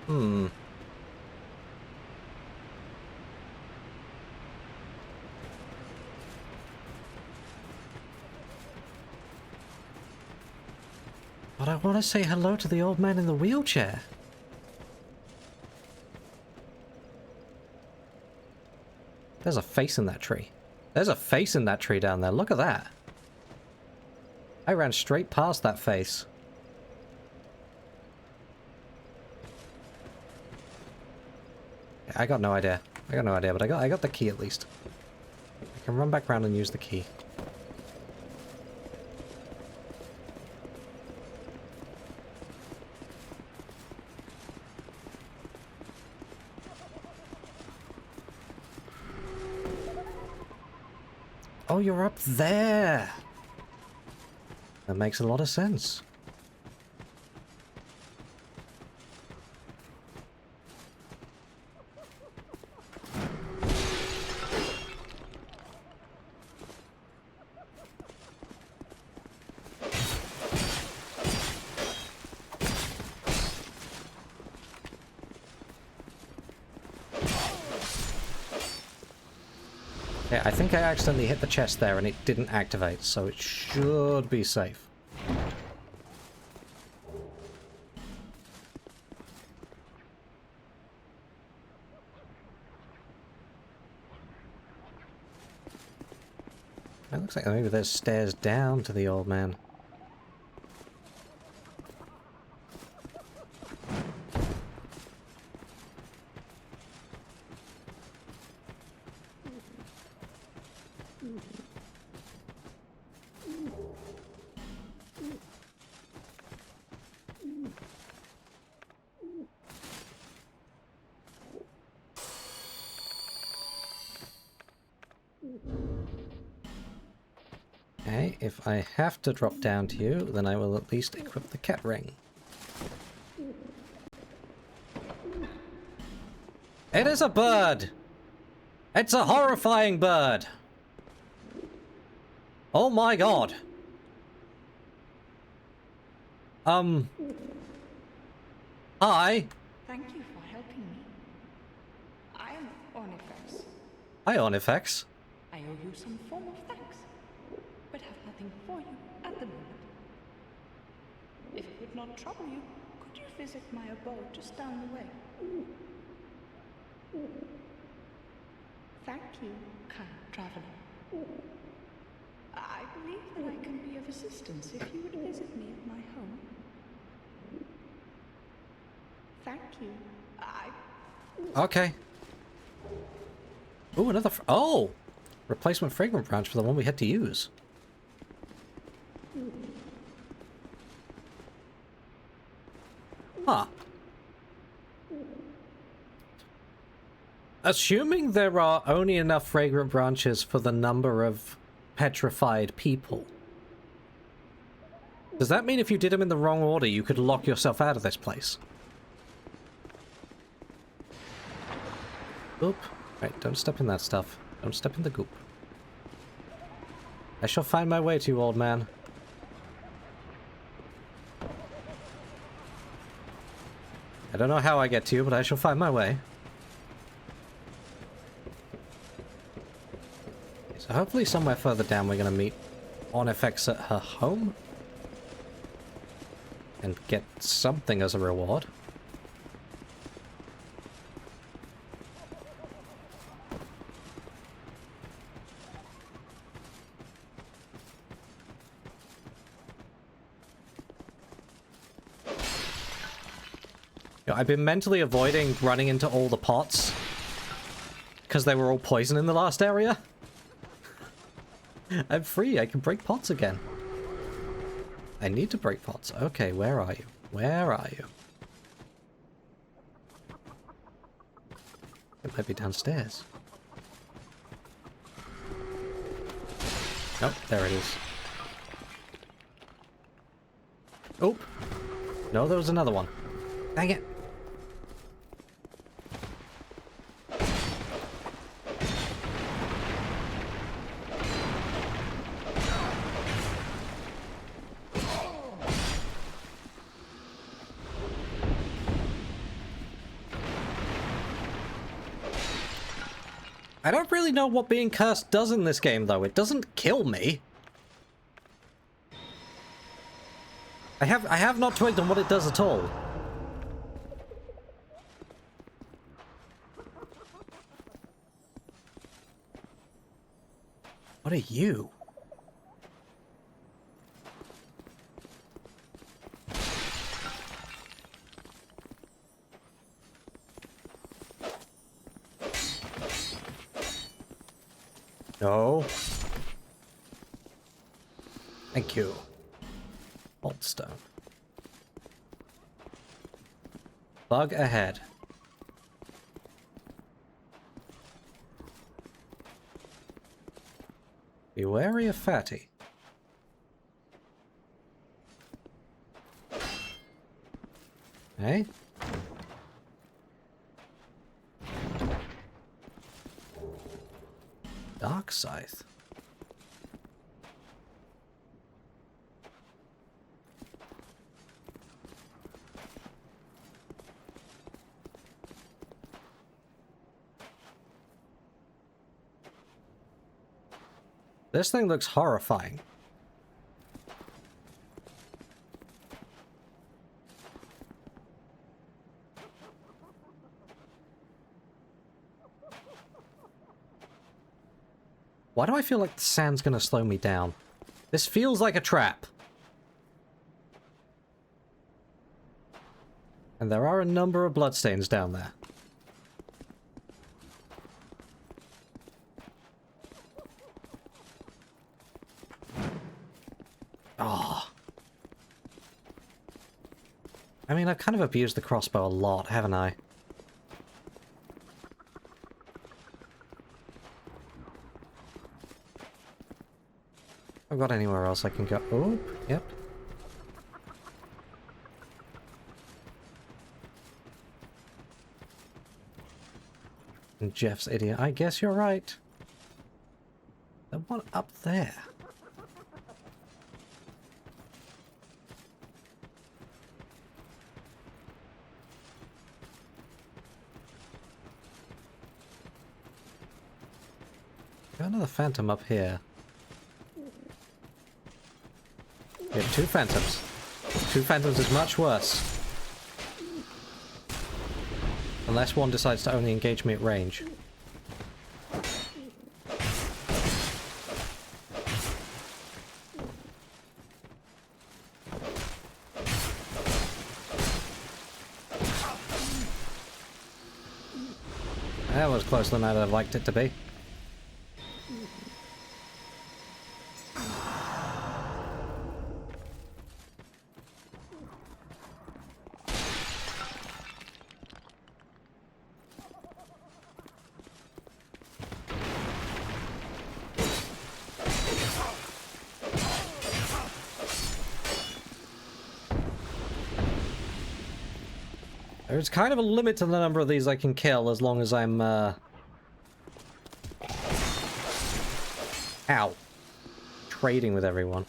Hmm. But I want to say hello to the old man in the wheelchair. There's a face in that tree. There's a face in that tree down there. Look at that. I ran straight past that face. I got no idea. I got no idea, but I got the key at least. I can run back around and use the key. Oh, you're up there! That makes a lot of sense. Yeah, I think I accidentally hit the chest there and it didn't activate, so it should be safe. It looks like maybe there's stairs down to the old man. Okay, if I have to drop down to you, then I will at least equip the cat ring. It is a bird! It's a horrifying bird! Oh my god! Hi! Thank you for helping me. I'm Ornifex. Hi, Ornifex. I owe you some form of thanks. working for you at the moment. If it would not trouble you, could you visit my abode just down the way? Thank you, kind traveler. I believe that I can be of assistance if you would visit me at my home. Thank you. Okay. Ooh, another... oh! Replacement fragrant branch for the one we had to use. Huh. Assuming there are only enough fragrant branches for the number of petrified people, does that mean if you did them in the wrong order, you could lock yourself out of this place? Oop. Right, don't step in that stuff. Don't step in the goop. I shall find my way to you, old man. I don't know how I get to you, but I shall find my way. So hopefully somewhere further down we're going to meet Ornifex at her home. And get something as a reward. I've been mentally avoiding running into all the pots because they were all poison in the last area. I'm free. I can break pots again. I need to break pots. Okay, where are you? Where are you? It might be downstairs. Nope, there it is. Oop. No, there was another one. Dang it. I don't really know what being cursed does in this game, though. It doesn't kill me. I have not twigged on what it does at all. What are you? No. Thank you. Old stone. Bug ahead. Be wary of Fatty. Hey? Dark Scythe. This thing looks horrifying. Why do I feel like the sand's gonna slow me down? This feels like a trap. And there are a number of bloodstains down there. Oh. I mean, I've kind of abused the crossbow a lot, haven't I? I've got anywhere else I can go. Oh, yep. And Jeff's idiot. I guess you're right. The one up there. Got another phantom up here. two phantoms. Two phantoms is much worse. Unless one decides to only engage me at range. That was closer than I'd have liked it to be. There's kind of a limit to the number of these I can kill as long as I'm, Ow. Trading with everyone.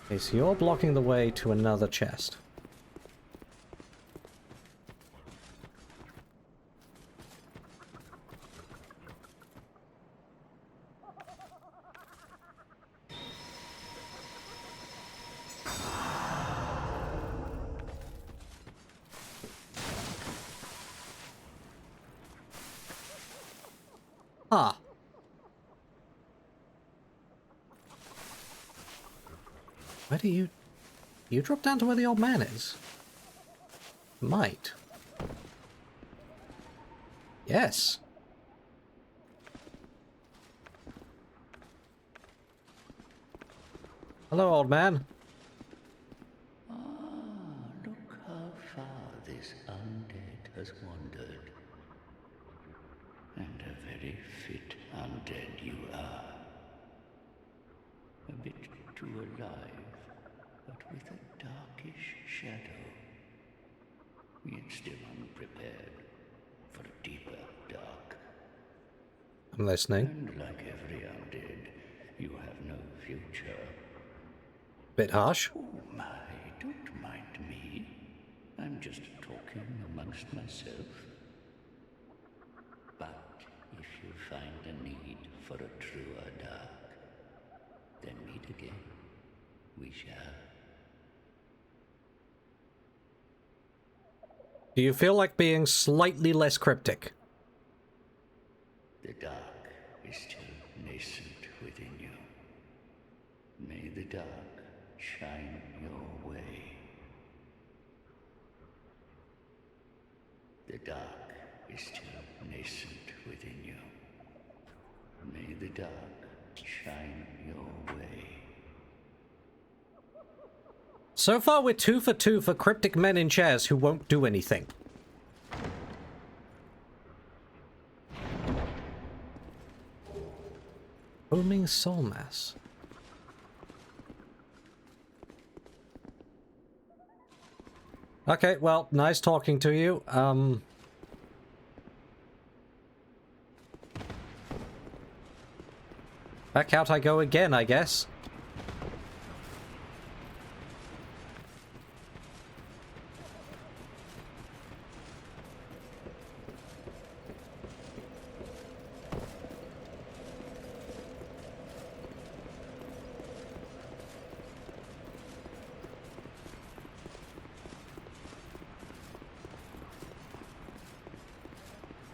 Okay, so you're blocking the way to another chest. Huh. Where do you... You drop down to where the old man is? Might. Yes. Hello, old man. Look how far this undead has wandered. And a very fit undead you are. A bit too alive, but with a darkish shadow. Yet still unprepared for a deeper dark. I'm listening. And like every undead, you have no future. Bit harsh. Oh my, don't mind me. I'm just talking amongst myself. But if you find a need for a truer dark, then meet again. We shall. Do you feel like being slightly less cryptic? The dark is still nascent within you. May the dark shine your way. The dark is still nascent within you. May the dark shine your way. So far, we're 2 for 2 for cryptic men in chairs who won't do anything. Booming soul mass. Okay, well, nice talking to you. Back out I go again, I guess.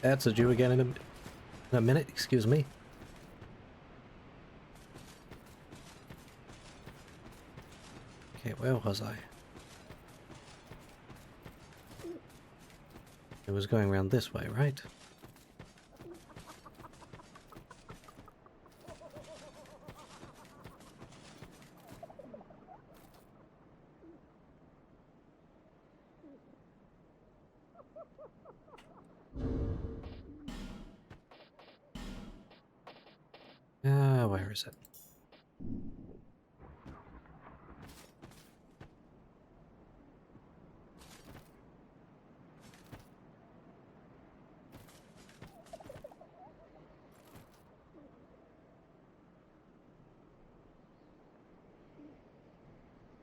That's a Jew again in a minute, excuse me. Okay, where was I? It was going around this way, right? Where is it?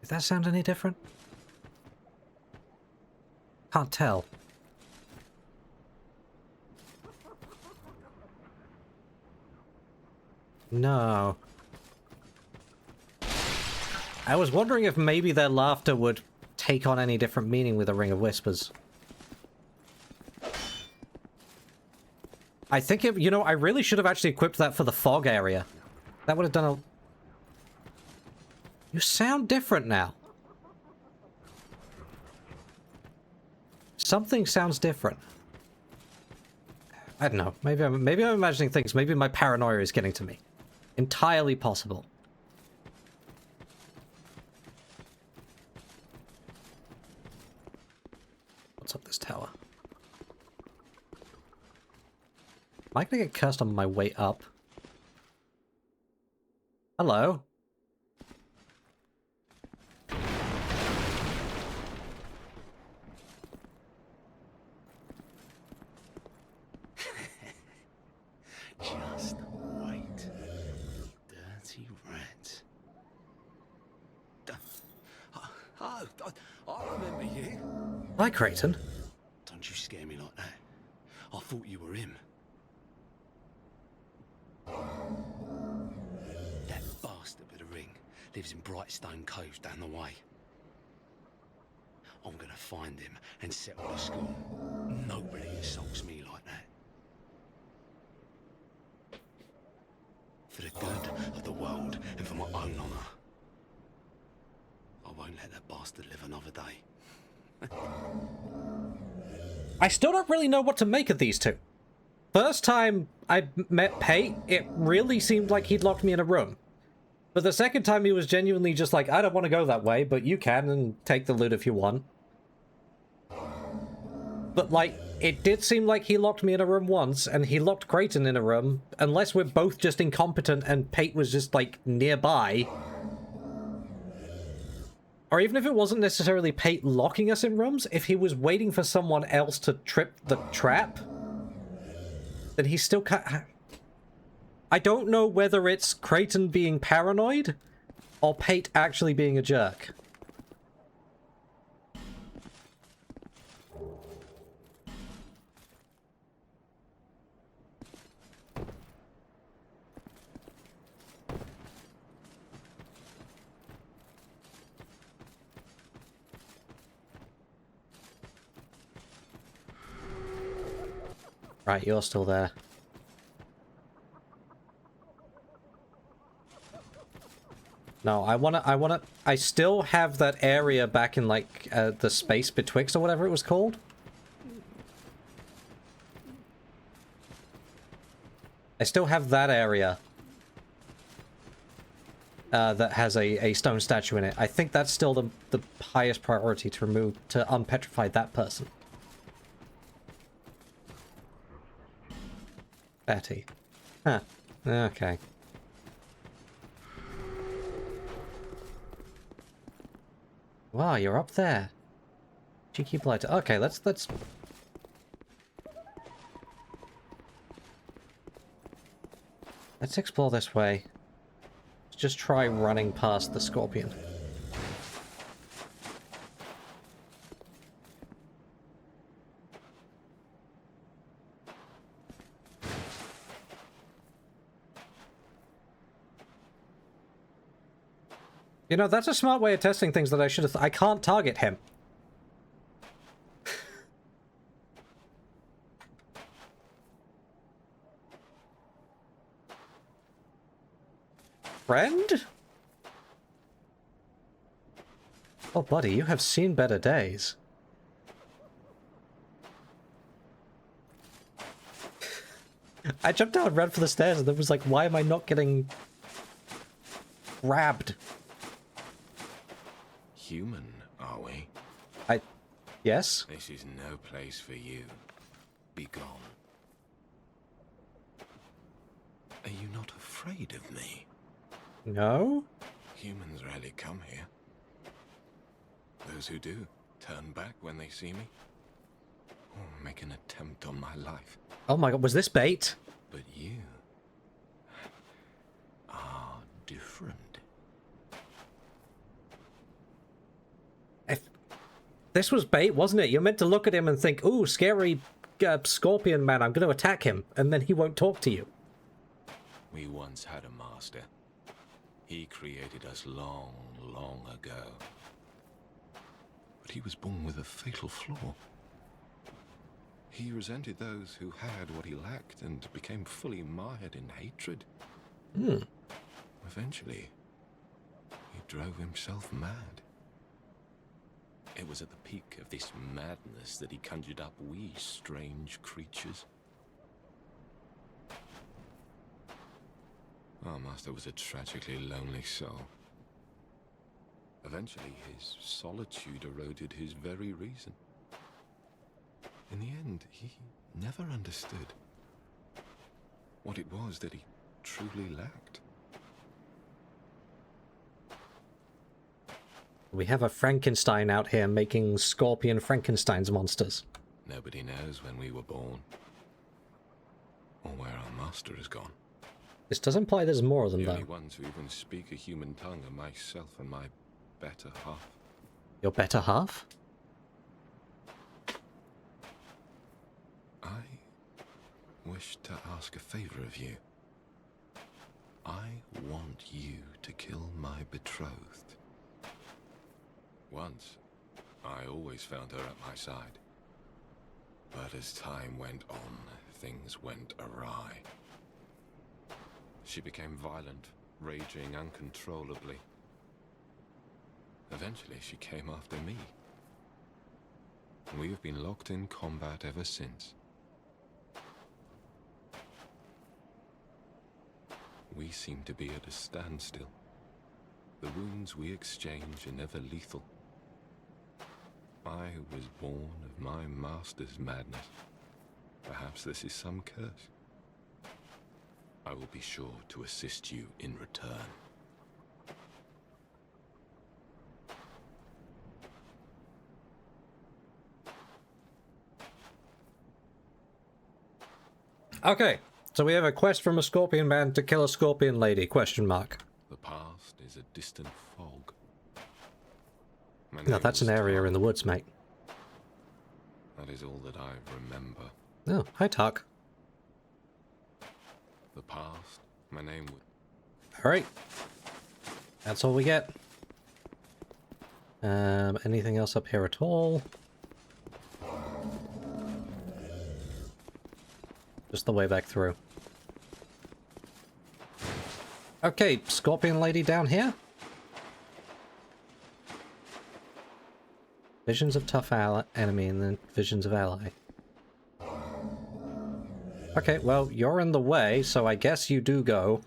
Does that sound any different? Can't tell. No. I was wondering if maybe their laughter would take on any different meaning with a Ring of Whispers. I think it, you know, I really should have actually equipped that for the fog area. That would have done a... You sound different now. Something sounds different. I don't know. Maybe I'm imagining things. Maybe my paranoia is getting to me. Entirely possible. What's up this tower? Am I gonna get cursed on my way up? Hello? Just wait. Dirty rat. I remember you. Hi, Creighton. Don't you scare me like that. I thought you were him. That bastard with the ring lives in Brightstone Cove down the way. I'm gonna find him and settle the score. Nobody insults me like that. For the good of the world and for my own honour. I won't let that bastard live another day. I still don't really know what to make of these two. First time I met Pate, it really seemed like he'd locked me in a room. But the second time he was genuinely just like, I don't want to go that way, but you can and take the loot if you want. But like, it did seem like he locked me in a room once, and he locked Creighton in a room, unless we're both just incompetent and Pate was just like nearby. Or even if it wasn't necessarily Pate locking us in rooms, if he was waiting for someone else to trip the trap, then he still can't... I don't know whether it's Creighton being paranoid, or Pate actually being a jerk. Right, you're still there. No, I still have that area back in, like, the space betwixt or whatever it was called. I still have that area. That has a stone statue in it. I think that's still the highest priority to remove, to unpetrify that person. Betty. Huh. Okay. Wow, you're up there. Cheeky blighter. Okay, let's explore this way. Let's just try running past the scorpion. You know, that's a smart way of testing things that I should have... I can't target him. Friend? Oh, buddy, you have seen better days. I jumped down and ran for the stairs and then was like, why am I not getting... grabbed? Human, are we? Yes? This is no place for you. Be gone. Are you not afraid of me? No? Humans rarely come here. Those who do turn back when they see me. Or make an attempt on my life. Oh my god, was this bait? But you are different. This was bait, wasn't it? You're meant to look at him and think, ooh, scary scorpion man, I'm going to attack him. And then he won't talk to you. We once had a master. He created us long, long ago. But he was born with a fatal flaw. He resented those who had what he lacked and became fully mired in hatred. Eventually, he drove himself mad. It was at the peak of this madness that he conjured up we strange creatures. Our master was a tragically lonely soul. Eventually, his solitude eroded his very reason. In the end, he never understood what it was that he truly lacked. We have a Frankenstein out here making Scorpion Frankenstein's monsters. Nobody knows when we were born, or where our master has gone. This does imply there's more of them, The though. only ones who even speak a human tongue are myself and my better half. Your better half? I wish to ask a favor of you. I want you to kill my betrothed. Once, I always found her at my side. But as time went on, things went awry. She became violent, raging uncontrollably. Eventually, she came after me. We have been locked in combat ever since. We seem to be at a standstill. The wounds we exchange are never lethal. I was born of my master's madness. Perhaps this is some curse. I will be sure to assist you in return. Okay, so we have a quest from a Scorpion man to kill a Scorpion lady, question mark. The past is a distant fog. My No, name that's an was area Tar. in the woods, mate. That is all that I remember. Oh, hi, Tark. The past, my name was... Alright. That's all we get. Anything else up here at all? Just the way back through. Okay, Scorpion lady down here. Visions of tough enemy and then visions of ally. Okay, well, you're in the way, so I guess you do go.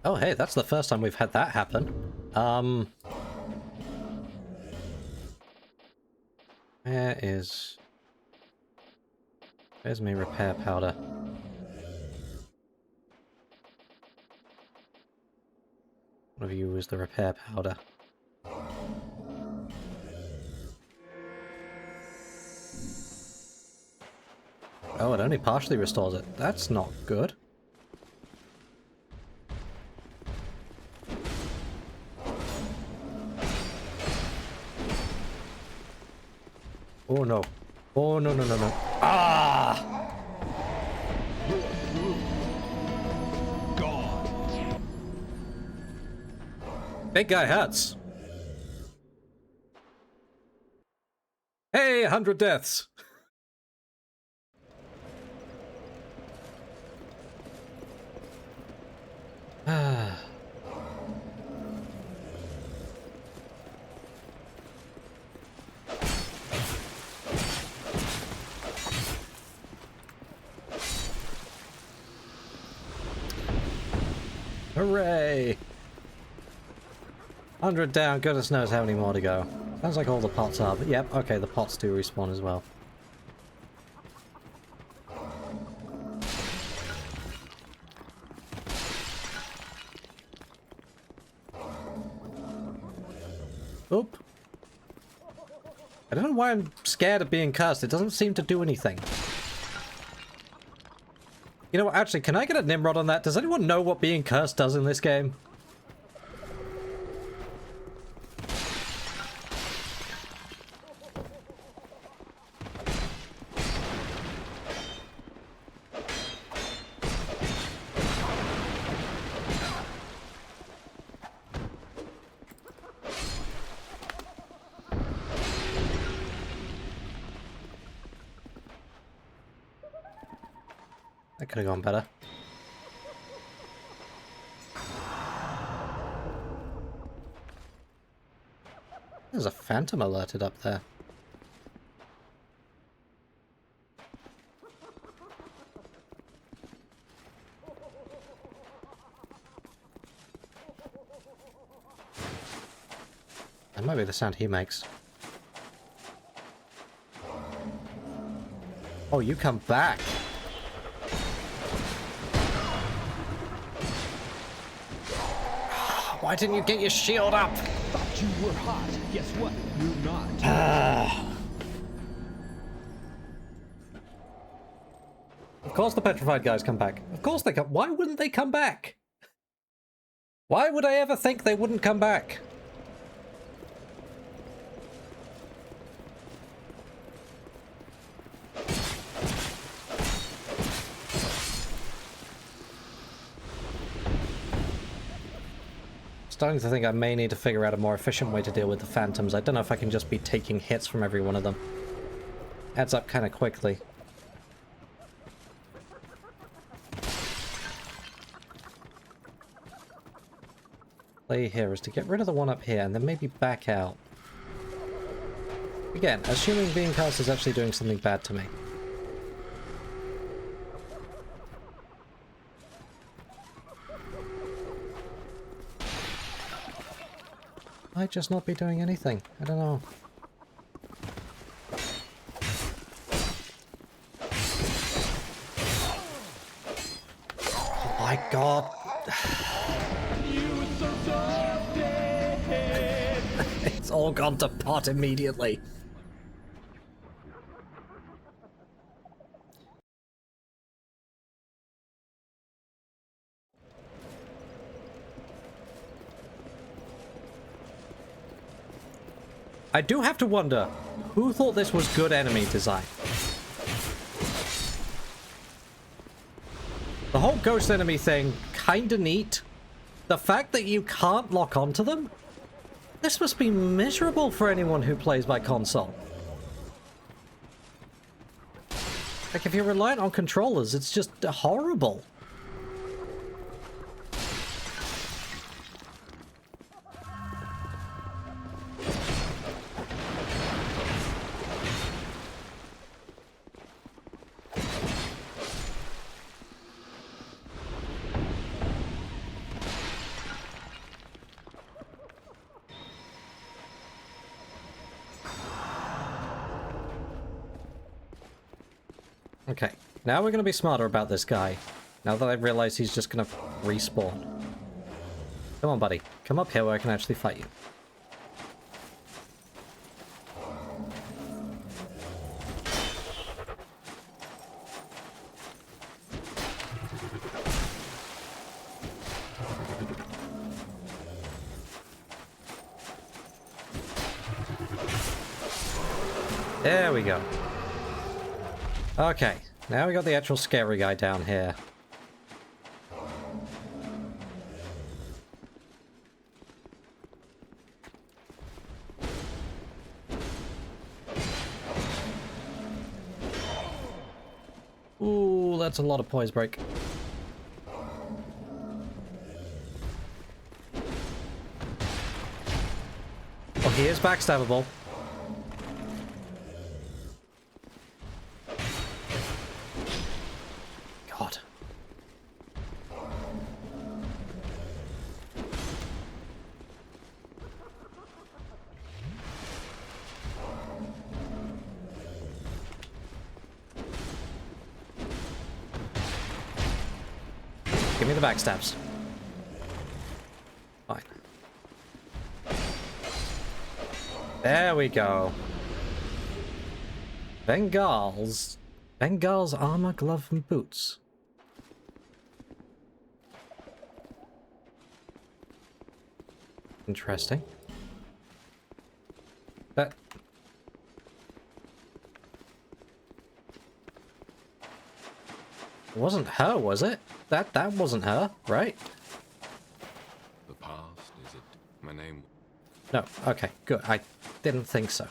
Oh, hey, that's the first time we've had that happen. Where's my repair powder? One of you is the repair powder. Oh, it only partially restores it. That's not good. Oh no. Oh no, no, no, no. Ah! God. Big guy hurts. Hey, 100 deaths. Ah. Hooray! 100 down, goodness knows how many more to go. Sounds like all the pots are, but yep, okay, the pots do respawn as well. Oop. I don't know why I'm scared of being cursed, it doesn't seem to do anything. You know what, actually, can I get a Nimrod on that? Does anyone know what being cursed does in this game? That could have gone better. There's a phantom alerted up there. That might be the sound he makes. Oh, you come back. Why didn't you get your shield up? Thought you were hot. Guess what? You're not. Of course the petrified guys come back. Of course they come. Why wouldn't they come back? Why would I ever think they wouldn't come back? Starting to think I may need to figure out a more efficient way to deal with the phantoms. I don't know if I can just be taking hits from every one of them. Adds up kind of quickly. Play here is to get rid of the one up here and then maybe back out. Again, assuming being cast is actually doing something bad to me. Might just not be doing anything. I don't know. Oh my god. It's all gone to pot immediately. I do have to wonder, who thought this was good enemy design? The whole ghost enemy thing, kinda neat. The fact that you can't lock onto them? This must be miserable for anyone who plays by console. Like, if you're reliant on controllers, it's just horrible. Okay, now we're going to be smarter about this guy. Now that I've realized he's just going to respawn. Come on, buddy. Come up here where I can actually fight you. There we go. Okay, now we got the actual scary guy down here. Ooh, that's a lot of poise break. Oh, he is backstabbable. God. Give me the backstabs. Fine. There we go. Bengal's armor, glove, and boots. Interesting. That... wasn't her, was it? That wasn't her, right? The past, is it? My name... No, okay, good. I didn't think so.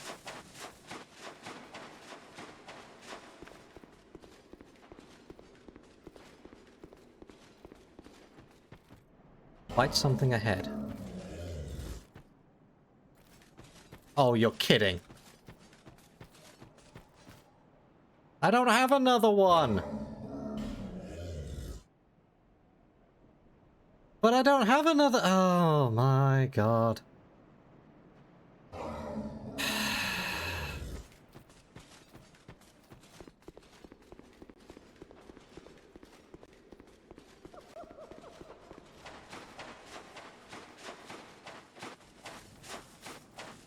Fight something ahead. Oh, you're kidding. I don't have another one. But I don't have another. Oh my god.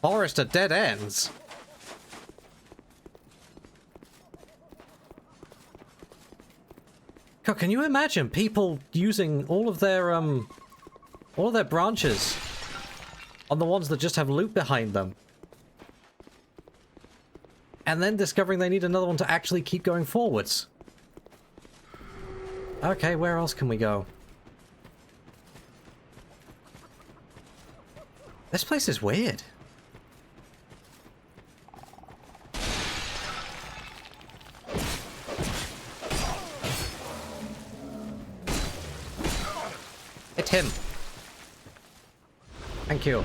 Forest of dead ends. God, can you imagine people using all of their branches on the ones that just have loot behind them? And then discovering they need another one to actually keep going forwards. Okay, where else can we go? This place is weird. Hit him. Thank you.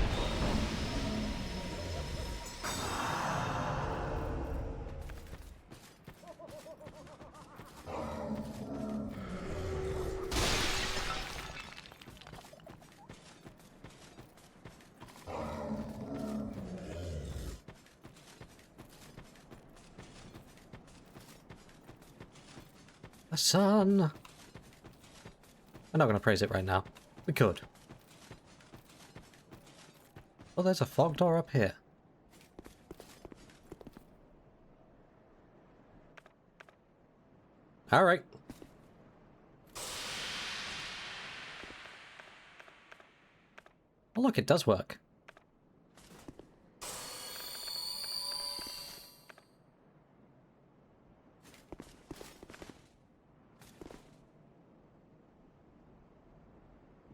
The sun. I'm not going to praise it right now. We could. Oh, there's a fog door up here. All right. Oh, look, it does work.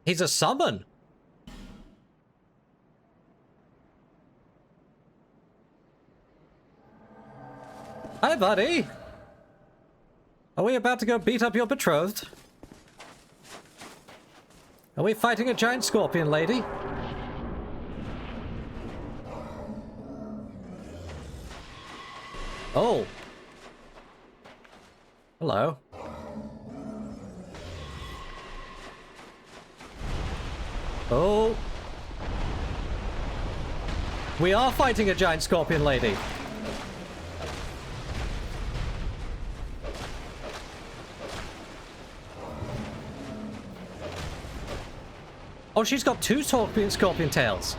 He's a summon. Hi, buddy. Are we about to go beat up your betrothed? Are we fighting a giant scorpion lady? Oh. Hello. Oh. We are fighting a giant scorpion lady. Oh, she's got two scorpion tails.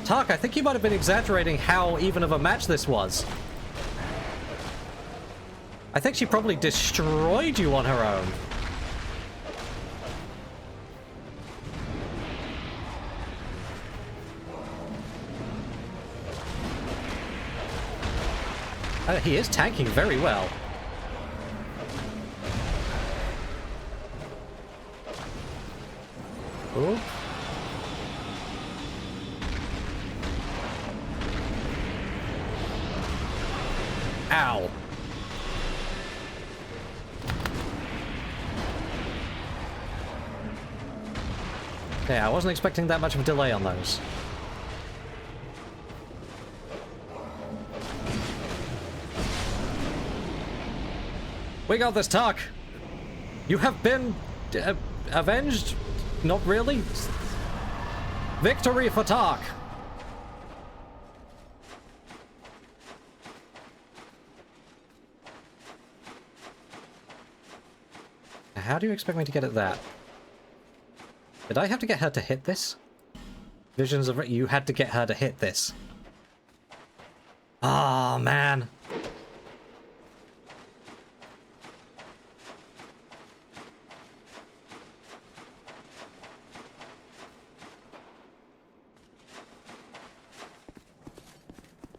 Tark, I think you might have been exaggerating how even of a match this was. I think she probably destroyed you on her own. He is tanking very well. Ooh. Ow. Yeah, I wasn't expecting that much of a delay on those. We got this, Tark. You have been avenged? Not really. Victory for Tark. How do you expect me to get at that? Did I have to get her to hit this? Visions of... You had to get her to hit this. Ah, oh, man.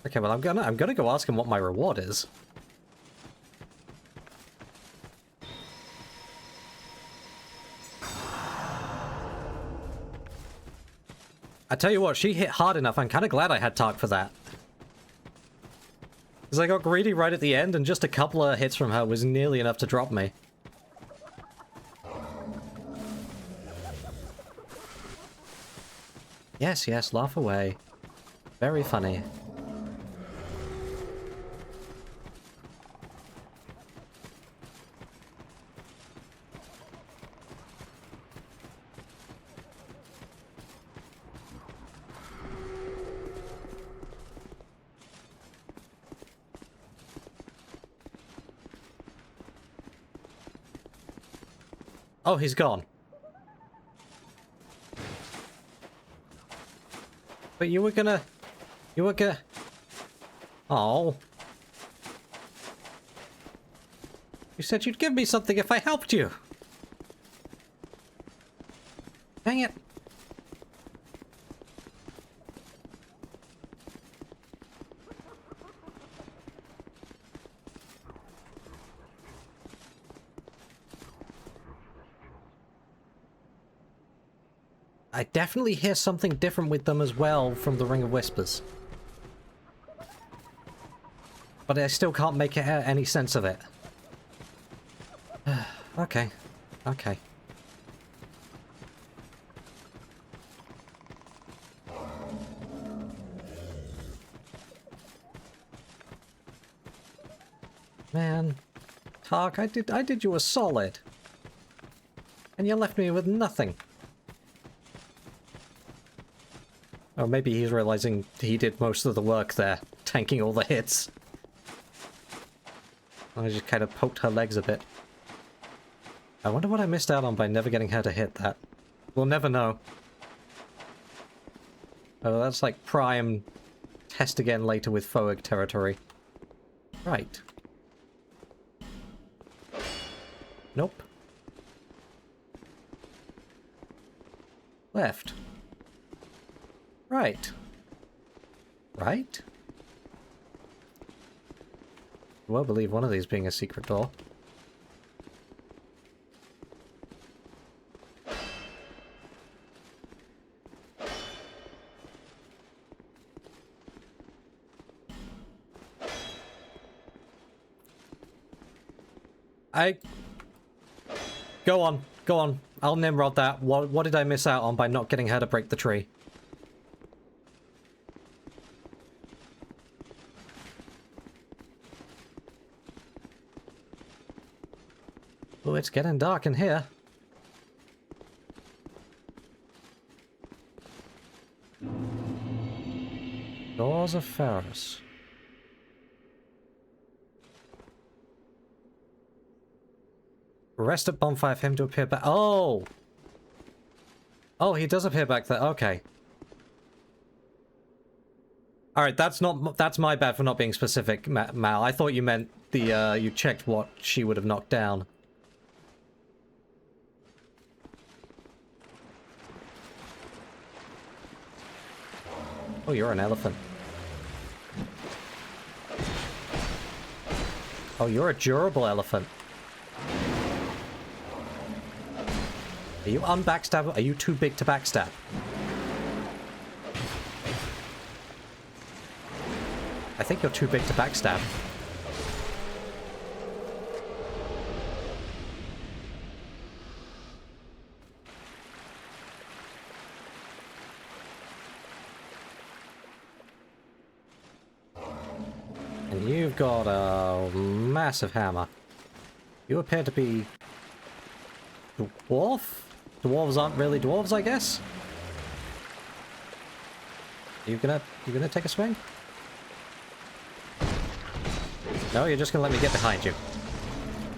Okay, well, I'm gonna go ask him what my reward is. I tell you what, she hit hard enough. I'm kind of glad I had Tark for that. Because I got greedy right at the end, and just a couple of hits from her was nearly enough to drop me. Yes, yes, laugh away. Very funny. Oh, he's gone. But you were gonna... Oh. You said you'd give me something if I helped you. Dang it. I definitely hear something different with them as well from the Ring of Whispers. But I still can't make any sense of it. Okay. Okay. Man. Tark, I did you a solid. And you left me with nothing. Or maybe he's realizing he did most of the work there, tanking all the hits. I just kind of poked her legs a bit. I wonder what I missed out on by never getting her to hit that. We'll never know. Oh, that's like prime test again later with Foeg territory. Right. Nope. Left. Right. Right? I will believe one of these being a secret door. Go on, go on. I'll Nimrod that. What did I miss out on by not getting her to break the tree? Oh, it's getting dark in here. Doors of Ferris. Rest at bonfire for him to appear back. Oh! Oh, he does appear back there. Okay. Alright, that's my bad for not being specific, Mal. I thought you meant the, you checked what she would have knocked down. Oh, you're an elephant. Oh, you're a durable elephant. Are you unbackstab? Are you too big to backstab? I think you're too big to backstab. And you've got a massive hammer. You appear to be... dwarf? Dwarves aren't really dwarves, I guess? You gonna take a swing? No, you're just gonna let me get behind you.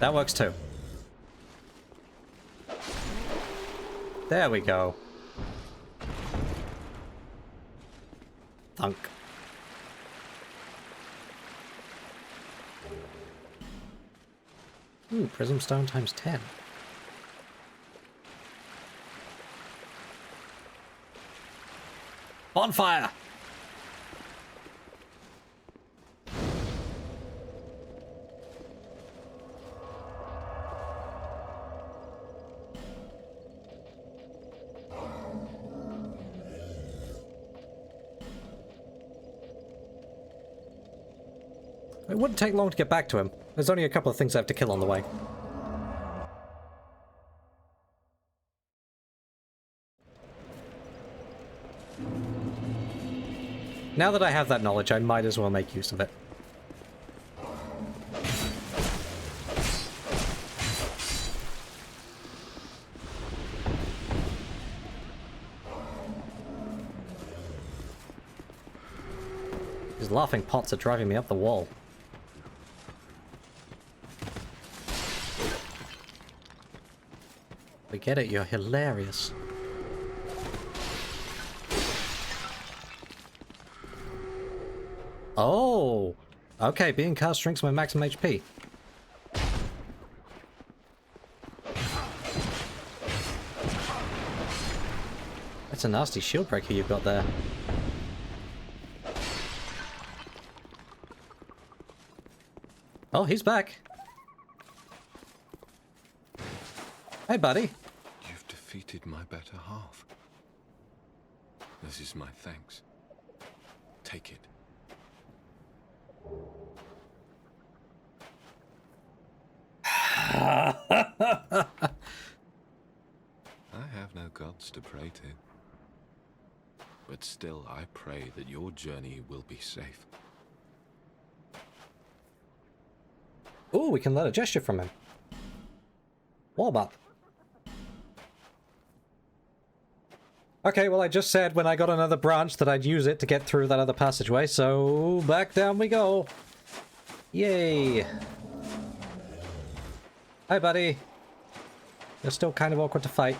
That works too. There we go. Thunk. Ooh, Prism Stone times 10. Bonfire! It wouldn't take long to get back to him. There's only a couple of things I have to kill on the way. Now that I have that knowledge, I might as well make use of it. These laughing pots are driving me up the wall. We get it, you're hilarious. Oh! Okay, being cast shrinks my maximum HP. That's a nasty shield breaker you've got there. Oh, he's back. Hey, buddy. You've defeated my better half. This is my thanks. Take it. I have no gods to pray to. But still, I pray that your journey will be safe. Ooh, we can learn a gesture from him. Warm up. Okay, well I just said when I got another branch that I'd use it to get through that other passageway, so back down we go. Yay. Hi, buddy. You're still kind of awkward to fight.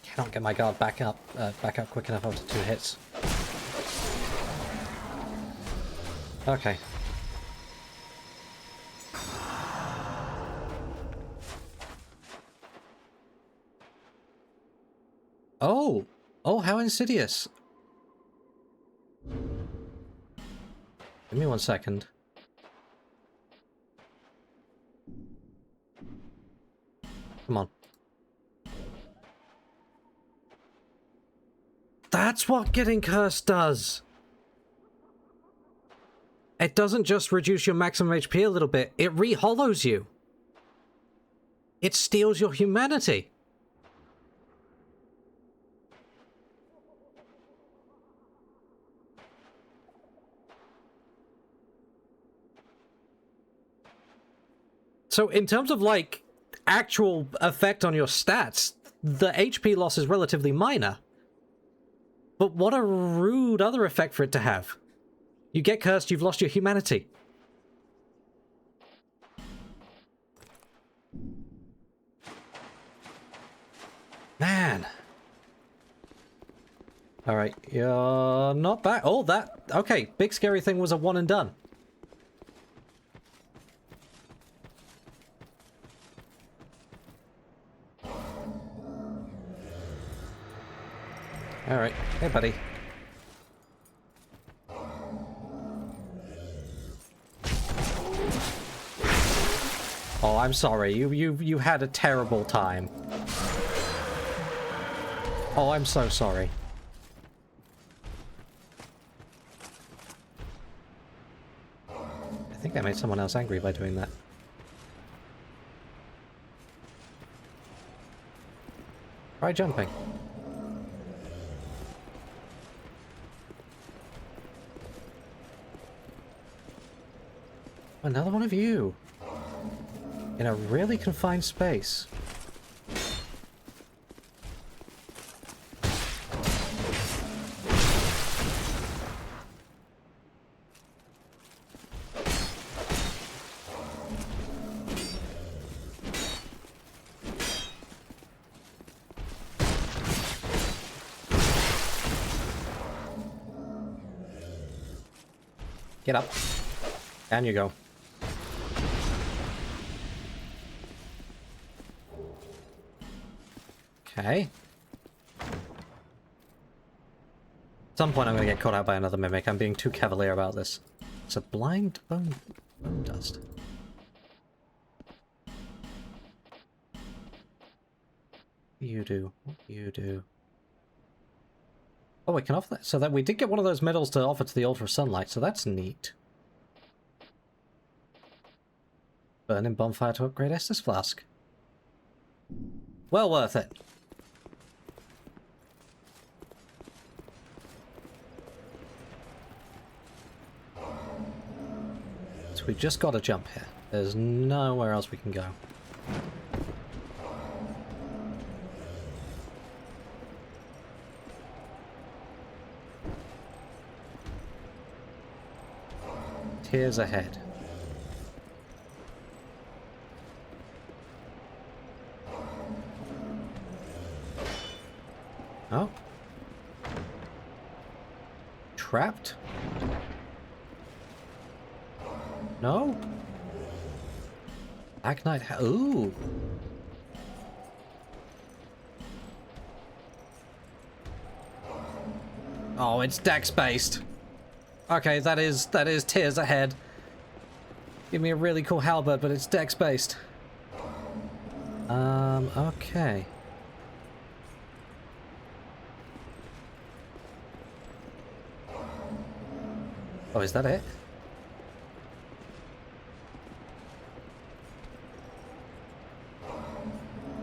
Cannot get my guard back up quick enough after 2 hits. Okay. Oh! Oh, how insidious! Give me 1 second. Come on. That's what getting cursed does! It doesn't just reduce your maximum HP a little bit, it re-hollows you. It steals your humanity. So in terms of, like, actual effect on your stats, the HP loss is relatively minor. But what a rude other effect for it to have. You get cursed, you've lost your humanity. Man. Alright, you're not back. Oh, that... Okay, big scary thing was a one and done. Alright, hey buddy. Oh, I'm sorry. You had a terrible time. Oh, I'm so sorry. I think I made someone else angry by doing that. Try jumping. Another one of you. In a really confined space. Get up. Down you go. Okay. At some point I'm going to get caught out by another mimic. I'm being too cavalier about this. It's a blind bone dust. You do. What do you do? Oh, we can offer that. So that we did get one of those medals to offer to the Altar of Sunlight, so that's neat. Burning bonfire to upgrade Estus Flask. Well worth it. So we just got to jump here. There's nowhere else we can go. Tears ahead. Oh. Trapped? No? Black Knight. Ooh. Oh, it's dex based. Okay, that is tears ahead. Give me a really cool halberd, but it's dex based. Okay. Oh, is that it?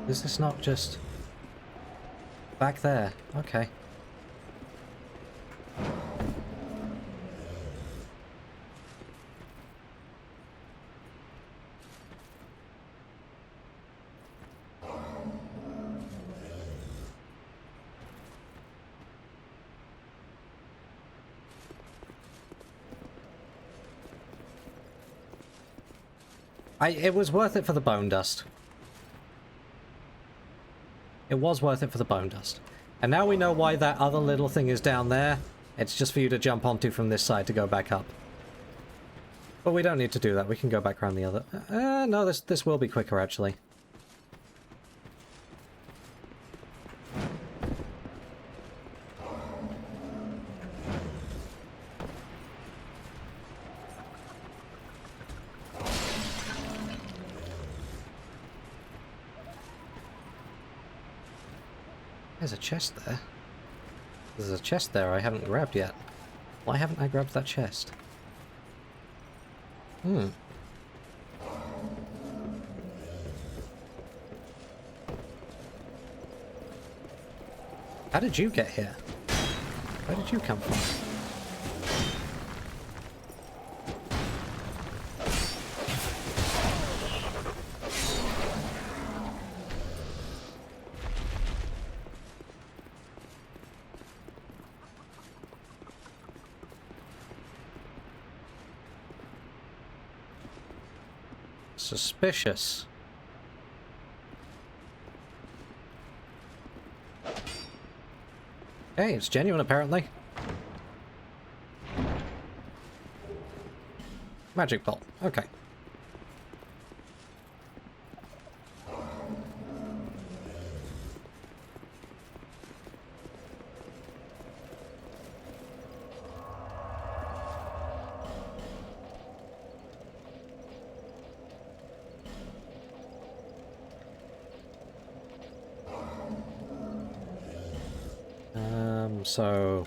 Is this not just back there? Okay. It was worth it for the bone dust. It was worth it for the bone dust. And now we know why that other little thing is down there. It's just for you to jump onto from this side to go back up. But we don't need to do that. We can go back around the other... no, this will be quicker, actually. There's a chest there. There's a chest there I haven't grabbed yet. Why haven't I grabbed that chest? Hmm. How did you get here? Where did you come from? Suspicious. Hey, it's genuine apparently. Magic bolt. Okay. So...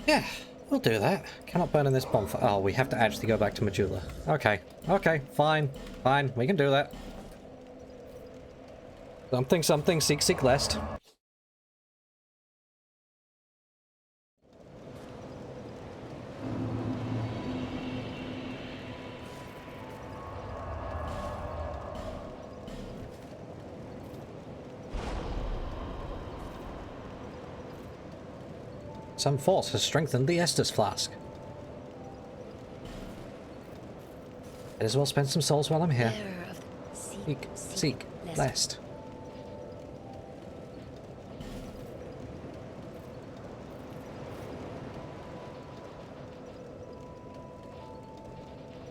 yeah, we'll do that. Cannot burn in this bonfire. Oh, we have to actually go back to Majula. Okay, okay, fine, fine, we can do that. Something, something, seek, seek, lest. Some force has strengthened the Estus flask. Might as well spend some souls while I'm here. Seek, seek, lest.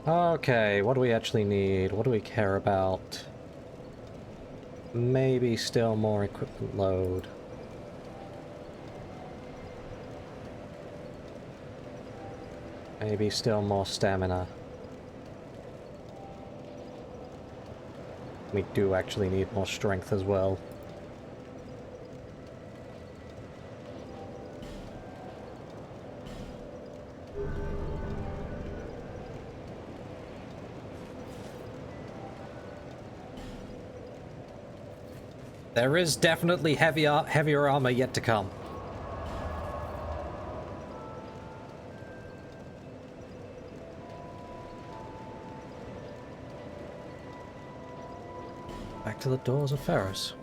Okay, what do we actually need? What do we care about? Maybe still more equipment load. Maybe still more stamina. We do actually need more strength as well. There is definitely heavier armor yet to come. Back to the doors of Ferris.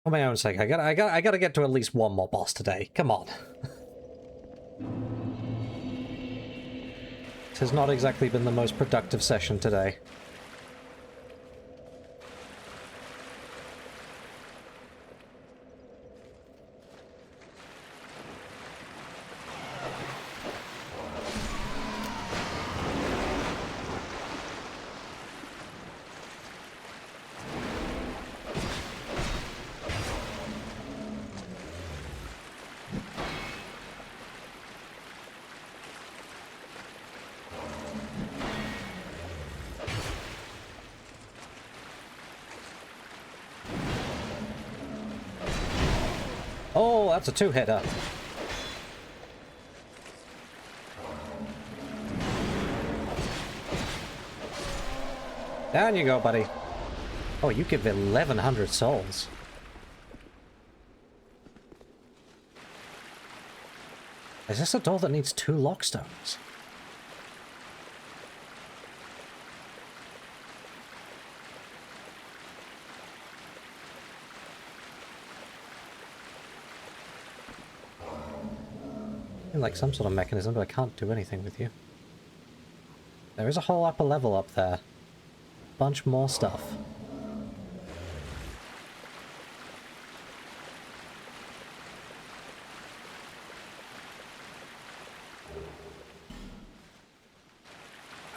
For my own sake, I gotta get to at least one more boss today. Come on. It has not exactly been the most productive session today. Oh, that's a two-hitter. Down you go, buddy. Oh, you give 1,100 souls. Is this a door that needs 2 lockstones? Like some sort of mechanism, but I can't do anything with you. There is a whole upper level up there. Bunch more stuff.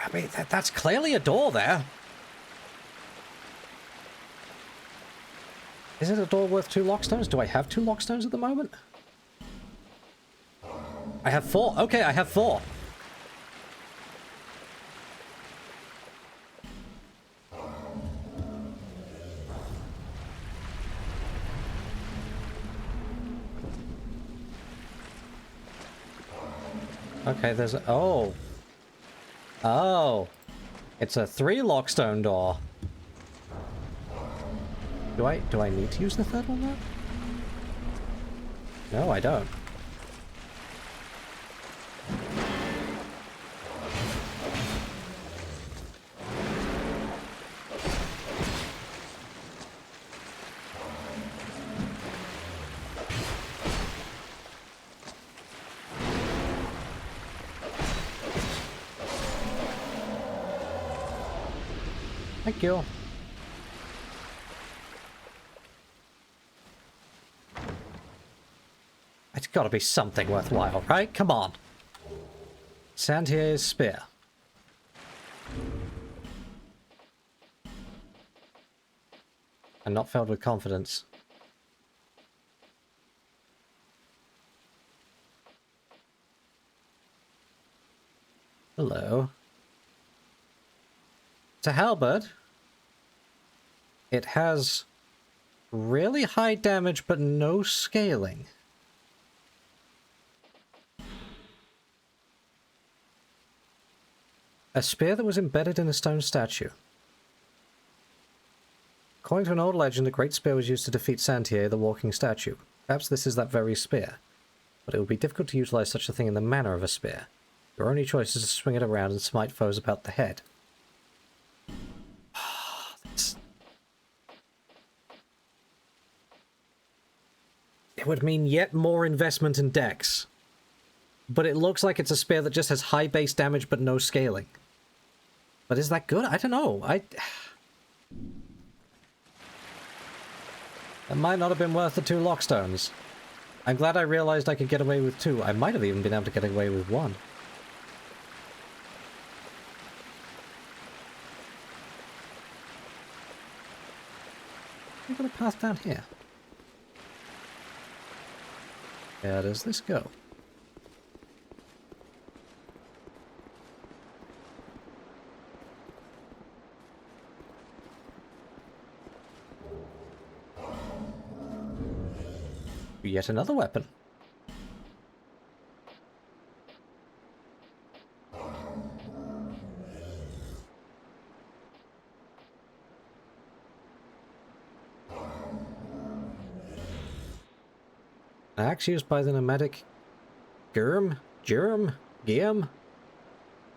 I mean, that's clearly a door there. Is it a door worth 2 lockstones? Do I have 2 lockstones at the moment? I have 4. Okay, I have 4. Okay, there's a... Oh. Oh. It's a 3 lockstone door. Do I need to use the third one though? No, I don't. Thank you. It's gotta be something worthwhile, right? Come on. Santier's spear. I'm not filled with confidence. Hello. It's a halberd. It has really high damage, but no scaling. A spear that was embedded in a stone statue. According to an old legend, a great spear was used to defeat Santier, the walking statue. Perhaps this is that very spear. But it would be difficult to utilize such a thing in the manner of a spear. Your only choice is to swing it around and smite foes about the head. It would mean yet more investment in dex. But it looks like it's a spear that just has high base damage but no scaling. But is that good? I don't know. It might not have been worth the 2 lockstones. I'm glad I realized I could get away with 2. I might have even been able to get away with 1. I've got a path down here. Where does this go? Yet another weapon. Axe used by the nomadic Gurm? Giam?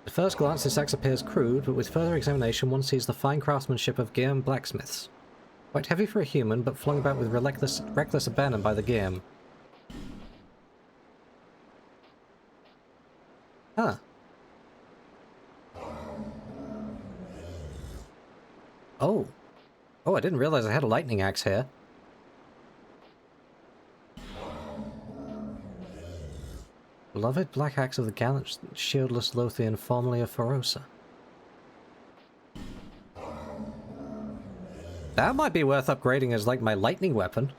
At first glance, this axe appears crude, but with further examination, one sees the fine craftsmanship of Giam blacksmiths. Quite heavy for a human, but flung about with reckless abandon by the Giam. Huh. Oh. Oh, I didn't realize I had a lightning axe here. Beloved black axe of the gallant, shieldless Lothian, formerly of Ferosa. That might be worth upgrading as, like, my lightning weapon.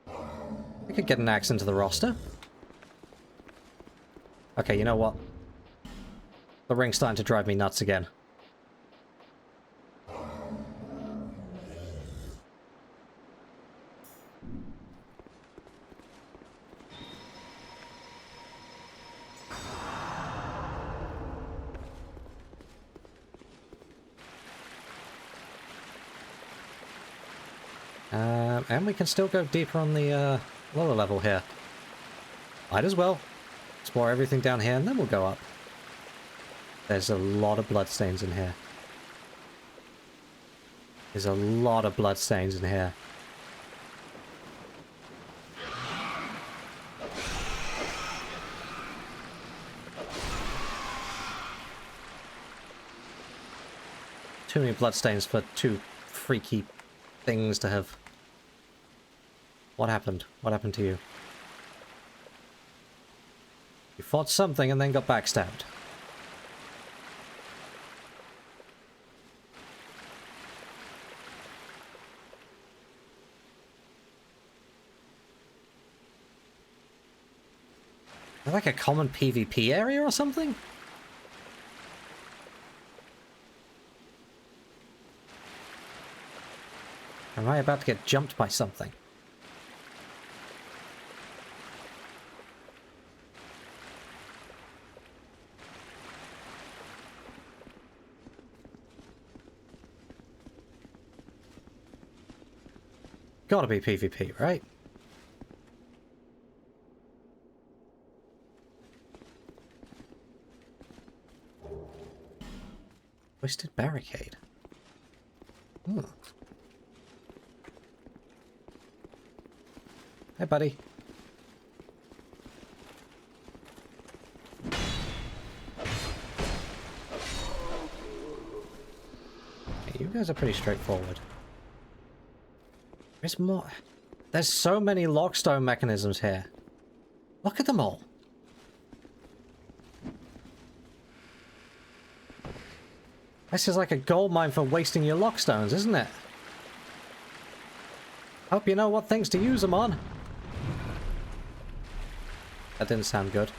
I could get an axe into the roster. Okay, you know what? The ring's starting to drive me nuts again. And we can still go deeper on the lower level here. Might as well explore everything down here and then we'll go up. There's a lot of bloodstains in here. There's a lot of bloodstains in here. Too many bloodstains for two freaky things to have. What happened? What happened to you? You fought something and then got backstabbed. Is that like a common PvP area or something? Am I about to get jumped by something? Gotta be PvP, right? Twisted barricade. Hmm. Hey, buddy. Hey, you guys are pretty straightforward. There's more. There's so many lockstone mechanisms here. Look at them all. This is like a gold mine for wasting your lockstones, isn't it? Hope you know what things to use them on. That didn't sound good.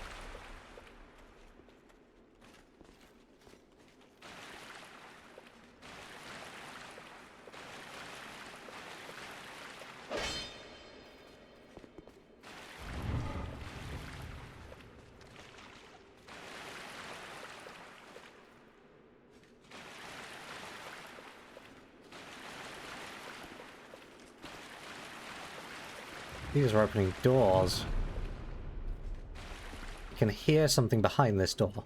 These are opening doors. You can hear something behind this door.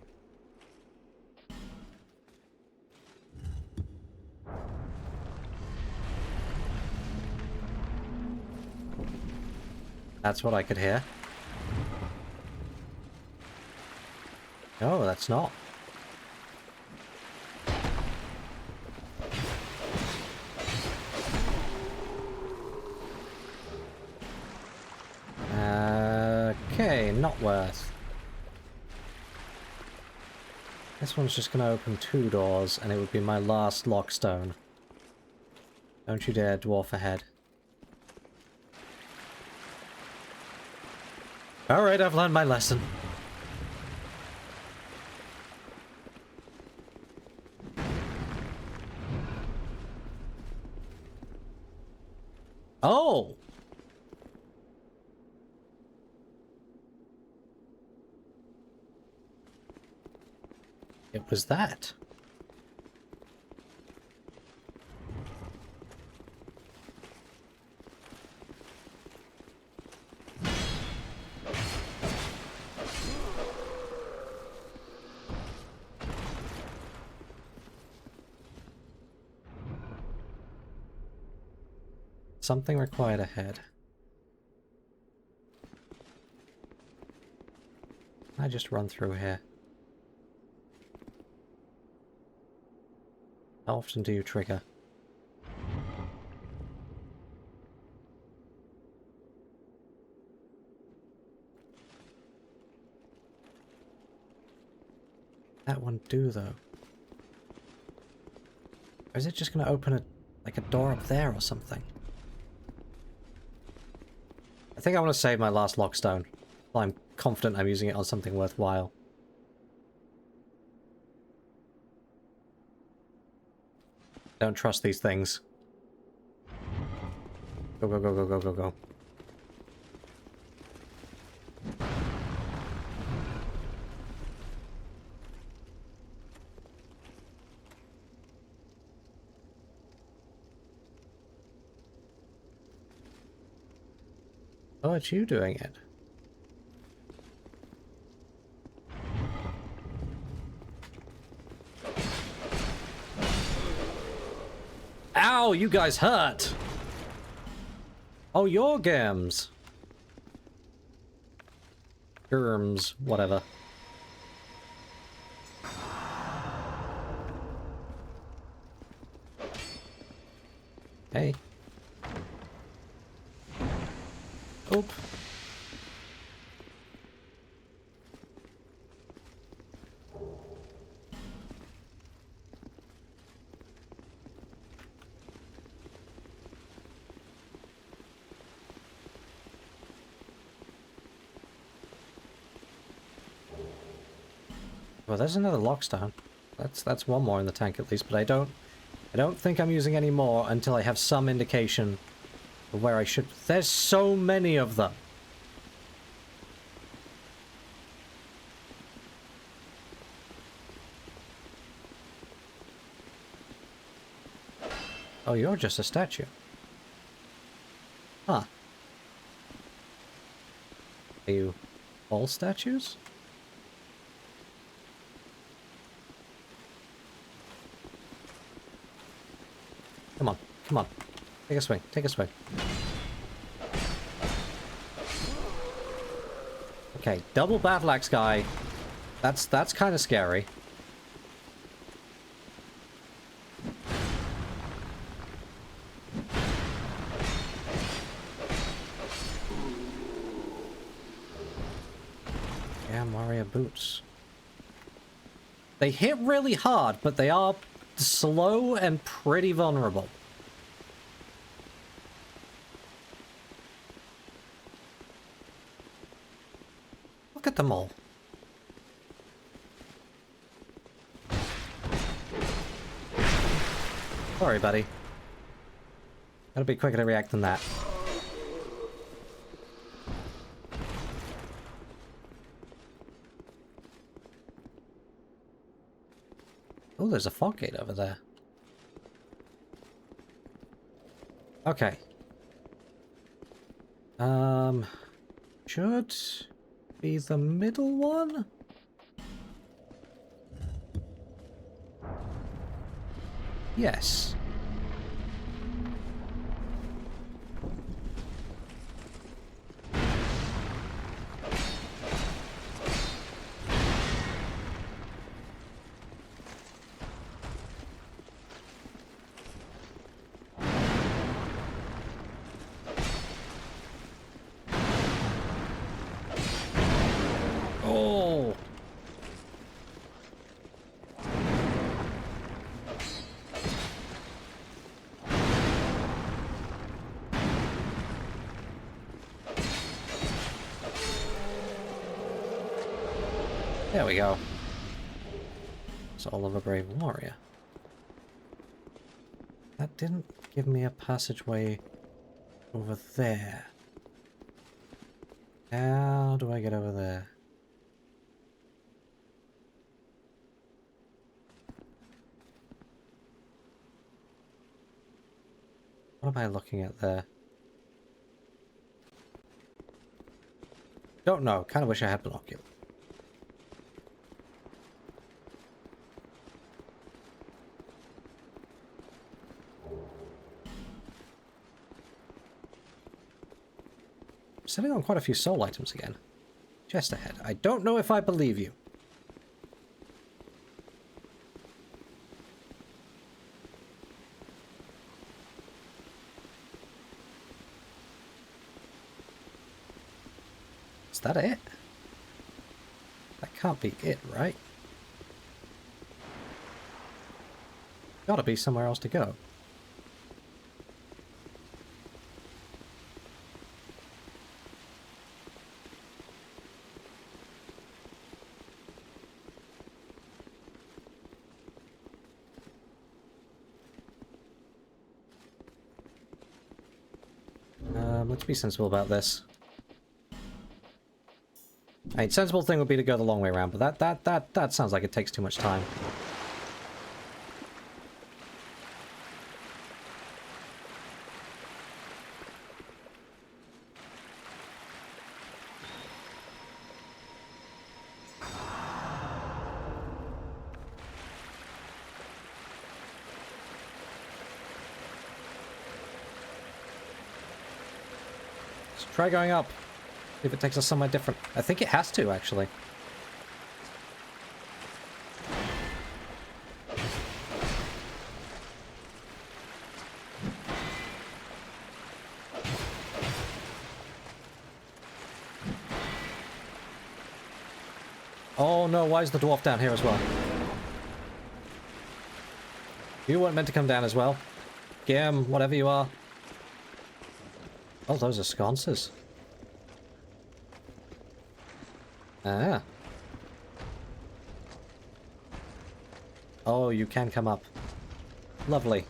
That's what I could hear. No, that's not. Okay, not worth. This one's just gonna open 2 doors, and it would be my last lockstone. Don't you dare, dwarf ahead. Alright, I've learned my lesson. Oh! It was that. Something required ahead. I just run through here. How often do you trigger? That one do though? Or is it just gonna open a like a door up there or something? I think I want to save my last lockstone. I'm confident I'm using it on something worthwhile. Don't trust these things. Go, go, go, go, go, go, go. Oh, it's you doing it. Ow, you guys hurt! Oh, your games. Germs, whatever. Hey. Oop. Well, there's another lockstone. That's one more in the tank at least, but I don't think I'm using any more until I have some indication of where I should. There's so many of them. Oh, you're just a statue. Huh. Are you all statues? Come on, come on. Take a swing, take a swing. Okay, double battle axe guy. That's kind of scary. Yeah, Mario boots. They hit really hard, but they are slow and pretty vulnerable. Look at them all. Sorry, buddy. Gotta be quicker to react than that. Oh, there's a fog gate over there. Okay. Should be the middle one? Yes. Oh! There we go. Soul of a Brave Warrior. That didn't give me a passageway over there. How do I get over there? What am I looking at there? Don't know. Kind of wish I had binoculars. Sitting on quite a few soul items again. Chest ahead. I don't know if I believe you. Is that it? That can't be it, right? Gotta be somewhere else to go. Let's be sensible about this. I mean, sensible thing would be to go the long way around, but that sounds like it takes too much time. Let's try going up. See if it takes us somewhere different. I think it has to, actually. Oh no, why is the dwarf down here as well? You weren't meant to come down as well. Gim, whatever you are. Oh, those are sconces. Ah. Oh, you can come up. Lovely.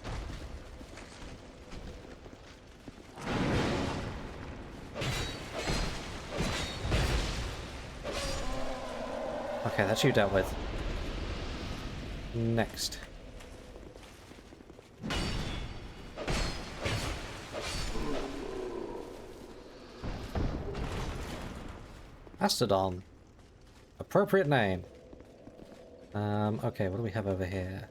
Okay, that's you dealt with. Next. Mastodon. Appropriate name. Okay, what do we have over here?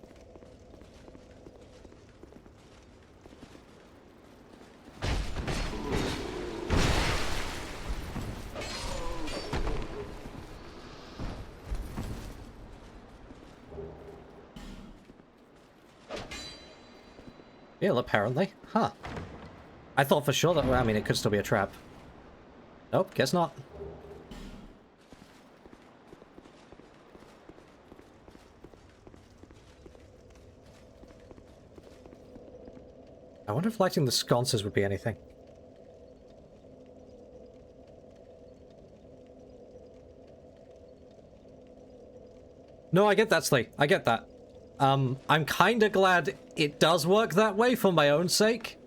Bill, apparently. Huh. I thought for sure that, well, I mean, it could still be a trap. Nope, guess not. I wonder if lighting the sconces would be anything. No, I get that, Slee. I get that. I'm kind of glad it does work that way for my own sake,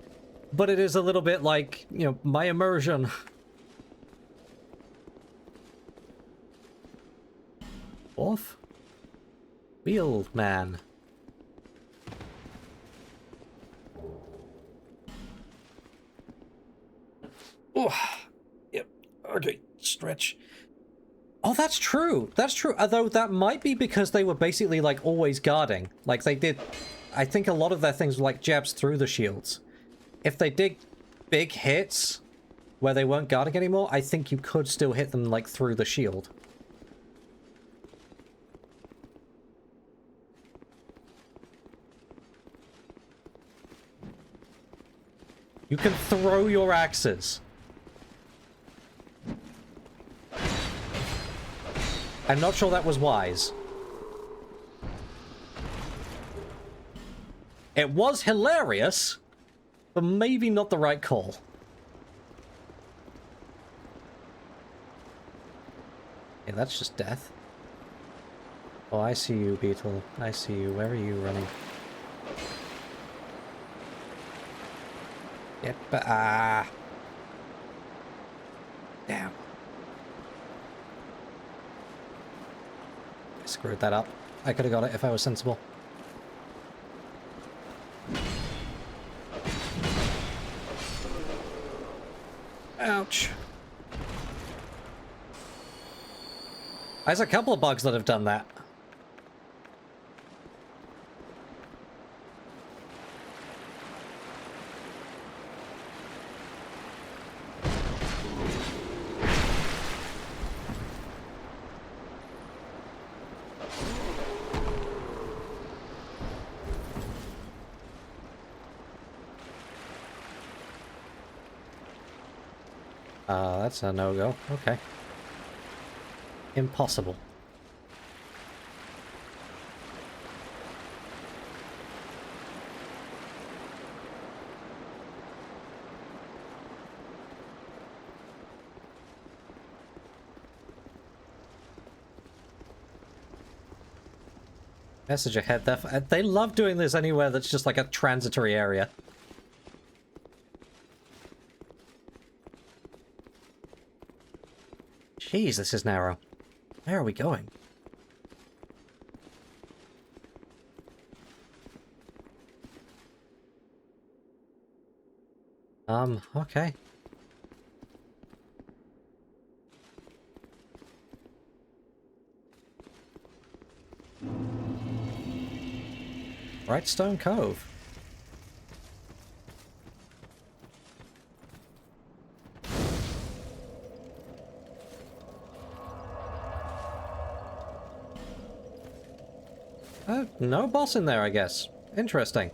but it is a little bit like, you know, my immersion. Off? Wheel man. Oh, yep. Okay, stretch. Oh, that's true. That's true. Although that might be because they were basically like always guarding. Like they did, I think a lot of their things were like jabs through the shields. If they did big hits where they weren't guarding anymore, I think you could still hit them like through the shield. You can throw your axes. I'm not sure that was wise. It was hilarious, but maybe not the right call. Yeah, that's just death. Oh, I see you, Beetle. I see you. Where are you running? Yep, damn. I screwed that up. I could have got it if I was sensible. Ouch. There's a couple of bugs that have done that. That's a no-go. Okay. Impossible. Message ahead. They love doing this anywhere that's just like a transitory area. Jeez, this is narrow. Where are we going? Okay. Brightstone Cove. No boss in there, I guess. Interesting.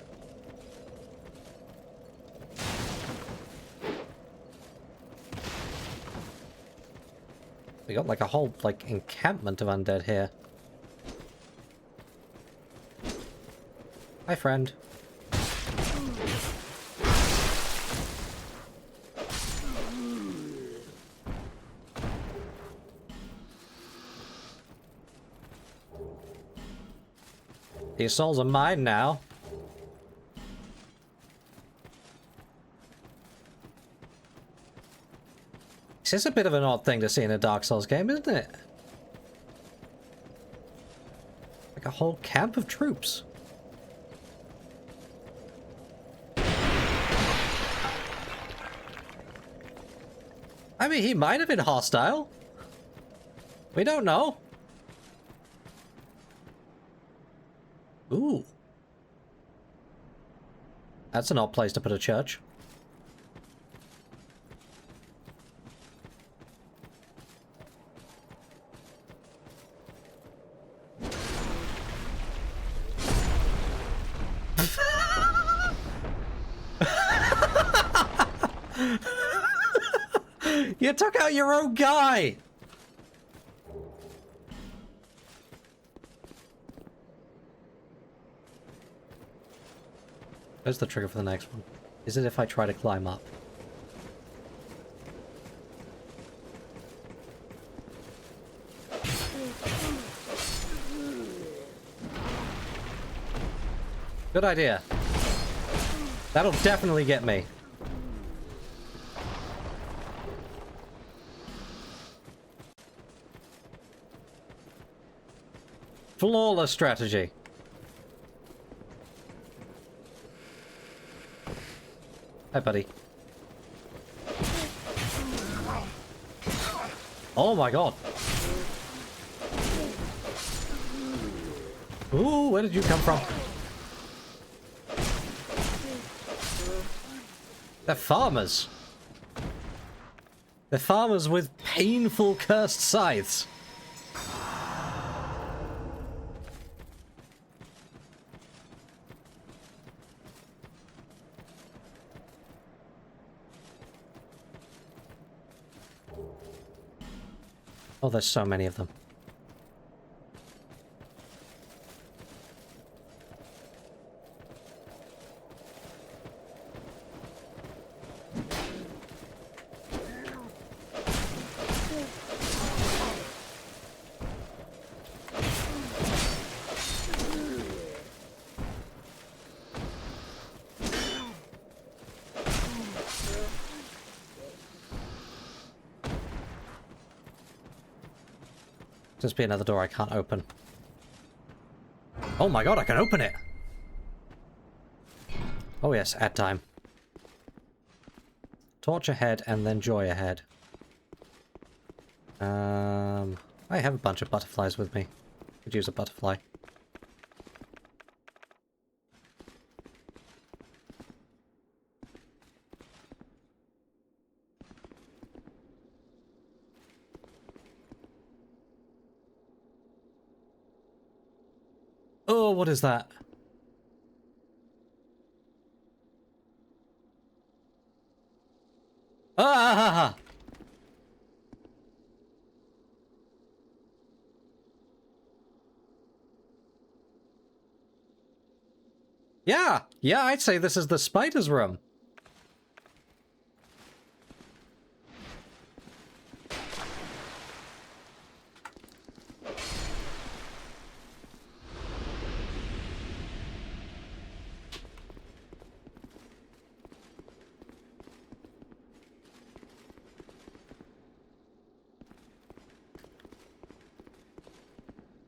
We got like a whole, like, encampment of undead here. Hi, friend. These souls are mine now. This is a bit of an odd thing to see in a Dark Souls game, isn't it? Like a whole camp of troops. I mean, he might have been hostile. We don't know. Ooh. That's an odd place to put a church. You took out your own guy! Where's the trigger for the next one? Is it if I try to climb up? Good idea. That'll definitely get me. Flawless strategy. Hi, buddy. Oh my god. Ooh, where did you come from? They're farmers. They're farmers with painful cursed scythes. Oh, there's so many of them. Just be another door I can't open. Oh my god, I can open it! Oh yes, add time. Torch ahead and then joy ahead. I have a bunch of butterflies with me. Could use a butterfly. Oh, what is that? Ah! Yeah! Yeah, I'd say this is the spider's room.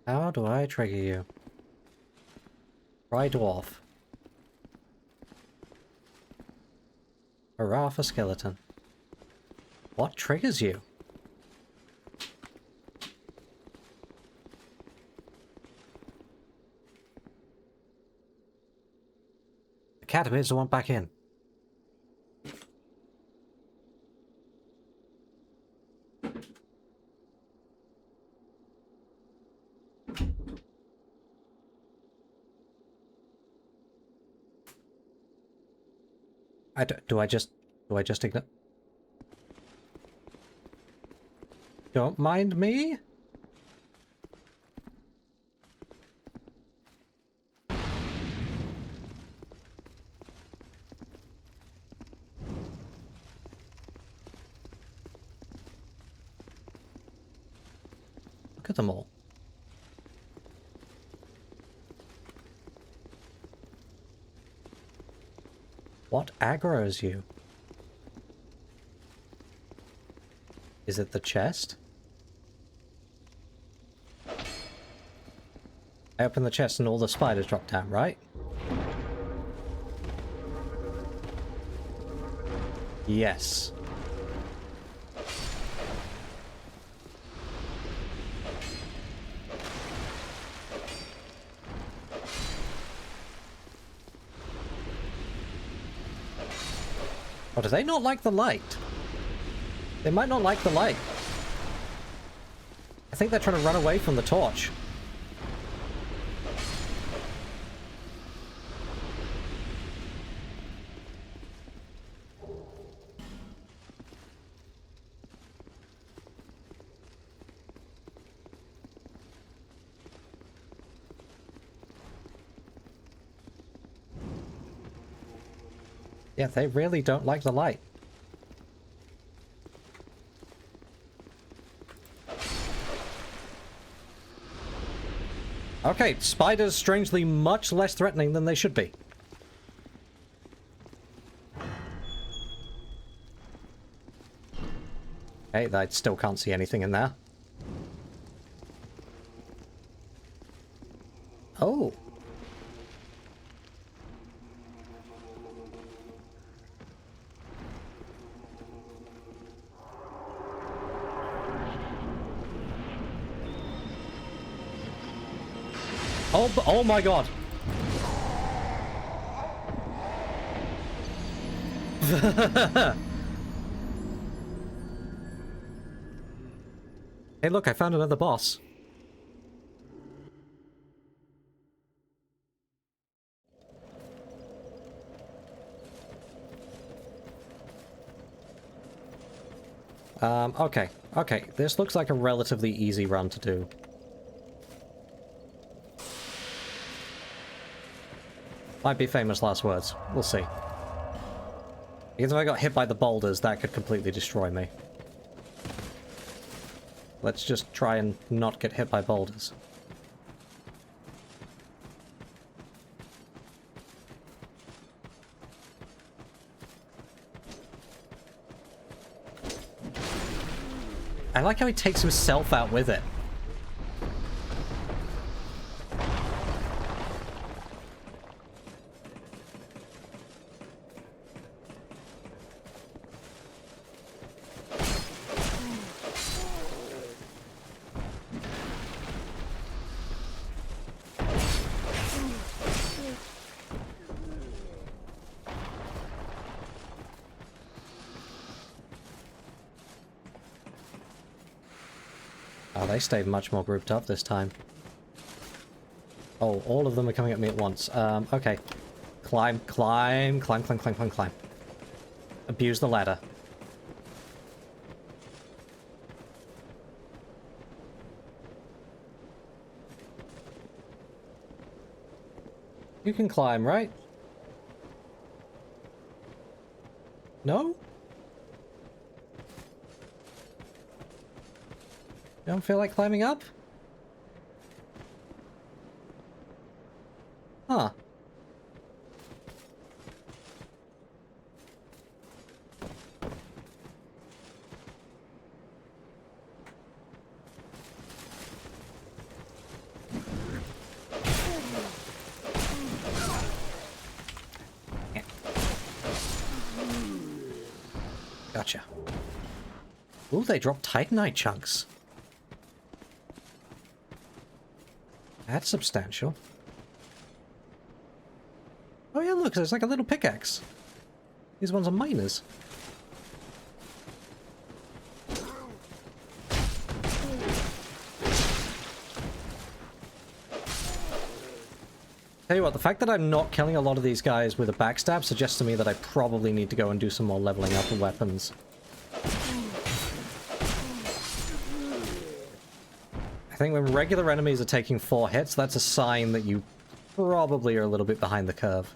How do I trigger you? Try dwarf. Hurrah for skeleton. What triggers you? The caterpillars want back in. Do I just ignore? Don't mind me? Look at them all. What aggroes you? Is it the chest? I open the chest and all the spiders drop down, right? Yes. Oh, do they not like the light? They might not like the light. I think they're trying to run away from the torch. Yeah, they really don't like the light. Okay, spiders strangely much less threatening than they should be. Okay, I still can't see anything in there. Oh. Oh my god. Hey look, I found another boss. Okay. Okay, this looks like a relatively easy run to do. Might be famous last words. We'll see. Because if I got hit by the boulders, that could completely destroy me. Let's just try and not get hit by boulders. I like how he takes himself out with it. Oh, they stayed much more grouped up this time. Oh, all of them are coming at me at once. Okay. Climb, climb, climb, climb, climb, climb, climb. Abuse the ladder. You can climb, right? No? Don't feel like climbing up? Huh. Gotcha. Ooh, they dropped Titanite chunks. That's substantial. Oh yeah, look, there's like a little pickaxe. These ones are miners. Tell you what, the fact that I'm not killing a lot of these guys with a backstab suggests to me that I probably need to go and do some more leveling up of weapons. I think when regular enemies are taking 4 hits, that's a sign that you probably are a little bit behind the curve.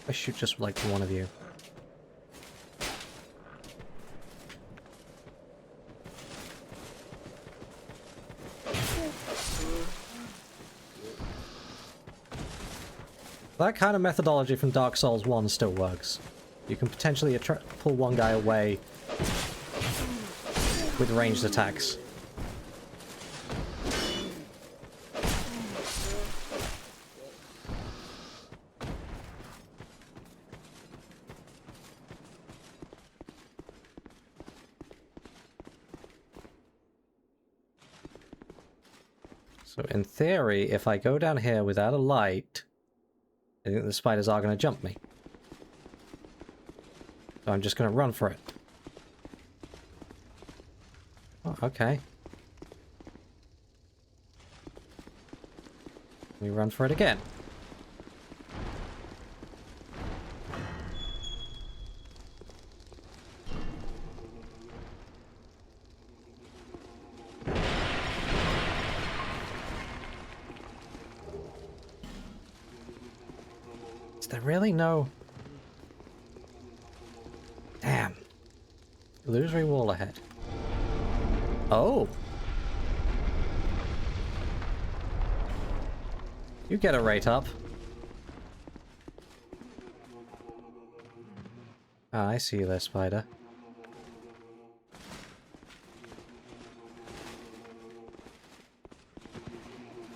I shoot just like one of you. That kind of methodology from Dark Souls 1 still works. You can potentially pull one guy away with ranged attacks. So in theory, if I go down here without a light, I think the spiders are going to jump me. So I'm just going to run for it. Oh, okay. We run for it again. Is there really no... Damn. Illusory wall ahead. Oh! You get a rate up. Ah, I see you there, spider.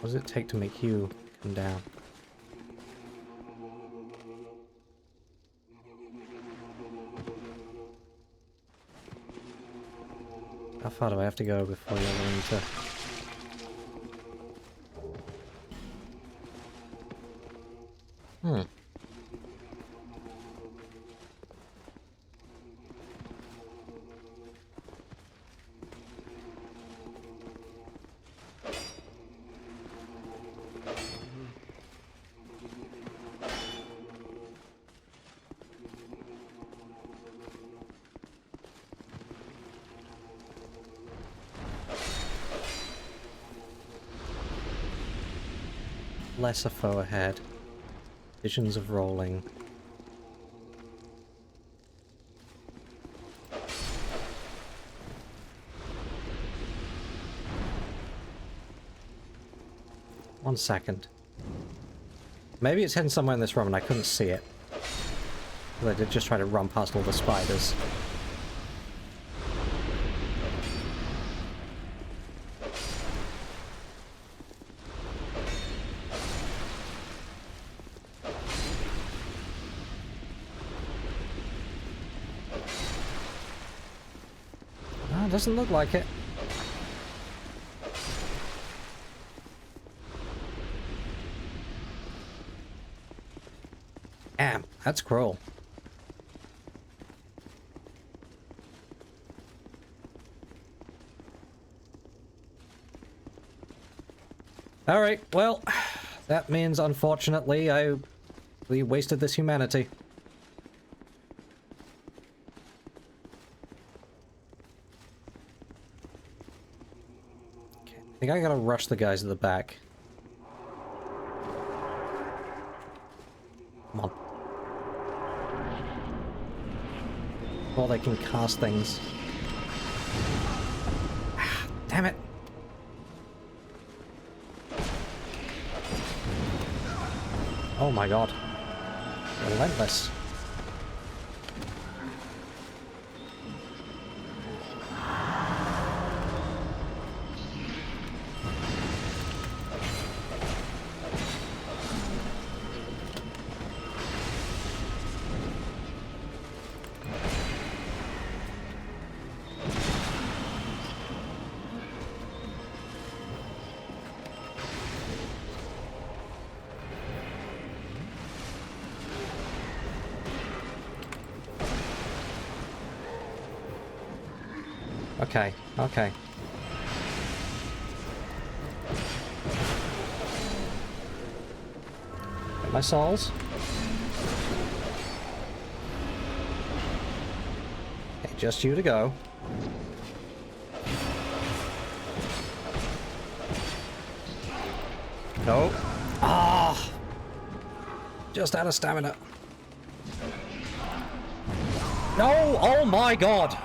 What does it take to make you come down? How far do I have to go before you're willing to... Hmm. Lesser foe ahead. Visions of rolling. One second. Maybe it's hidden somewhere in this room and I couldn't see it. But I did just try to run past all the spiders. Doesn't look like it. Damn, that's cruel. Alright, well, that means unfortunately we wasted this humanity. I think I gotta rush the guys at the back. Come on. Well, they can cast things. Ah, damn it! Oh my god. Relentless. Okay, okay. Get my souls. Okay, just you to go. No. Ah! Just out of stamina. No! Oh my god!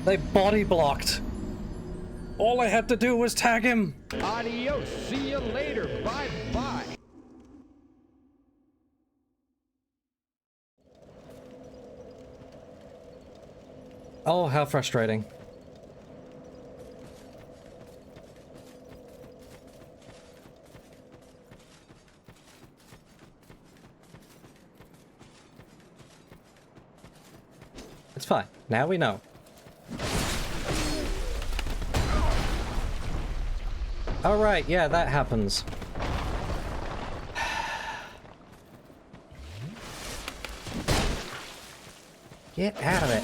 They body blocked. All I had to do was tag him. Adios. See you later. Bye-bye. Oh, how frustrating. It's fine. Now we know. Alright, yeah, that happens. Get out of it.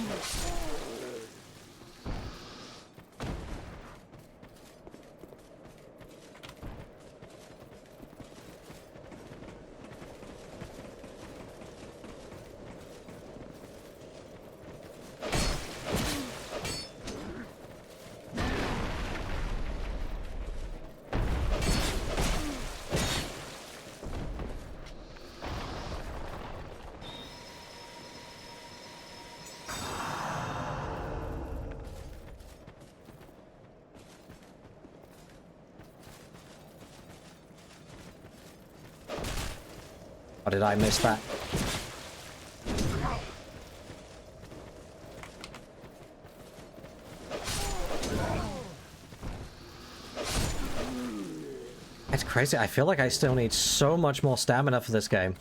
Or did I miss that? It's crazy. I feel like I still need so much more stamina for this game.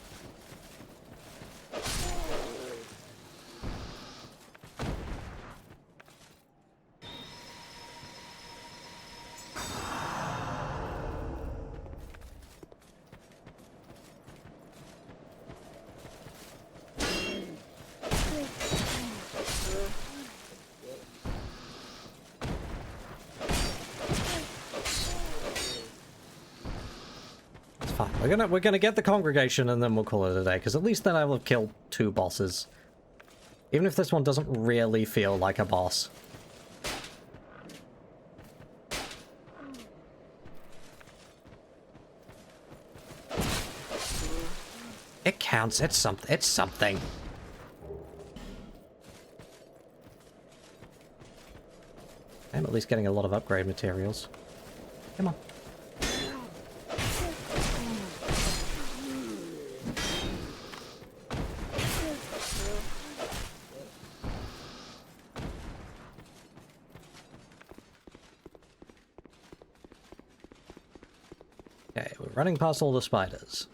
We're gonna get the congregation and then we'll call it a day, because at least then I will have killed 2 bosses. Even if this one doesn't really feel like a boss. It counts, it's something. I'm at least getting a lot of upgrade materials. Come on. Okay, we're running past all the spiders.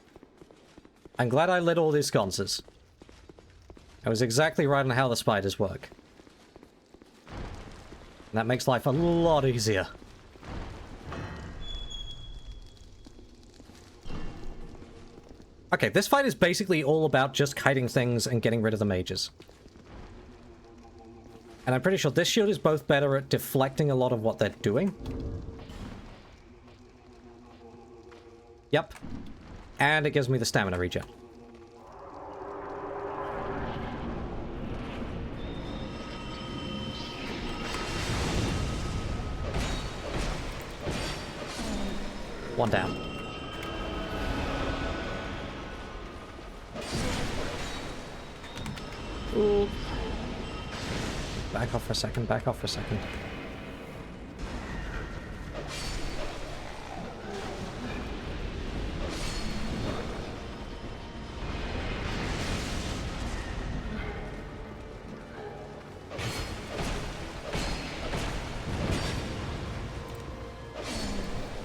I'm glad I lit all these sconces. I was exactly right on how the spiders work. And that makes life a lot easier. Okay, this fight is basically all about just kiting things and getting rid of the mages. And I'm pretty sure this shield is both better at deflecting a lot of what they're doing. Yep. And it gives me the stamina regen. One down. Ooh. Back off for a second, back off for a second.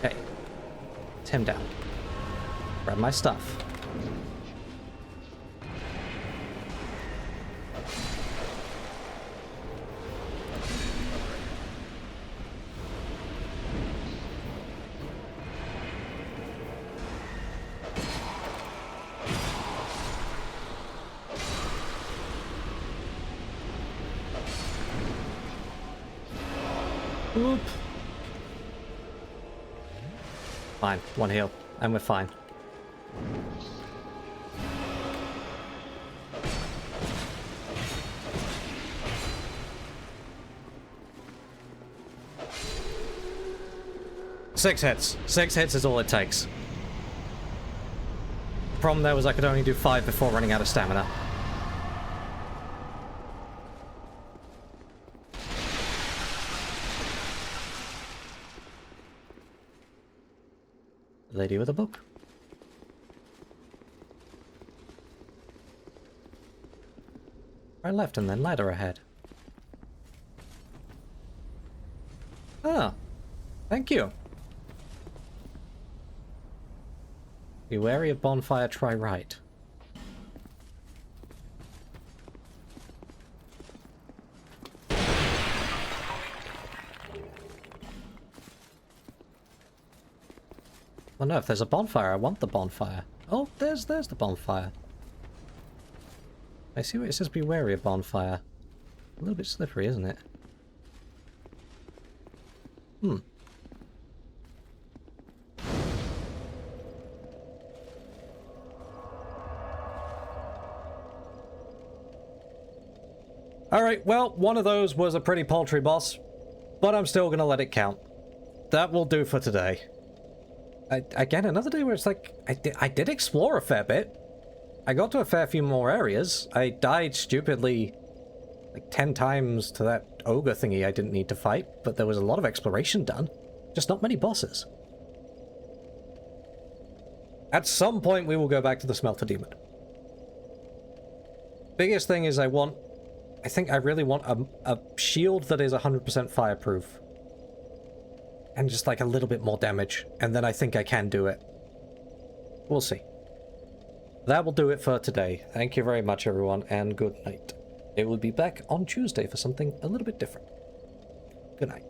Okay. Tim down. Grab my stuff. Oop. Fine, one heal, and we're fine. Six hits. 6 hits is all it takes. The problem there was I could only do 5 before running out of stamina. Lady with a book. Right, left, and then ladder ahead. Ah, thank you. Be wary of bonfire, try right. Well, no, if there's a bonfire, I want the bonfire. Oh, there's the bonfire. I see what it says, be wary of bonfire. A little bit slippery, isn't it? Hmm. Alright, well, one of those was a pretty paltry boss, but I'm still gonna let it count. That will do for today. Again, another day where it's like, I did explore a fair bit. I got to a fair few more areas. I died stupidly like 10 times to that ogre thingy I didn't need to fight, but there was a lot of exploration done. Just not many bosses. At some point we will go back to the Smelter Demon. Biggest thing is I think I really want a shield that is 100% fireproof. And just like a little bit more damage. And then I think I can do it. We'll see. That will do it for today. Thank you very much, everyone, and good night. It will be back on Tuesday for something a little bit different. Good night.